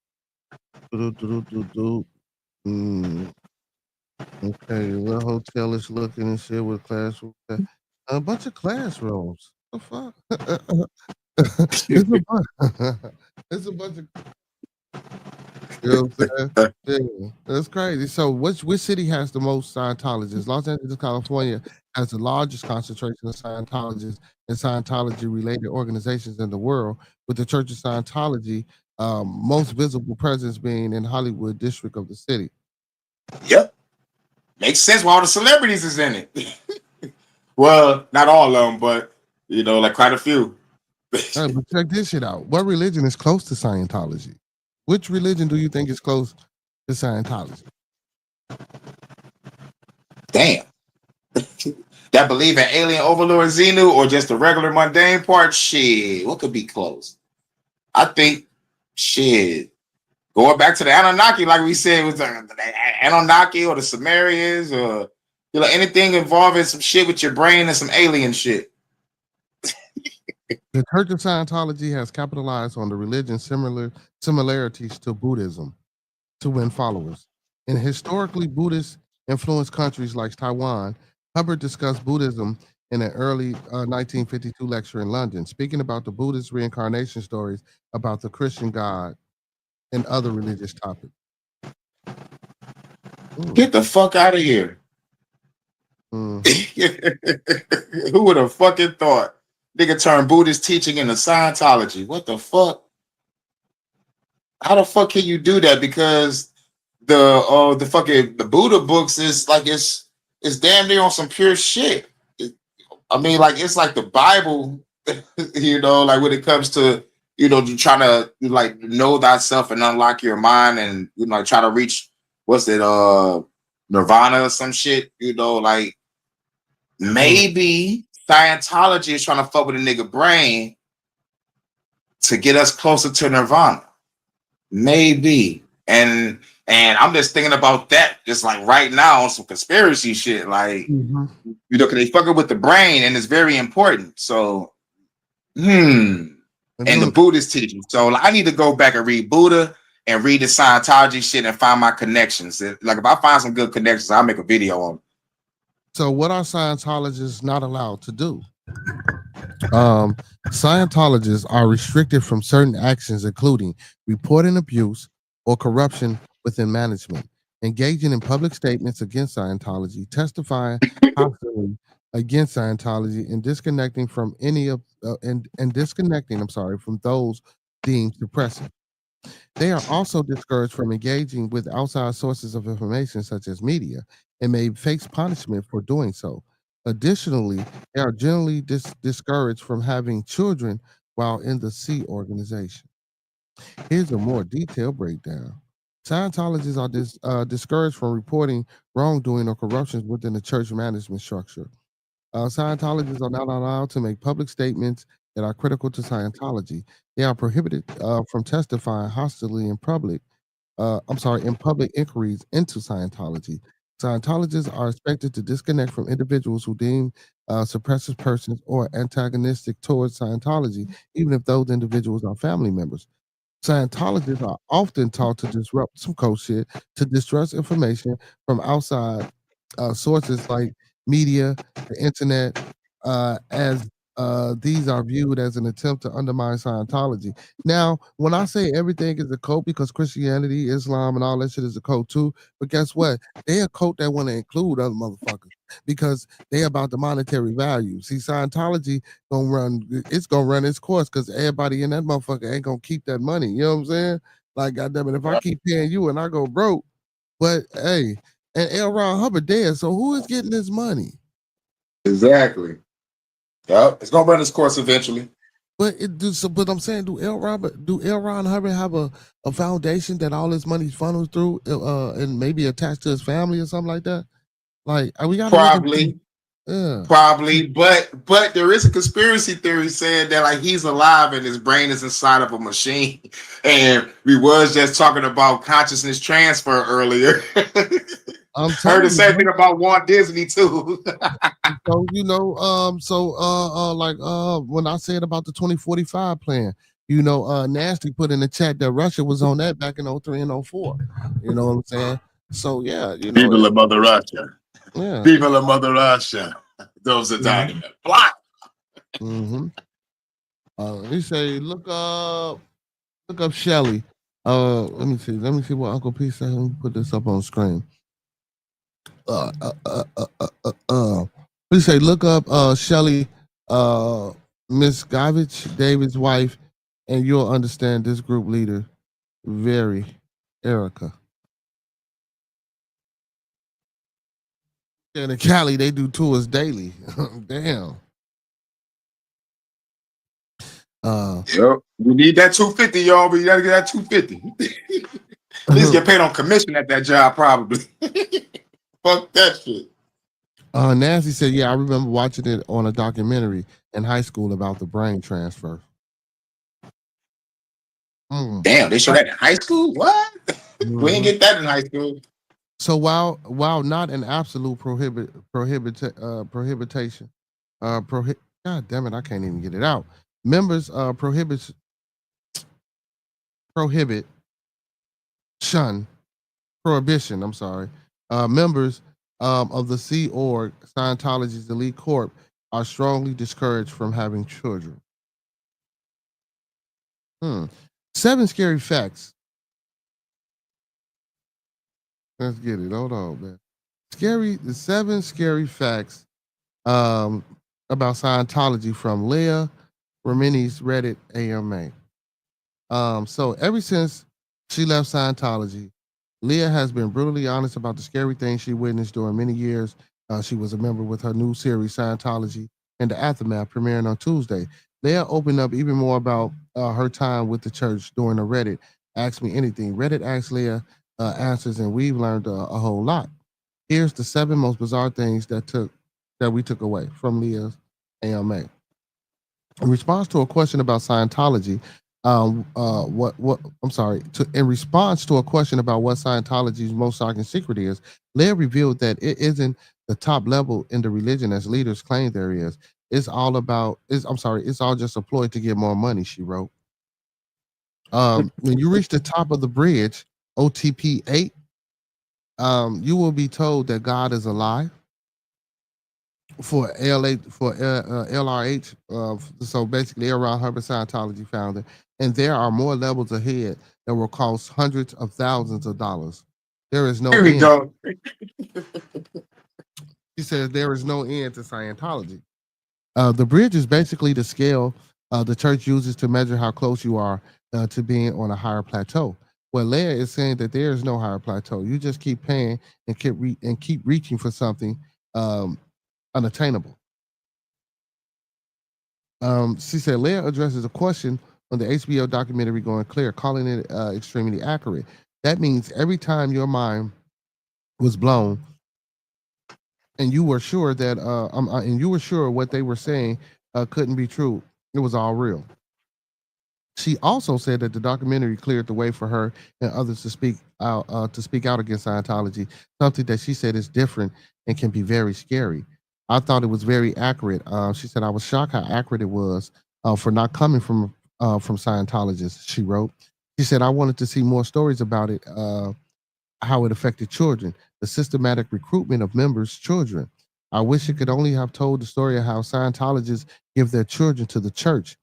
Okay, what hotel is looking and shit with classroom? A bunch of classrooms. The fuck? It's a bunch of. You know what I'm saying? Yeah, that's crazy. So, which city has the most Scientologists? Los Angeles, California has the largest concentration of Scientologists and Scientology-related organizations in the world, with the Church of Scientology most visible presence being in Hollywood district of the city. Yep, makes sense why all the celebrities is in it. Well, not all of them, but like quite a few. Right, but check this shit out. What religion is close to Scientology? Which religion do you think is close to Scientology? Damn. That believe in alien overlord Xenu or just the regular mundane part? Shit, what could be close? I think, shit, going back to the Anunnaki, like we said, was the Anunnaki or the Sumerians or anything involving some shit with your brain and some alien shit. The Church of Scientology has capitalized on the religion's similarities to Buddhism to win followers. In historically Buddhist-influenced countries like Taiwan, Hubbard discussed Buddhism in an early 1952 lecture in London, speaking about the Buddhist reincarnation stories about the Christian God and other religious topics. Get the fuck out of here. Who would have fucking thought? Nigga turn Buddhist teaching into Scientology. What the fuck? how the fuck can you do that? Because the Buddha books is like it's damn near on some pure shit. I mean, like it's like the Bible, like when it comes to trying to like know thyself and unlock your mind and like try to reach what's it nirvana or some shit. Like maybe Scientology is trying to fuck with a nigga brain to get us closer to nirvana. Maybe. And I'm just thinking about that just like right now on some conspiracy shit. Like, because they fucking with the brain and it's very important. So, and the Buddhist teaching. So I need to go back and read Buddha and read the Scientology shit and find my connections. Like if I find some good connections, I'll make a video on it. So what are Scientologists not allowed to do? Scientologists are restricted from certain actions, including reporting abuse or corruption within management, engaging in public statements against Scientology, testifying hostilely against Scientology, and disconnecting from from those deemed suppressive. They are also discouraged from engaging with outside sources of information such as media and may face punishment for doing so. Additionally, they are generally discouraged from having children while in the C organization. Here's a more detailed breakdown. Scientologists are discouraged from reporting wrongdoing or corruption within the church management structure. Scientologists are not allowed to make public statements that are critical to Scientology. They are prohibited from testifying hostilely in public. In public inquiries into Scientology. Scientologists are expected to disconnect from individuals who deem suppressive persons or antagonistic towards Scientology, even if those individuals are family members. Scientologists are often taught to disrupt some code shit, to distrust information from outside sources like media, the internet, as these are viewed as an attempt to undermine Scientology. Now, when I say everything is a cult, because Christianity, Islam, and all that shit is a cult too, but guess what? They a cult that want to include other motherfuckers because they about the monetary value. See, Scientology gonna run its course because everybody in that motherfucker ain't gonna keep that money. You know what I'm saying? Like, goddamn it, if I keep paying you and I go broke, but hey, and L. Ron Hubbard dead, so who is getting this money? Exactly. Yep, it's gonna run its course eventually. But I'm saying, do L. Ron Hubbard have a foundation that all his money's funneled through, and maybe attached to his family or something like that? Like, we got probably. Probably, but there is a conspiracy theory saying that like he's alive and his brain is inside of a machine. And we was just talking about consciousness transfer earlier. I heard the same thing about Walt Disney too. So when I said about the 2045 plan, Nasty put in the chat that Russia was on that back in 03 and 04. You know what I'm saying? So yeah, People of Mother Russia. Yeah. People of Mother Russia. Those are dying. Block. He say, look up Shelly. Let me see what Uncle P said. Let me put this up on screen. He say, look up Shelly, Miss Gavich, David's wife, and you'll understand this group leader very, Erica. And in Cali, they do tours daily. Damn. Yep. We need that 250, y'all. We gotta get that 250. At least get paid on commission at that job, probably. Fuck that shit. Nancy said, yeah, I remember watching it on a documentary in high school about the brain transfer. Damn, they showed that in high school? What? We didn't get that in high school. So while not an absolute prohibition, God damn it, I can't even get it out. Members prohibition. I'm sorry. Members of the Sea Org, Scientology's elite corp, are strongly discouraged from having children. 7 scary facts. Let's get it. Hold on, man. The 7 scary facts about Scientology from Leah Remini's Reddit AMA. So ever since She left Scientology. Leah has been brutally honest about the scary things she witnessed during many years. She was a member with her new series, Scientology and the Aftermath, premiering on Tuesday. Leah opened up even more about her time with the church during the Reddit Ask Me Anything. Reddit asked Leah answers, and we've learned a whole lot. Here's the 7 most bizarre things that we took away from Leah's AMA. In response to a question about Scientology, in response to a question about what Scientology's most shocking secret is, Leah revealed that it isn't the top level in the religion as leaders claim there is. It's all just a ploy to get more money, she wrote. When you reach the top of the bridge, OTP 8, you will be told that God is alive. For LRH, so basically L. Ron Hubbard, Scientology founder, and there are more levels ahead that will cost hundreds of thousands of dollars. There is no Here we end. go. She says there is no end to Scientology. The bridge is basically the scale the church uses to measure how close you are to being on a higher plateau. Well, Leah is saying that there is no higher plateau. You just keep paying and keep reaching for something unattainable. She said Leah addresses a question on the HBO documentary Going Clear, calling it extremely accurate. That means every time your mind was blown, and you were sure that what they were saying couldn't be true, it was all real. She also said that the documentary cleared the way for her and others to speak out against Scientology, something that she said is different and can be very scary. I thought it was very accurate. She said, I was shocked how accurate it was for not coming from Scientologists, she wrote. She said, I wanted to see more stories about it, how it affected children, the systematic recruitment of members' children. I wish it could only have told the story of how Scientologists give their children to the church.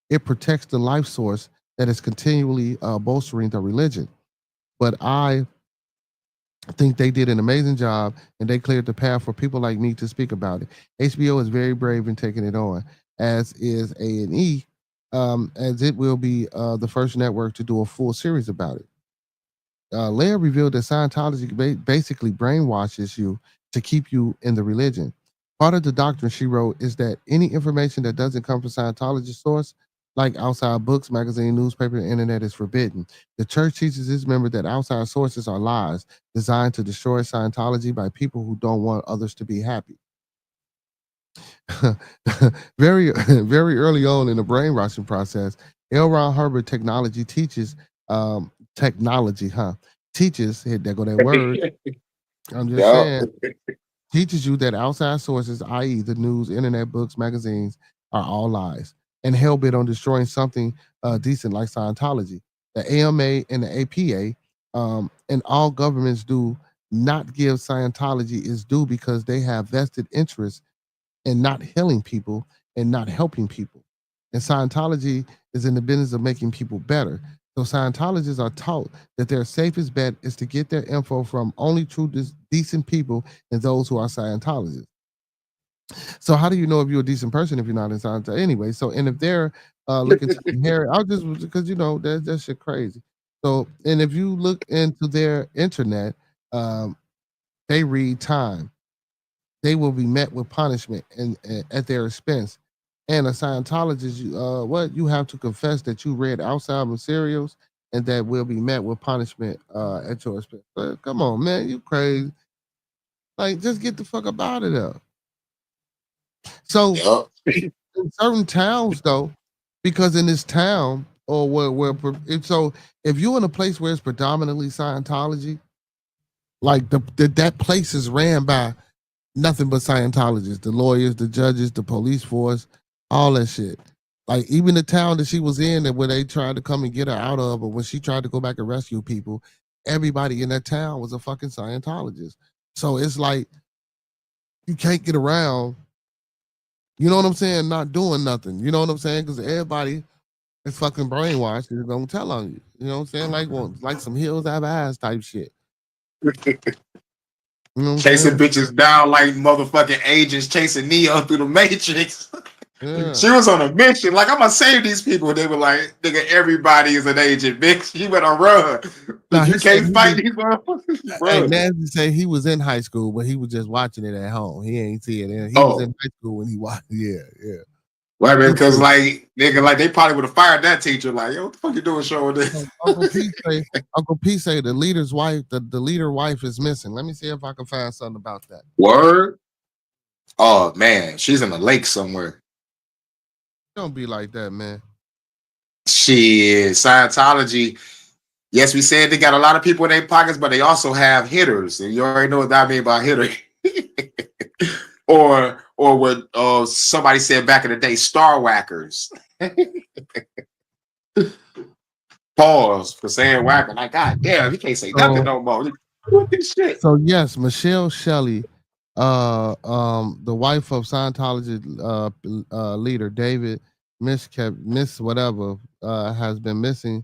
It protects the life source that is continually bolstering the religion. But I think they did an amazing job, and they cleared the path for people like me to speak about it. HBO is very brave in taking it on, as is A&E, as it will be the first network to do a full series about it. Leah revealed that Scientology basically brainwashes you to keep you in the religion. Part of the doctrine, she wrote, is that any information that doesn't come from Scientology source, like outside books, magazine, newspaper, and internet, is forbidden. The church teaches its members that outside sources are lies designed to destroy Scientology by people who don't want others to be happy. Very early on in the brainwashing process, L. Ron Hubbard teaches, here there go that word. I'm just saying, teaches you that outside sources, i.e. the news, internet, books, magazines, are all lies and hell-bent on destroying something decent like Scientology. The AMA and the APA and all governments do not give Scientology its due because they have vested interest in not healing people and not helping people. And Scientology is in the business of making people better. So Scientologists are taught that their safest bet is to get their info from only true decent people and those who are Scientologists. So how do you know if you're a decent person if you're not in Scientology? Anyway, so and if they're looking to inherit, I'll just because that shit crazy. So and if you look into their internet, they read time. They will be met with punishment and at their expense. And a Scientologist, what you have to confess that you read outside materials and that will be met with punishment at your expense. But come on, man, you crazy. Like, just get the fuck up out of there. So in certain towns, though, because in this town or so if you're in a place where it's predominantly Scientology, like that place is ran by nothing but Scientologists, the lawyers, the judges, the police force, all that shit. Like even the town that she was in, that where they tried to come and get her out of, or when she tried to go back and rescue people, everybody in that town was a fucking Scientologist. So it's like you can't get around. You know what I'm saying? Not doing nothing. You know what I'm saying? Because everybody is fucking brainwashed and don't tell on you. You know what I'm saying? Like some hills have eyes type shit. You know chasing bitches down like motherfucking agents chasing Neo through the Matrix. Yeah. She was on a mission. Like, I'm gonna save these people. They were like, nigga, everybody is an agent, bitch. He went on run. No, You can't fight these motherfuckers, bro. Hey, Nancy say he was in high school, but he was just watching it at home. He ain't see it. He was in high school when he watched. Yeah. Well, because like nigga, like they probably would have fired that teacher. Like, yo, what the fuck you doing showing this? Uncle P say the leader's wife, the leader wife is missing. Let me see if I can find something about that. Word. Oh man, she's in the lake somewhere. Don't be like that, man. Shit, Scientology. Yes, we said they got a lot of people in their pockets, but they also have hitters. And you already know what that means by hitter. or what somebody said back in the day, star whackers. Pause for saying whacker. Like, God damn, you can't say nothing no more. What this shit? So yes, Michelle Shelley, the wife of Scientology leader David Miss whatever has been missing.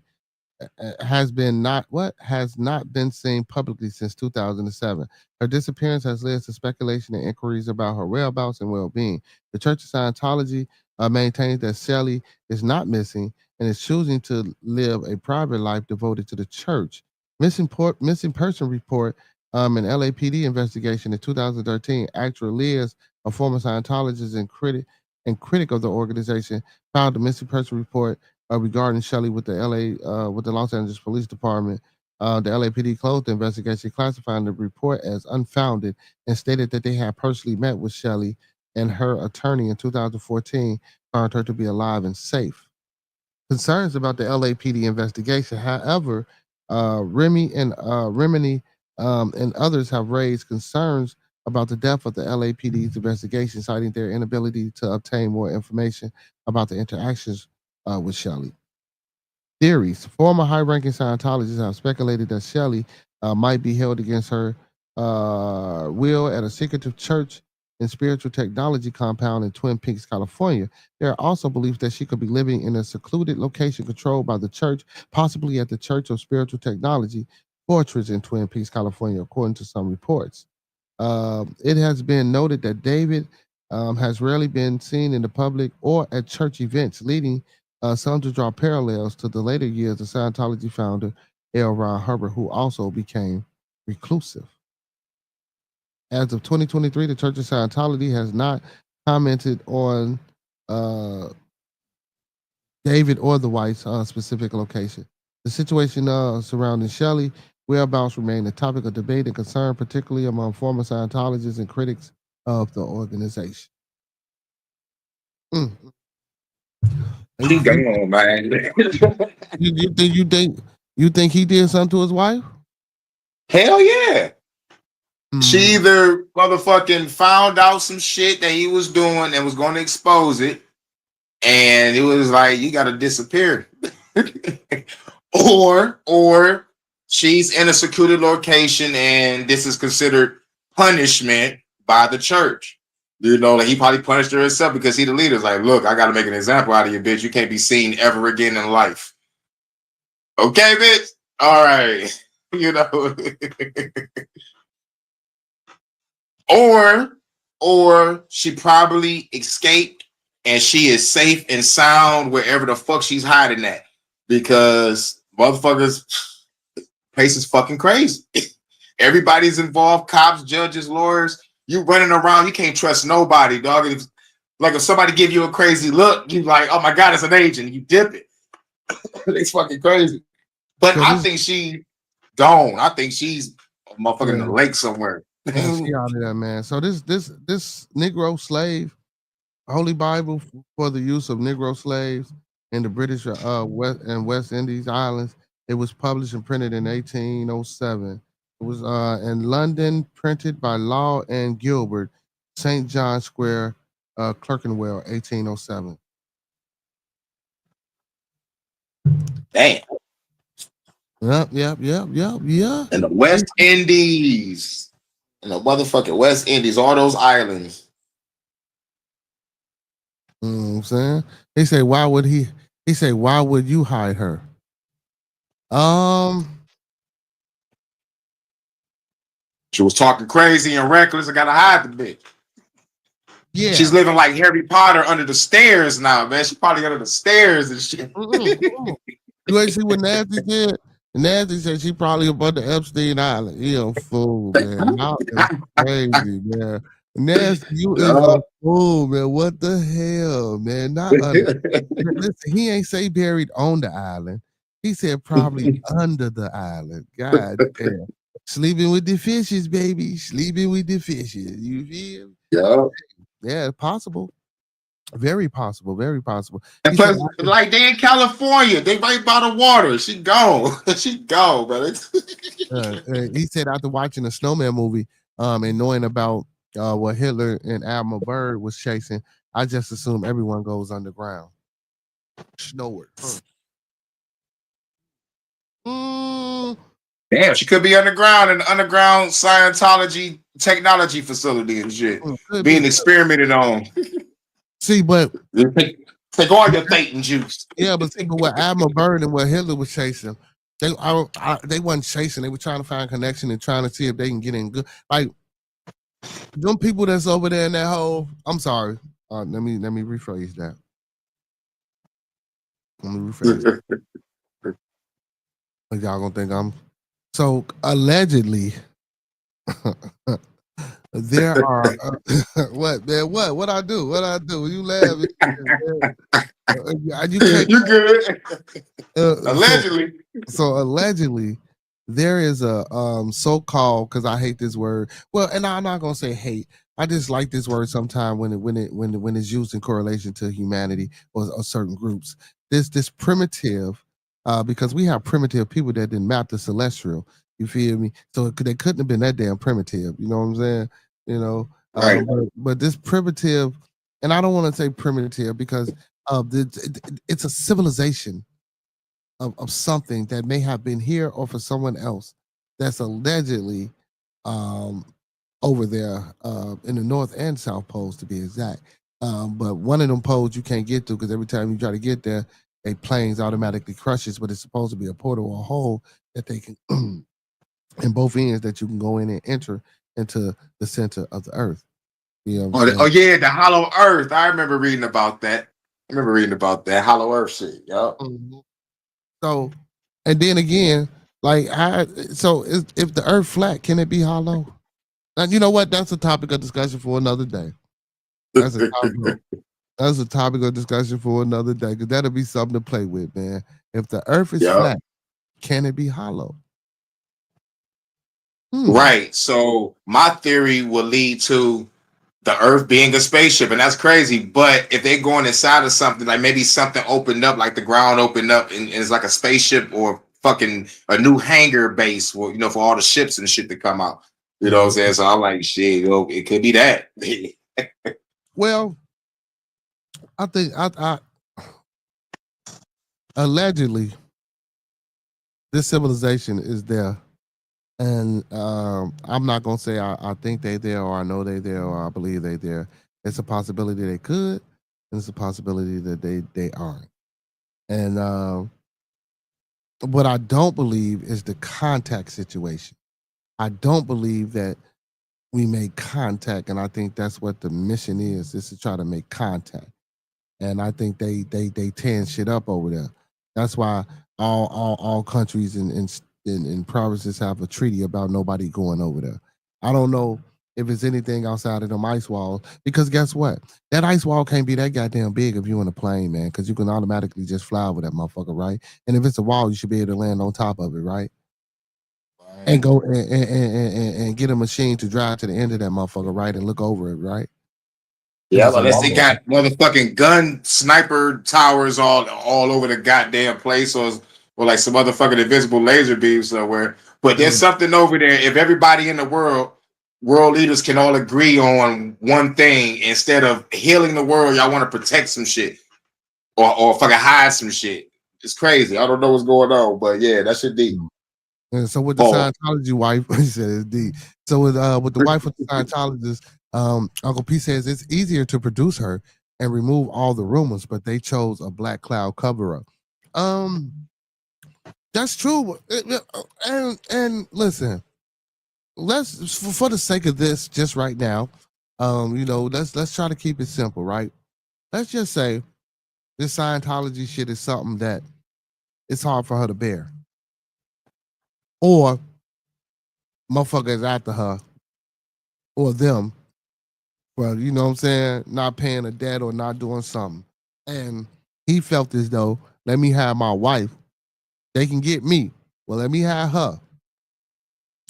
Has not been seen publicly since 2007. Her disappearance has led to speculation and inquiries about her whereabouts and well-being. The Church of Scientology maintains that Shelley is not missing and is choosing to live a private life devoted to the church. Missing person report an LAPD investigation in 2013. Actor Liz, a former Scientologist and critic of the organization, filed a missing person report regarding Shelley with the Los Angeles Police Department. The LAPD closed the investigation, classifying the report as unfounded, and stated that they had personally met with Shelley and her attorney in 2014, found her to be alive and safe. Concerns about the LAPD investigation, however, Remy and others have raised concerns about the depth of the LAPD's investigation, citing their inability to obtain more information about the interactions with Shelley. Theories. Former high-ranking Scientologists have speculated that Shelley might be held against her will at a secretive church and spiritual technology compound in Twin Peaks, California. There are also beliefs that she could be living in a secluded location controlled by the church, possibly at the Church of Spiritual Technology Fortress in Twin Peaks, California, according to some reports. It has been noted that David has rarely been seen in the public or at church events, leading some to draw parallels to the later years of Scientology founder L. Ron Hubbard, who also became reclusive. As of 2023, the Church of Scientology has not commented on David or the wife's specific location. The situation surrounding Shelley whereabouts remain a topic of debate and concern, particularly among former Scientologists and critics of the organization. Keep going on, man. You think he did something to his wife? Hell yeah. She either motherfucking found out some shit that he was doing and was going to expose it, and it was like, you got to disappear. or she's in a secluded location and this is considered punishment by the church. You know, like he probably punished her himself because he the leader. It's like, look, I got to make an example out of you, bitch. You can't be seen ever again in life. Okay, bitch? All right. You know. Or she probably escaped and she is safe and sound wherever the fuck she's hiding at. Because motherfuckers, place is fucking crazy. Everybody's involved, cops, judges, lawyers. You running around, you can't trust nobody, dog. If somebody give you a crazy look, you like, oh my God, it's an agent. You dip it. It's fucking crazy. But I think she gone. I think she's a motherfucker in the lake somewhere. Yeah, she out of there, man. So this Negro slave, Holy Bible for the use of Negro slaves in the British West Indies Islands. It was published and printed in 1807. It was in London, printed by Law and Gilbert, St. John Square, Clerkenwell, 1807. Damn. Yep. In the West Indies. In the motherfucking West Indies, all those islands. You know what I'm saying? He say, why would why would you hide her? She was talking crazy and reckless. I gotta hide the bitch. Yeah. She's living like Harry Potter under the stairs now, man. She's probably under the stairs and shit. You ain't see what Nasty said? Nasty said she probably up on the Epstein Island. You a fool, man. Y'all is crazy, man. Nasty, you is a fool, man. What the hell, man? Not under. Listen, he ain't say buried on the island. He said probably under the island. God damn. Sleeping with the fishes, baby. Sleeping with the fishes. You feel? Yeah. Yeah, possible. Very possible. Very possible. And plus, like they in California, they right by the water. She gone. She gone, brother. He said after watching the Snowman movie, and knowing about what Hitler and Admiral Byrd was chasing, I just assume everyone goes underground. Snoward. Damn, she could be underground in the underground Scientology technology facility and shit, being experimented on. See, but take all your Thetan juice. Yeah, but see, but what Admiral Byrd and what Hitler was chasing, they wasn't chasing. They were trying to find connection and trying to see if they can get in good. Like them people that's over there in that hole. I'm sorry. Let me rephrase that. Let me rephrase that. Y'all gonna think I'm so allegedly. There are what man? What I do? What I do? You laugh? You can't. You good? Allegedly. So allegedly, there is a so-called, because I hate this word. Well, and I'm not gonna say hate. I just like this word sometimes when it's used in correlation to humanity or certain groups. This primitive, because we have primitive people that didn't map the celestial. You feel me? So they couldn't have been that damn primitive. You know what I'm saying? You know, right. But this primitive, and I don't want to say primitive because it's a civilization of something that may have been here or for someone else that's allegedly over there in the North and South poles, to be exact. But one of them poles you can't get to because every time you try to get there, a planes automatically crushes, but it's supposed to be a portal or a hole that they can in both ends that you can go in and enter into the center of the earth. You know yeah, the hollow earth. I remember reading about that. Hollow earth shit. Yep. Mm-hmm. So, and then again, like if the earth flat, can it be hollow? Now, you know what? That's a topic of discussion for another day. That's a topic of discussion for another day, because that'll be something to play with, man. If the earth is flat, can it be hollow? Right. So my theory will lead to the earth being a spaceship, and that's crazy. But if they're going inside of something, like maybe something opened up, like the ground opened up and it's like a spaceship or fucking a new hangar base for, for all the ships and shit that come out. You know what I'm saying? So I'm like, shit, it could be that. Well, I think I allegedly this civilization is there. And I'm not gonna say I think they there or I know they there or I believe they there. It's a possibility they could, and it's a possibility that they aren't. And what I don't believe is the contact situation. I don't believe that we make contact, and I think that's what the mission is to try to make contact. And I think they tearing shit up over there. That's why all countries and provinces have a treaty about nobody going over there. I don't know if it's anything outside of them ice walls, because guess what? That ice wall can't be that goddamn big if you're in a plane, man, because you can automatically just fly over that motherfucker, right? And if it's a wall, you should be able to land on top of it, right? And go and get a machine to drive to the end of that motherfucker, right? And look over it, right? Yeah, unless they got motherfucking gun sniper towers all over the goddamn place, or like some motherfucking invisible laser beam somewhere. But there's something over there. If everybody in the world leaders can all agree on one thing, instead of healing the world, y'all want to protect some shit or fucking hide some shit. It's crazy. I don't know what's going on, but yeah, that shit deep. And so with the Scientology wife, he said it's deep. So with the wife of the Scientologist, Uncle P says it's easier to produce her and remove all the rumors, but they chose a black cloud cover-up. That's true. And listen, let's, for the sake of this, just right now, let's try to keep it simple, right? Let's just say this Scientology shit is something that it's hard for her to bear. Or motherfuckers after her or them for, you know what I'm saying, not paying a debt or not doing something. And he felt as though, let me have my wife. They can get me. Well, let me have her.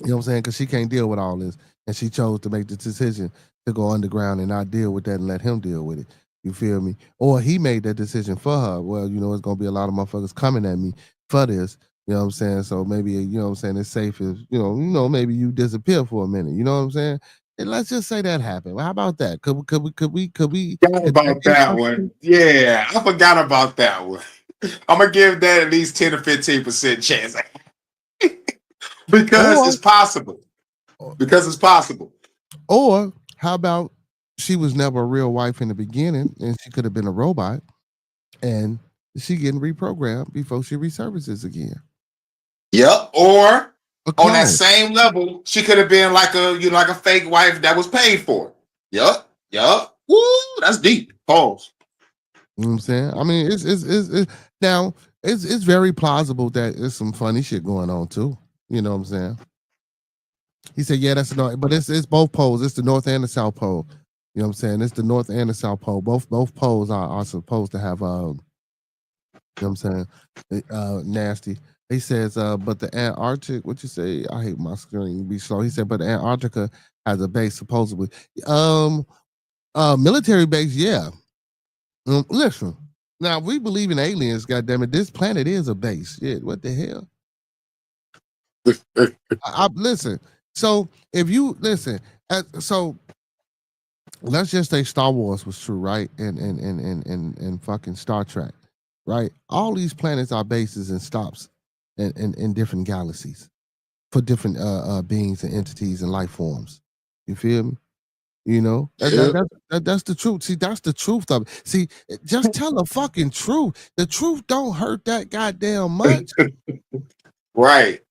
You know what I'm saying? Because she can't deal with all this. And she chose to make the decision to go underground and not deal with that and let him deal with it. You feel me? Or he made that decision for her. Well, it's going to be a lot of motherfuckers coming at me for this. You know what I'm saying? So maybe, it's safe if, maybe you disappear for a minute. You know what I'm saying? And let's just say that happened. Well, how about that? Could we? Forgot about that one. Yeah, I forgot about that one. I'm gonna give that at least 10 or 15% chance. Because it's possible. Because it's possible. Or how about she was never a real wife in the beginning and she could have been a robot and she getting reprogrammed before she resurfaces again. Yep. Or on that same level, she could have been like a fake wife that was paid for. Yep. Woo, that's deep. Pause. You know what I'm saying? I mean, it's very plausible that there's some funny shit going on too. You know what I'm saying? He said, yeah, that's the but it's both poles. It's the North and the South Pole. You know what I'm saying? It's the North and the South Pole. Both poles are supposed to have you know what I'm saying? Nasty. He says, but the Antarctic, what you say? I hate my screen be slow. He said, but Antarctica has a base supposedly. Military base, yeah. Listen, now we believe in aliens, goddammit. This planet is a base. Shit, what the hell? Listen. So if you listen, so let's just say Star Wars was true, right? And fucking Star Trek, right? All these planets are bases and stops in different galaxies for different beings and entities and life forms. You feel me? That's the truth. See, that's the truth of it. See, just tell the fucking truth. The truth don't hurt that goddamn much. Right.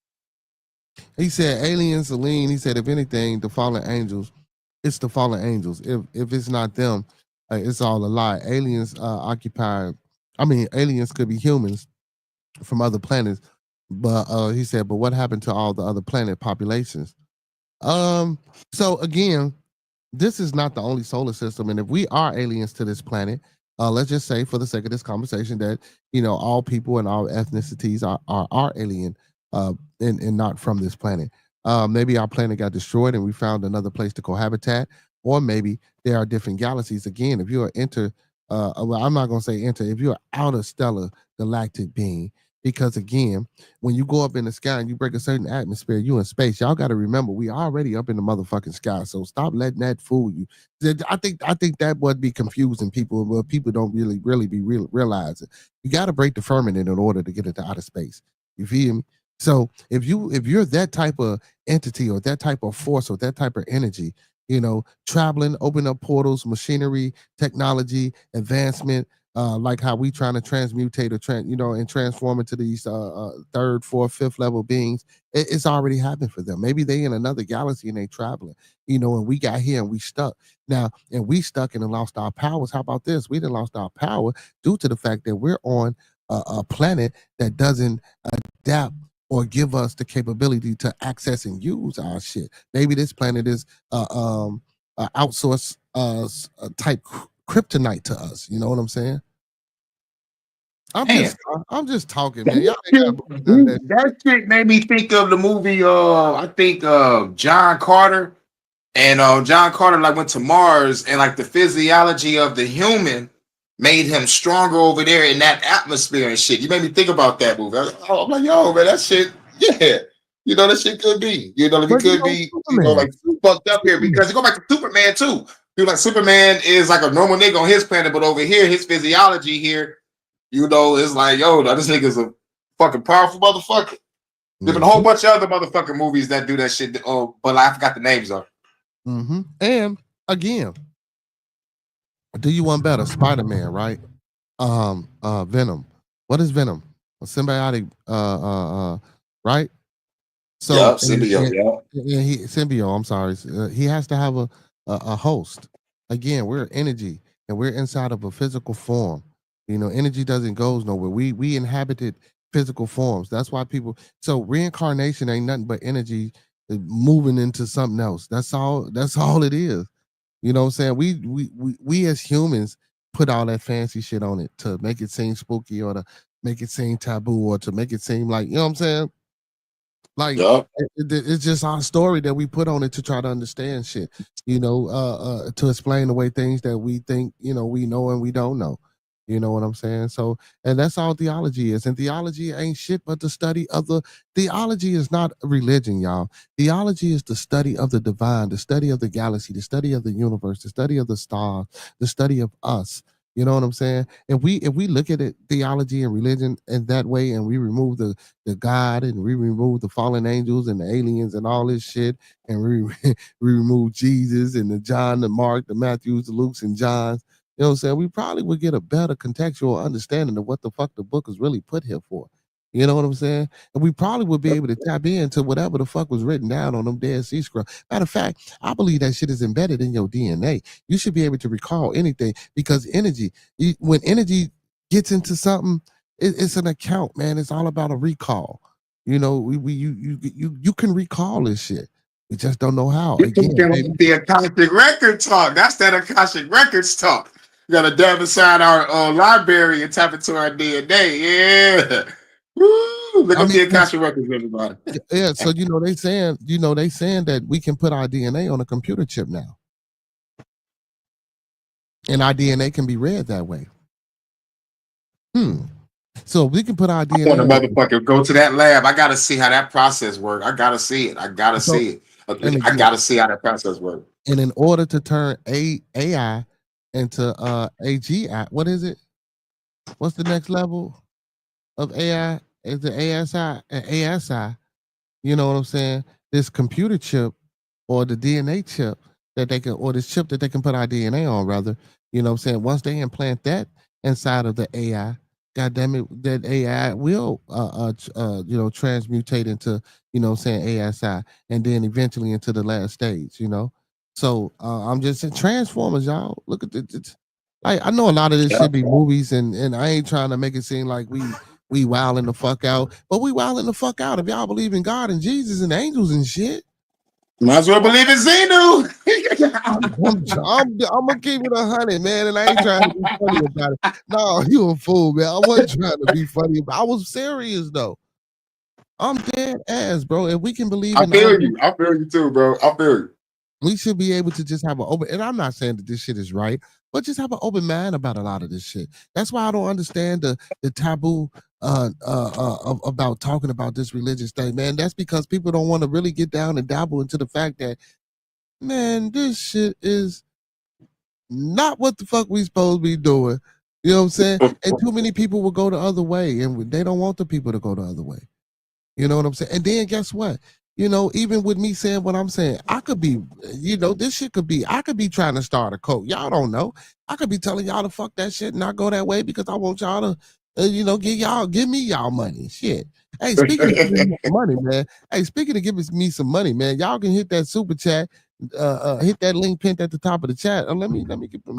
He said aliens are lean. He said, if anything, the fallen angels, it's the fallen angels. If it's not them, it's all a lie. Aliens aliens could be humans from other planets. But he said, but what happened to all the other planet populations? So again, this is not the only solar system. And if we are aliens to this planet, let's just say for the sake of this conversation that, all people and all ethnicities are alien and not from this planet. Maybe our planet got destroyed and we found another place to cohabitat, or maybe there are different galaxies. Again, if you're I'm not going to say if you're outer stellar galactic being, because again, when you go up in the sky and you break a certain atmosphere, you in space. Y'all got to remember, we already up in the motherfucking sky. So stop letting that fool you. I think that would be confusing people. Well, people don't really realize it. You got to break the firmament in order to get into outer space. You feel me? So if you're that type of entity or that type of force or that type of energy, traveling, open up portals, machinery, technology, advancement. Like how we trying to transmutate and transform into these third, fourth, fifth level beings. It's already happened for them. Maybe they in another galaxy and they traveling, and we got here and we stuck now, and we stuck and lost our powers. How about this? We done lost our power due to the fact that we're on a planet that doesn't adapt or give us the capability to access and use our shit. Maybe this planet is outsource type kryptonite to us. You know what I'm saying? I'm just talking, man. Y'all ain't got none of that. That shit made me think of the movie. I think John Carter, and John Carter like went to Mars, and like the physiology of the human made him stronger over there in that atmosphere and shit. You made me think about that movie. I'm like, yo, man, that shit, yeah. That shit could be. It could be, like fucked up here, because you go back to Superman too. Like Superman is like a normal nigga on his planet, but over here, his physiology here, it's like, yo, this nigga's a fucking powerful motherfucker. There's been a whole bunch of other motherfucking movies that do that shit. But I forgot the names of. Mm-hmm. And again, do you want better? Spider-Man, right? Venom. What is Venom? A symbiotic, right? So symbiote. Symbiote. I'm sorry. He has to have a a host. Again, we're energy, and we're inside of a physical form. Energy doesn't goes nowhere. We inhabited physical forms. That's why people. So reincarnation ain't nothing but energy moving into something else. That's all. That's all it is. You know what I'm saying? We as humans put all that fancy shit on it to make it seem spooky or to make it seem taboo or to make it seem like, you know what I'm saying? Like Yup. it's just our story that we put on it to try to understand shit, to explain the way things that we think, we know and we don't know. You know what I'm saying? So, and that's all theology is. And theology ain't shit but the study of theology is not religion, y'all. Theology is the study of the divine, the study of the galaxy, the study of the universe, the study of the stars, the study of us. You know what I'm saying? If we look at it, theology and religion in that way, and we remove the God and we remove the fallen angels and the aliens and all this shit, and we we remove Jesus and the John, the Mark, the Matthews, the Lukes, and Johns. You know what I'm saying? We probably would get a better contextual understanding of what the fuck the book is really put here for. You know what I'm saying? And we probably would be able to tap into whatever the fuck was written down on them Dead Sea Scrolls. Matter of fact, I believe that shit is embedded in your DNA. You should be able to recall anything because energy, when energy gets into something, it's an account, man. It's all about a recall. You can recall this shit. We just don't know how. Again, The Akashic Record talk. That's that Akashic Records talk. We gotta dive inside our library and tap into our DNA. Yeah. Woo! Look up the Akashic Records, everybody. Yeah, so they saying that we can put our DNA on a computer chip now. And our DNA can be read that way. So we can put our DNA. I want to motherfucker go to that lab. I gotta see how that process works. I gotta see it. I gotta see it. I gotta see how that process works. And in order to turn AI into AGI, what is it? What's the next level of AI? Is it ASI? ASI. You know what I'm saying? This computer chip or the DNA chip that they can, or this chip that they can put our DNA on, rather. You know what I'm saying? Once they implant that inside of the AI, God damn it, that AI will transmutate into, ASI and then eventually into the last stage, So I'm just saying Transformers, y'all. Look at it. Like I know a lot of this should be movies, and I ain't trying to make it seem like we wilding the fuck out, but we wilding the fuck out if y'all believe in God and Jesus and angels and shit. Might as well believe in Xenu. I'm gonna keep it 100, man, and I ain't trying to be funny about it. No, you a fool, man. I wasn't trying to be funny. I was serious though. I'm dead ass, bro. If we can believe I feel you too, bro. I feel you. We should be able to just have an open, and I'm not saying that this shit is right, but just have an open mind about a lot of this shit. That's why I don't understand the taboo about talking about this religious thing, man. That's because people don't want to really get down and dabble into the fact that, man, this shit is not what the fuck we supposed to be doing. You know what I'm saying? And too many people will go the other way, and they don't want the people to go the other way. You know what I'm saying? And then guess what? Even with me saying what I'm saying, I could be, this shit could be, I could be trying to start a cult. Y'all don't know. I could be telling y'all to fuck that shit and not go that way because I want y'all to, give me y'all money. Shit. Hey, speaking of giving me some money, man. Hey, speaking of giving me some money, man, y'all can hit that super chat. Hit that link pinned at the top of the chat. Let me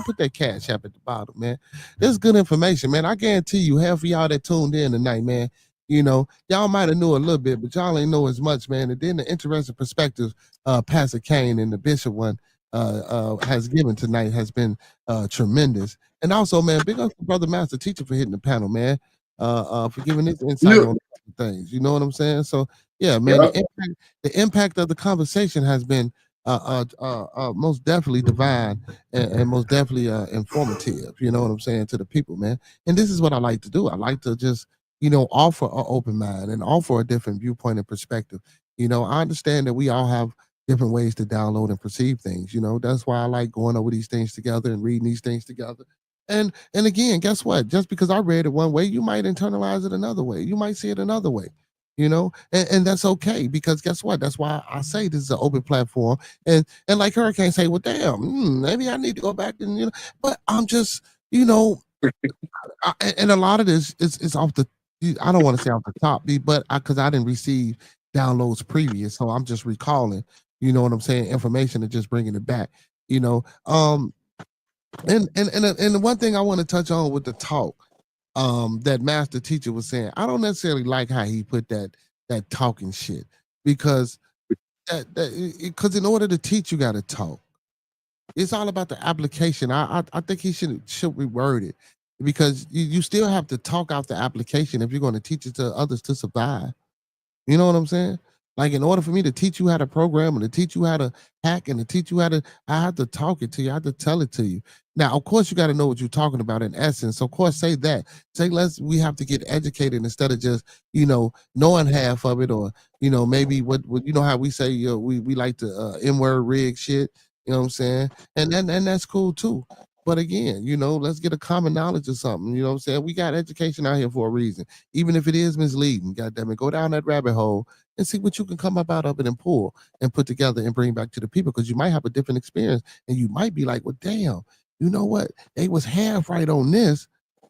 put that cash app at the bottom, man. This is good information, man. I guarantee you, half of y'all that tuned in tonight, man. Y'all might have knew a little bit, but y'all ain't know as much, man. And then the interesting perspective Pastor Kane and the Bishop one has given tonight has been tremendous. And also, man, big up to Brother Master Teacher for hitting the panel, man, for giving his insight on things. You know what I'm saying? So, yeah, man, the impact of the conversation has been most definitely divine and most definitely informative. You know what I'm saying, to the people, man. And this is what I like to do. I like to just offer an open mind and offer a different viewpoint and perspective. I understand that we all have different ways to download and perceive things. That's why I like going over these things together and reading these things together. And again, guess what? Just because I read it one way, you might internalize it another way. You might see it another way. And that's okay, because guess what? That's why I say this is an open platform. And like Hurricane say, well, damn, maybe I need to go back and but I'm just, and a lot of this is off the. I don't want to say off the top, but because I didn't receive downloads previous, so I'm just recalling, you know what I'm saying, information and just bringing it back. you know. And the one thing I want to touch on with the talk, that master teacher was saying, I don't necessarily like how he put that talking shit, because because in order to teach, you got to talk. It's all about the application. I think he should reword it, because you still have to talk out the application if you're going to teach it to others to survive. You know what I'm saying? Like, in order for me to teach you how to program and to teach you how to hack and to teach you how to, I have to talk it to you. I have to tell it to you. Now, of course, you got to know what you're talking about in essence. So, of course, say that. Say, we have to get educated instead of just, knowing half of it, or, maybe what you know how we say, we like to N-word rig shit. You know what I'm saying? And that's cool too. But again, let's get a common knowledge of something. You know what I'm saying? We got education out here for a reason, even if it is misleading. God damn it, go down that rabbit hole and see what you can come up out of it and pull and put together and bring back to the people, because you might have a different experience and you might be like, well, damn, you know what? They was half right on this,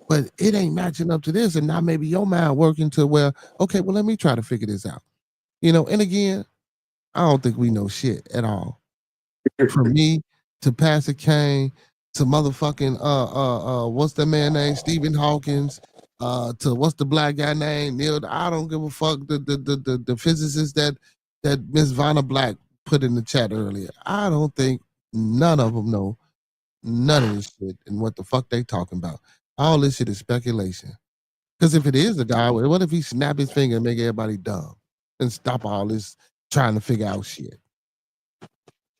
but it ain't matching up to this. And now maybe your mind working to where, okay, well, let me try to figure this out. And again, I don't think we know shit at all. From me to Pastor Kane to motherfucking what's that man name, Stephen Hawkins, to what's the black guy name, Neil. I don't give a fuck. The physicist that Miss Vanna Black put in the chat earlier. I don't think none of them know none of this shit and what the fuck they talking about. All this shit is speculation. Because if it is a guy, what if he snap his finger and make everybody dumb and stop all this trying to figure out shit?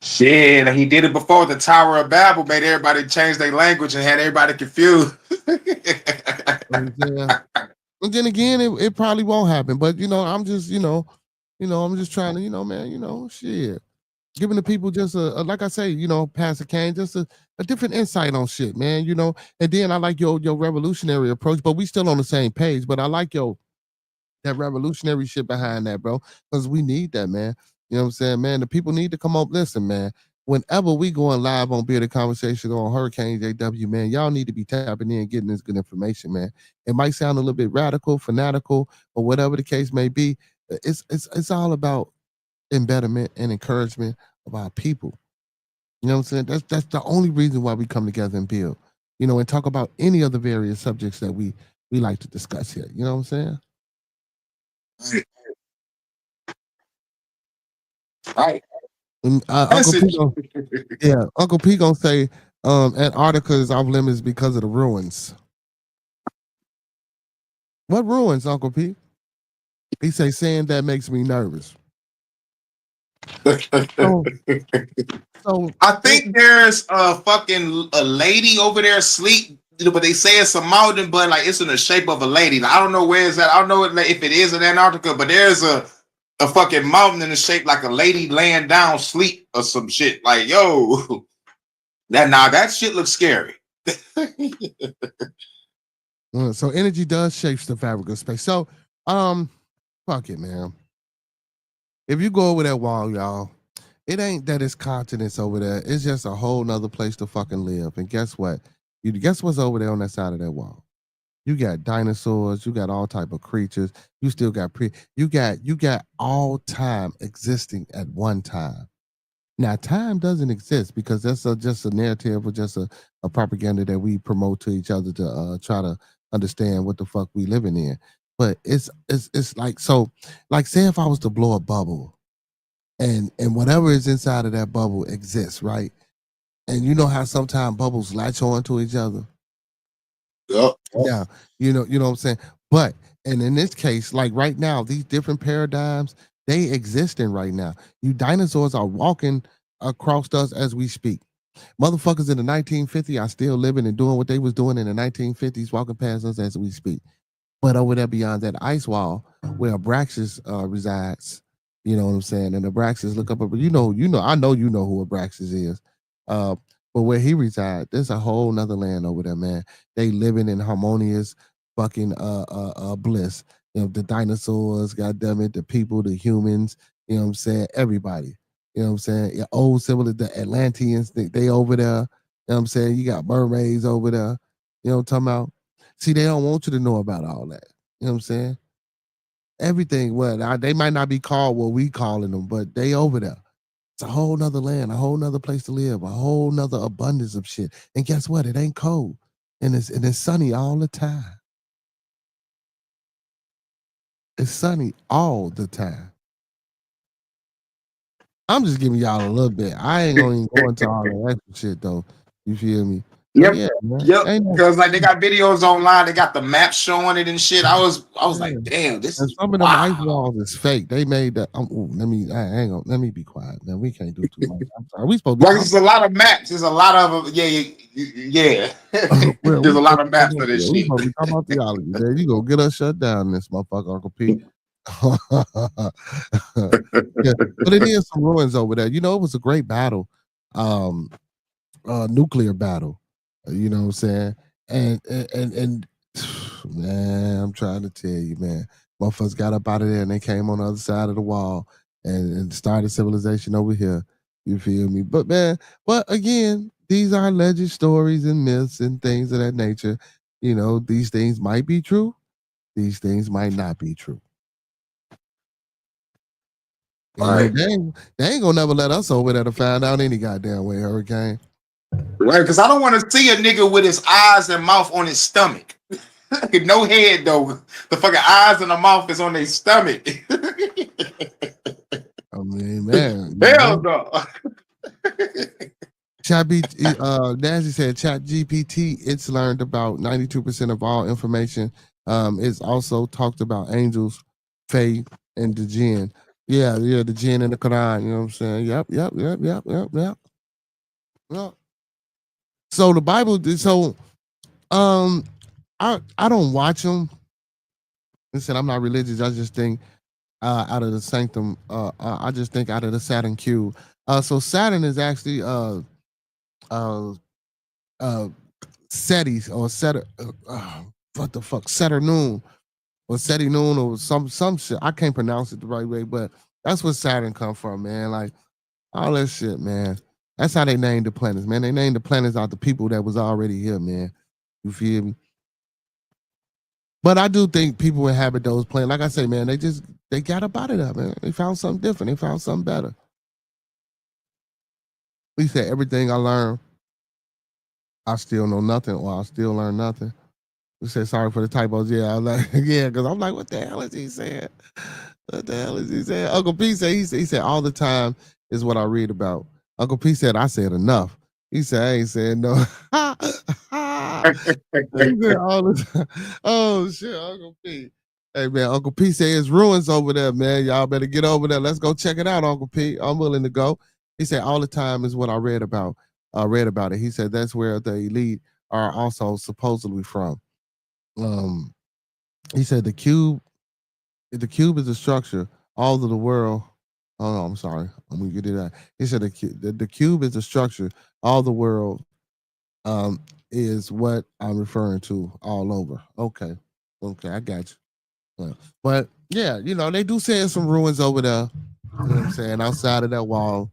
Shit, he did it before the Tower of Babel, made everybody change their language and had everybody confused. And then again, it probably won't happen. But I'm just, I'm just trying to, man, shit. Giving the people just a like I say, Pastor Kane, just a different insight on shit, man. And then I like your revolutionary approach, but we still on the same page. But I like that revolutionary shit behind that, bro, because we need that, man. You know what I'm saying, man? The people need to come up. Listen, man, whenever we going live on Bearded Conversations on Hurricane JW, man, y'all need to be tapping in, getting this good information, man. It might sound a little bit radical, fanatical, or whatever the case may be. It's all about embedment and encouragement of our people. You know what I'm saying? That's the only reason why we come together and build, and talk about any of the various subjects that we like to discuss here. You know what I'm saying? Right. Uncle P Uncle P gonna say Antarctica is off limits because of the ruins. What ruins, Uncle P? He say saying that makes me nervous. So I think there's a lady over there asleep, but they say it's a mountain, but like it's in the shape of a lady. I don't know where it's at. I don't know if it is in Antarctica, but there's a fucking mountain in the shape like a lady laying down sleep or some shit. Like, yo, that shit looks scary. So energy does shape the fabric of space. So fuck it, man. If you go over that wall, y'all, it ain't that it's continents over there. It's just a whole nother place to fucking live. And guess what? Guess what's over there on that side of that wall? You got dinosaurs, you got all type of creatures, you still got you got all time existing at one time. Now, time doesn't exist because that's just a narrative or just a propaganda that we promote to each other to try to understand what the fuck we living in. But it's like, so, like, say if I was to blow a bubble and whatever is inside of that bubble exists, right? And you know how sometimes bubbles latch on to each other? Yep. Yeah, you know what I'm saying? But, and in this case, like right now, these different paradigms, they existing right now. You dinosaurs are walking across us as we speak. Motherfuckers in the 1950s are still living and doing what they was doing in the 1950s, walking past us as we speak. But over there beyond that ice wall where Abraxas resides, you know what I'm saying? And Abraxas look up, I know you know who Abraxas is. But where he resides, there's a whole nother land over there, man. They living in harmonious fucking bliss. The dinosaurs, goddammit, the people, the humans, you know what I'm saying? Everybody. You know what I'm saying? Your old similar, the Atlanteans, they over there. You know what I'm saying? You got mermaids over there. You know what I'm talking about? See, they don't want you to know about all that. You know what I'm saying? Everything, they might not be called what we calling them, but they over there. It's a whole nother land, a whole nother place to live, a whole nother abundance of shit. And guess what? It ain't cold. And it's sunny all the time. It's sunny all the time. I'm just giving y'all a little bit. I ain't gonna even go into all that extra shit though. You feel me? Yep. Yeah, man. Yep. Because like they got videos online, they got the map showing it and shit. I was like, damn, this is some of them ice walls is fake. They made that. Let me be quiet, man. We can't do too much. I'm sorry. We supposed to be there's a lot of maps. There's a lot of yeah. Well, there's a lot of maps for this we shit. supposed to be talking about theology, man. You gonna get us shut down in this motherfucker, Uncle P. Yeah, but it is some ruins over there. You know, it was a great battle, nuclear battle. You know what I'm saying? And man, I'm trying to tell you, man. Motherfuckers got up out of there and they came on the other side of the wall and started civilization over here. You feel me? But man, but again, these are alleged stories and myths and things of that nature. You know, these things might be true. These things might not be true. Right. They ain't gonna never let us over there to find out any goddamn way, Hurricane. Right, because I don't want to see a nigga with his eyes and mouth on his stomach. No head though. The fucking eyes and the mouth is on their stomach. I mean, man. Hell no. Nancy said Chat GPT, it's learned about 92% of all information. It's also talked about angels, faith, and the jinn. Yeah, the jinn in the Quran, you know what I'm saying? Yep. So the Bible, I don't watch them. Listen, I'm not religious. I just think out of the sanctum, I just think out of the Saturn cube. So Saturn is actually Ceres or what the fuck, Saturnoon or Setinoon or some shit. I can't pronounce it the right way, but that's where Saturn come from, man. Like all that shit, man. That's how they named the planets, man. They named the planets out the people that was already here, man. You feel me? But I do think people inhabit those planets. Like I say, man, they got up out of that, man. They found something different. They found something better. We said everything I learned, I still know nothing, or I still learn nothing. We said sorry for the typos. Yeah, I'm like, yeah, because I'm like, what the hell is he saying? What the hell is he saying? Uncle P said he said all the time is what I read about. Uncle P said I said enough. He said I ain't saying no. He said all the time. Oh shit, Uncle P. Hey man, Uncle P said it's ruins over there, man. Y'all better get over there. Let's go check it out, Uncle P. I'm willing to go. He said all the time is what I read about. Read about it. He said that's where the elite are also supposedly from. He said the cube is a structure. All of the world. Oh no, I'm sorry. I'm gonna get to that. He said the cube is a structure. All the world is what I'm referring to all over. Okay, I got you. But yeah, you know, they do say there's some ruins over there. You know what I'm saying? Outside of that wall.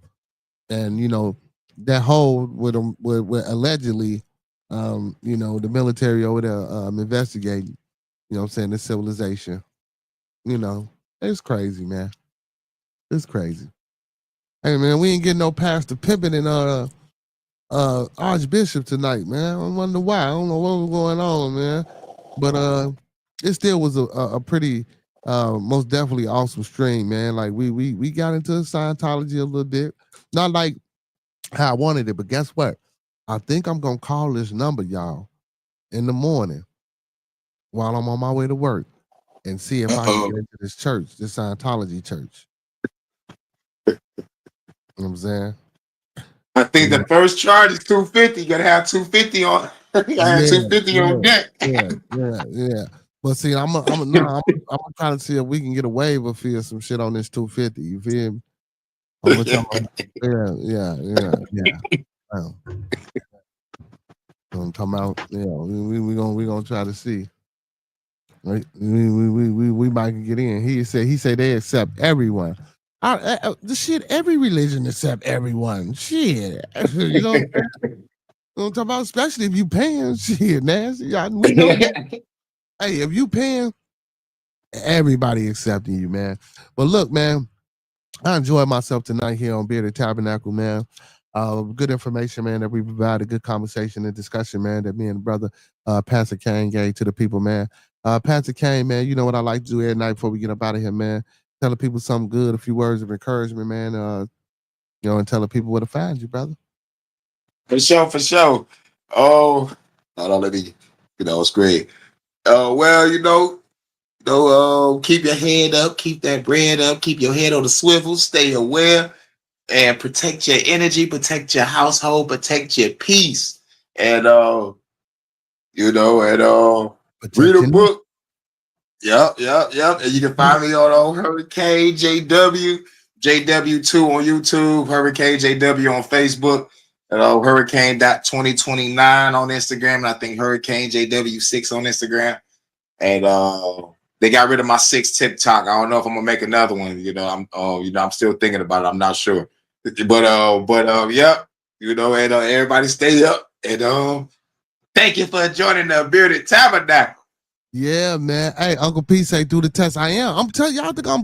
And you know, that hole with allegedly you know, the military over there investigating, you know what I'm saying, the civilization. You know, it's crazy, man. It's crazy. Hey man, we ain't getting no Pastor Pippin and Archbishop tonight, man. I wonder why. I don't know what was going on, man. But it still was a pretty most definitely awesome stream, man. Like we got into Scientology a little bit. Not like how I wanted it, but guess what? I think I'm gonna call this number, y'all, in the morning while I'm on my way to work and see if I can get into this church, this Scientology church. You know what I'm saying? I think the first charge is 250. You gotta have 250 on. You gotta have 250 on deck. Yeah. But see, I'm gonna try to see if we can get a waiver for some shit on this 250. You feel me? I'm gonna tell them, yeah. I'm talking about, yeah. We gonna try to see. Right? We might get in. He said they accept everyone. The shit, every religion accept everyone. Shit, you know. I'm talking about, especially if you paying. Shit, Nancy. We know. Hey, if you paying, everybody accepting you, man. But look, man. I enjoyed myself tonight here on Bearded Tabernacle, man. Good information, man, that we provided, good conversation and discussion, man, that me and brother Pastor Kane gave to the people, man. Pastor Kane, man, you know what I like to do every night before we get up out of here, man. Telling people something good, a few words of encouragement, man. And telling people where to find you, brother. For sure. Oh, no, let me, it's great. Well, keep your head up, keep that bread up, keep your head on the swivel, stay aware, and protect your energy, protect your household, protect your peace, and read a book. Yep. And you can find me on Hurricane JW2 on YouTube, Hurricane JW on Facebook, and Hurricane.2029 on Instagram, and I think Hurricane JW6 on Instagram. And they got rid of my 6 TikTok. I don't know if I'm gonna make another one. I'm still thinking about it. I'm not sure. But yeah, and everybody stay up. And thank you for joining the Bearded Tabernacle. Yeah, man. Hey, Uncle P say do the test. I am. I'm telling y'all, I think I'm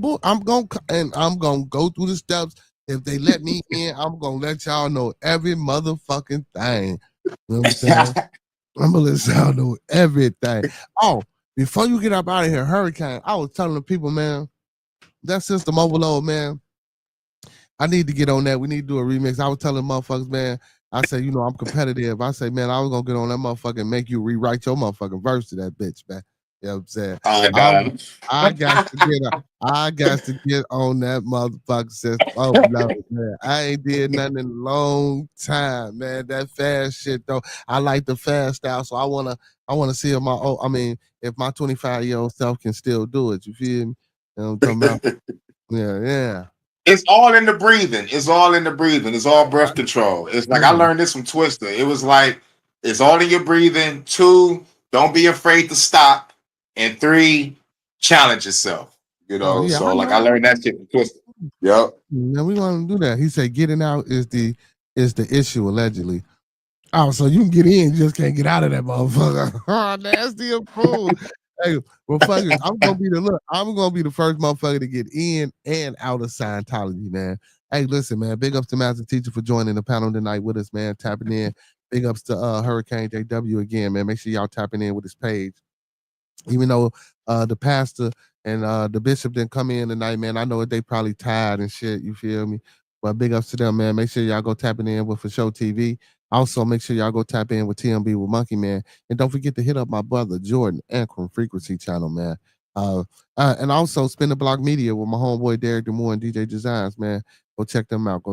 gonna go through the steps. If they let me in, I'm gonna let y'all know every motherfucking thing. You know what I'm saying? I'm gonna let y'all know everything. Oh, before you get up out of here, Hurricane, I was telling the people, man, that system overload, man. I need to get on that. We need to do a remix. I was telling motherfuckers, man, I say, I'm competitive. I say, man, I was gonna get on that motherfucker and make you rewrite your motherfucking verse to that bitch, man. You know what I'm saying? I got to get on that motherfucker system. Oh no, man. I ain't did nothing in a long time, man. That fast shit though. I like the fast style, so I wanna see if my if my 25-year-old self can still do it. You feel me? You know what I'm talking about? Yeah. It's all in the breathing. It's all breath control. It's like I learned this from Twister. It was like it's all in your breathing. 2, don't be afraid to stop. And 3, challenge yourself. I learned that shit from Twister. Yep. Now we want to do that. He said getting out is the issue, allegedly. Oh, so you can get in, you just can't get out of that motherfucker. Oh, nasty and fool. Hey, well, fuck it. I'm gonna be the first motherfucker to get in and out of Scientology, man. Hey, listen, man. Big ups to Master Teacher for joining the panel tonight with us, man. Tapping in. Big ups to Hurricane JW again, man. Make sure y'all tapping in with his page. Even though the pastor and the bishop didn't come in tonight, man, I know they probably tired and shit. You feel me? But big ups to them, man. Make sure y'all go tapping in with For Show TV. Also, make sure y'all go tap in with TMB with Monkey Man. And don't forget to hit up my brother Jordan Ankrum Frequency channel, man. And also Spin the Block Media with my homeboy Derek DeMoore and DJ Designs, man. Go check them out.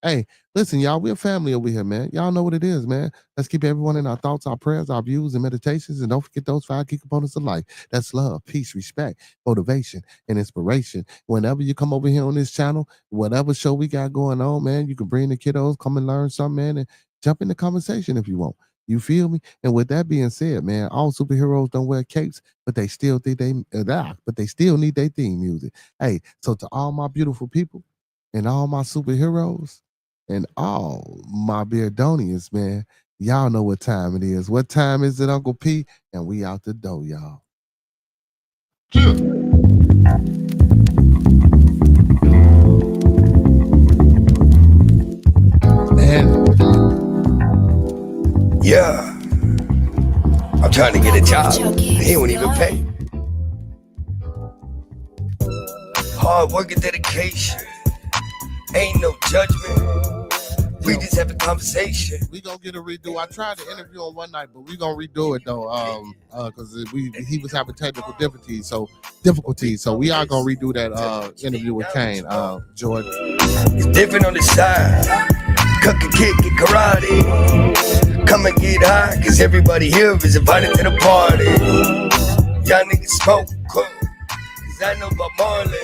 Hey, listen, y'all, we're a family over here, man. Y'all know what it is, man. Let's keep everyone in our thoughts, our prayers, our views, and meditations. And don't forget those 5 key components of life. That's love, peace, respect, motivation, and inspiration. Whenever you come over here on this channel, whatever show we got going on, man, you can bring the kiddos, come and learn something, man, and jump in the conversation if you want. You feel me? And with that being said, man, all superheroes don't wear capes, but they still need their theme music. Hey, so to all my beautiful people and all my superheroes, and all my Beardonians, man, y'all know what time it is. What time is it, Uncle P? And we out the door, y'all. Man. Yeah. I'm trying to get a job. He won't even pay. Hard work and dedication. Ain't no judgment. We just have a conversation. We gonna get a redo. I tried to interview him one night, but we gonna redo it though. Because he was having technical difficulties. So we are gonna redo that interview with Kane, Jordan. It's different on the side. Cook and kick and karate. Come and get high, cause everybody here is invited to the party. Y'all niggas smoke, cook. Cause I know about Marley.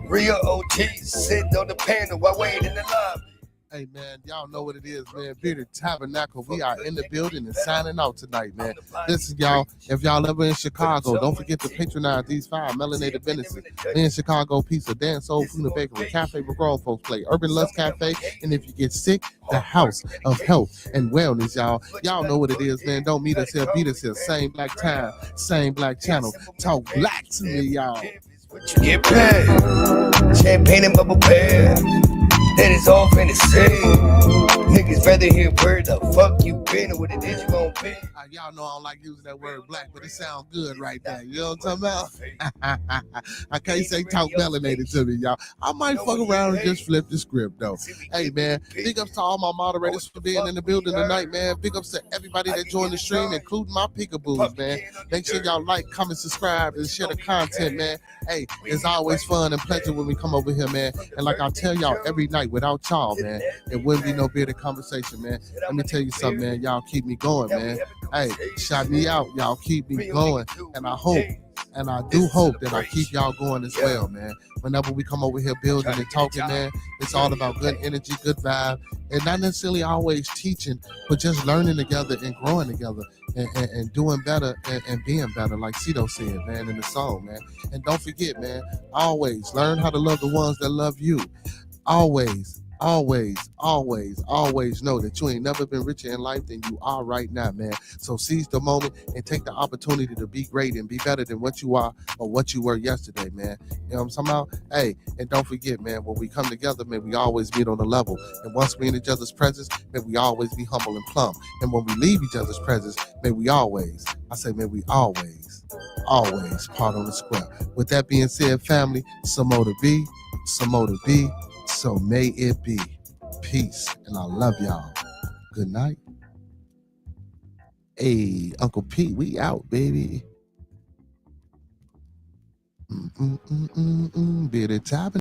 Real OGs sit on the panel while waiting in the lobby. Hey, man, y'all know what it is, man. Bearded Tabernacle, we are in the building and signing out tonight, man. Listen, y'all, if y'all ever in Chicago, don't forget to patronize these 5 melanated businesses. In Chicago, Pizza, Dance, Soul Food and Bakery, Cafe where grown folks play, Urban Lust Cafe, and if you get sick, the House of Health and Wellness, y'all. Y'all know what it is, man. Don't meet us here, beat us here. Same black time, same black channel. Talk black to me, y'all. What you get paid? Champagne and bubble bath. That is all fantasy. Niggas rather hear word the fuck you been or what it is you gon' be. Y'all know I don't like using that word black, but it sounds good right there. You know what I'm talking about? I can't say talk melanated to me, y'all. I might fuck around and just flip the script, though. Hey, man, big ups to all my moderators for being in the building tonight, man. Big ups to everybody that joined the stream, including my peekaboos, man. Make sure y'all like, comment, subscribe, and share the content, man. Hey, it's always fun and pleasure when we come over here, man. And like I tell y'all every night, without y'all, man, it wouldn't be no bearded conversation, man. Let me tell you something, man. Y'all keep me going, man. Hey, shout me out. Y'all keep me going. And I hope, and I do hope that I keep y'all going as well, man. Whenever we come over here building and talking, man, it's all about good energy, good vibe, and not necessarily always teaching, but just learning together and growing together and doing better and being better, like Cito said, man, in the song, man. And don't forget, man, always learn how to love the ones that love you. Always know that you ain't never been richer in life than you are right now, man. So seize the moment and take the opportunity to be great and be better than what you are or what you were yesterday, man. You know what I'm talking about? Hey, and don't forget, man, when we come together, man, we always meet on a level. And once we're in each other's presence, may we always be humble and plumb. And when we leave each other's presence, may we always part on the square. With that being said, family, some more to be, so may it be. Peace, and I love y'all. Good night. Hey, Uncle Pete, we out, baby. Bearded Tabernacle.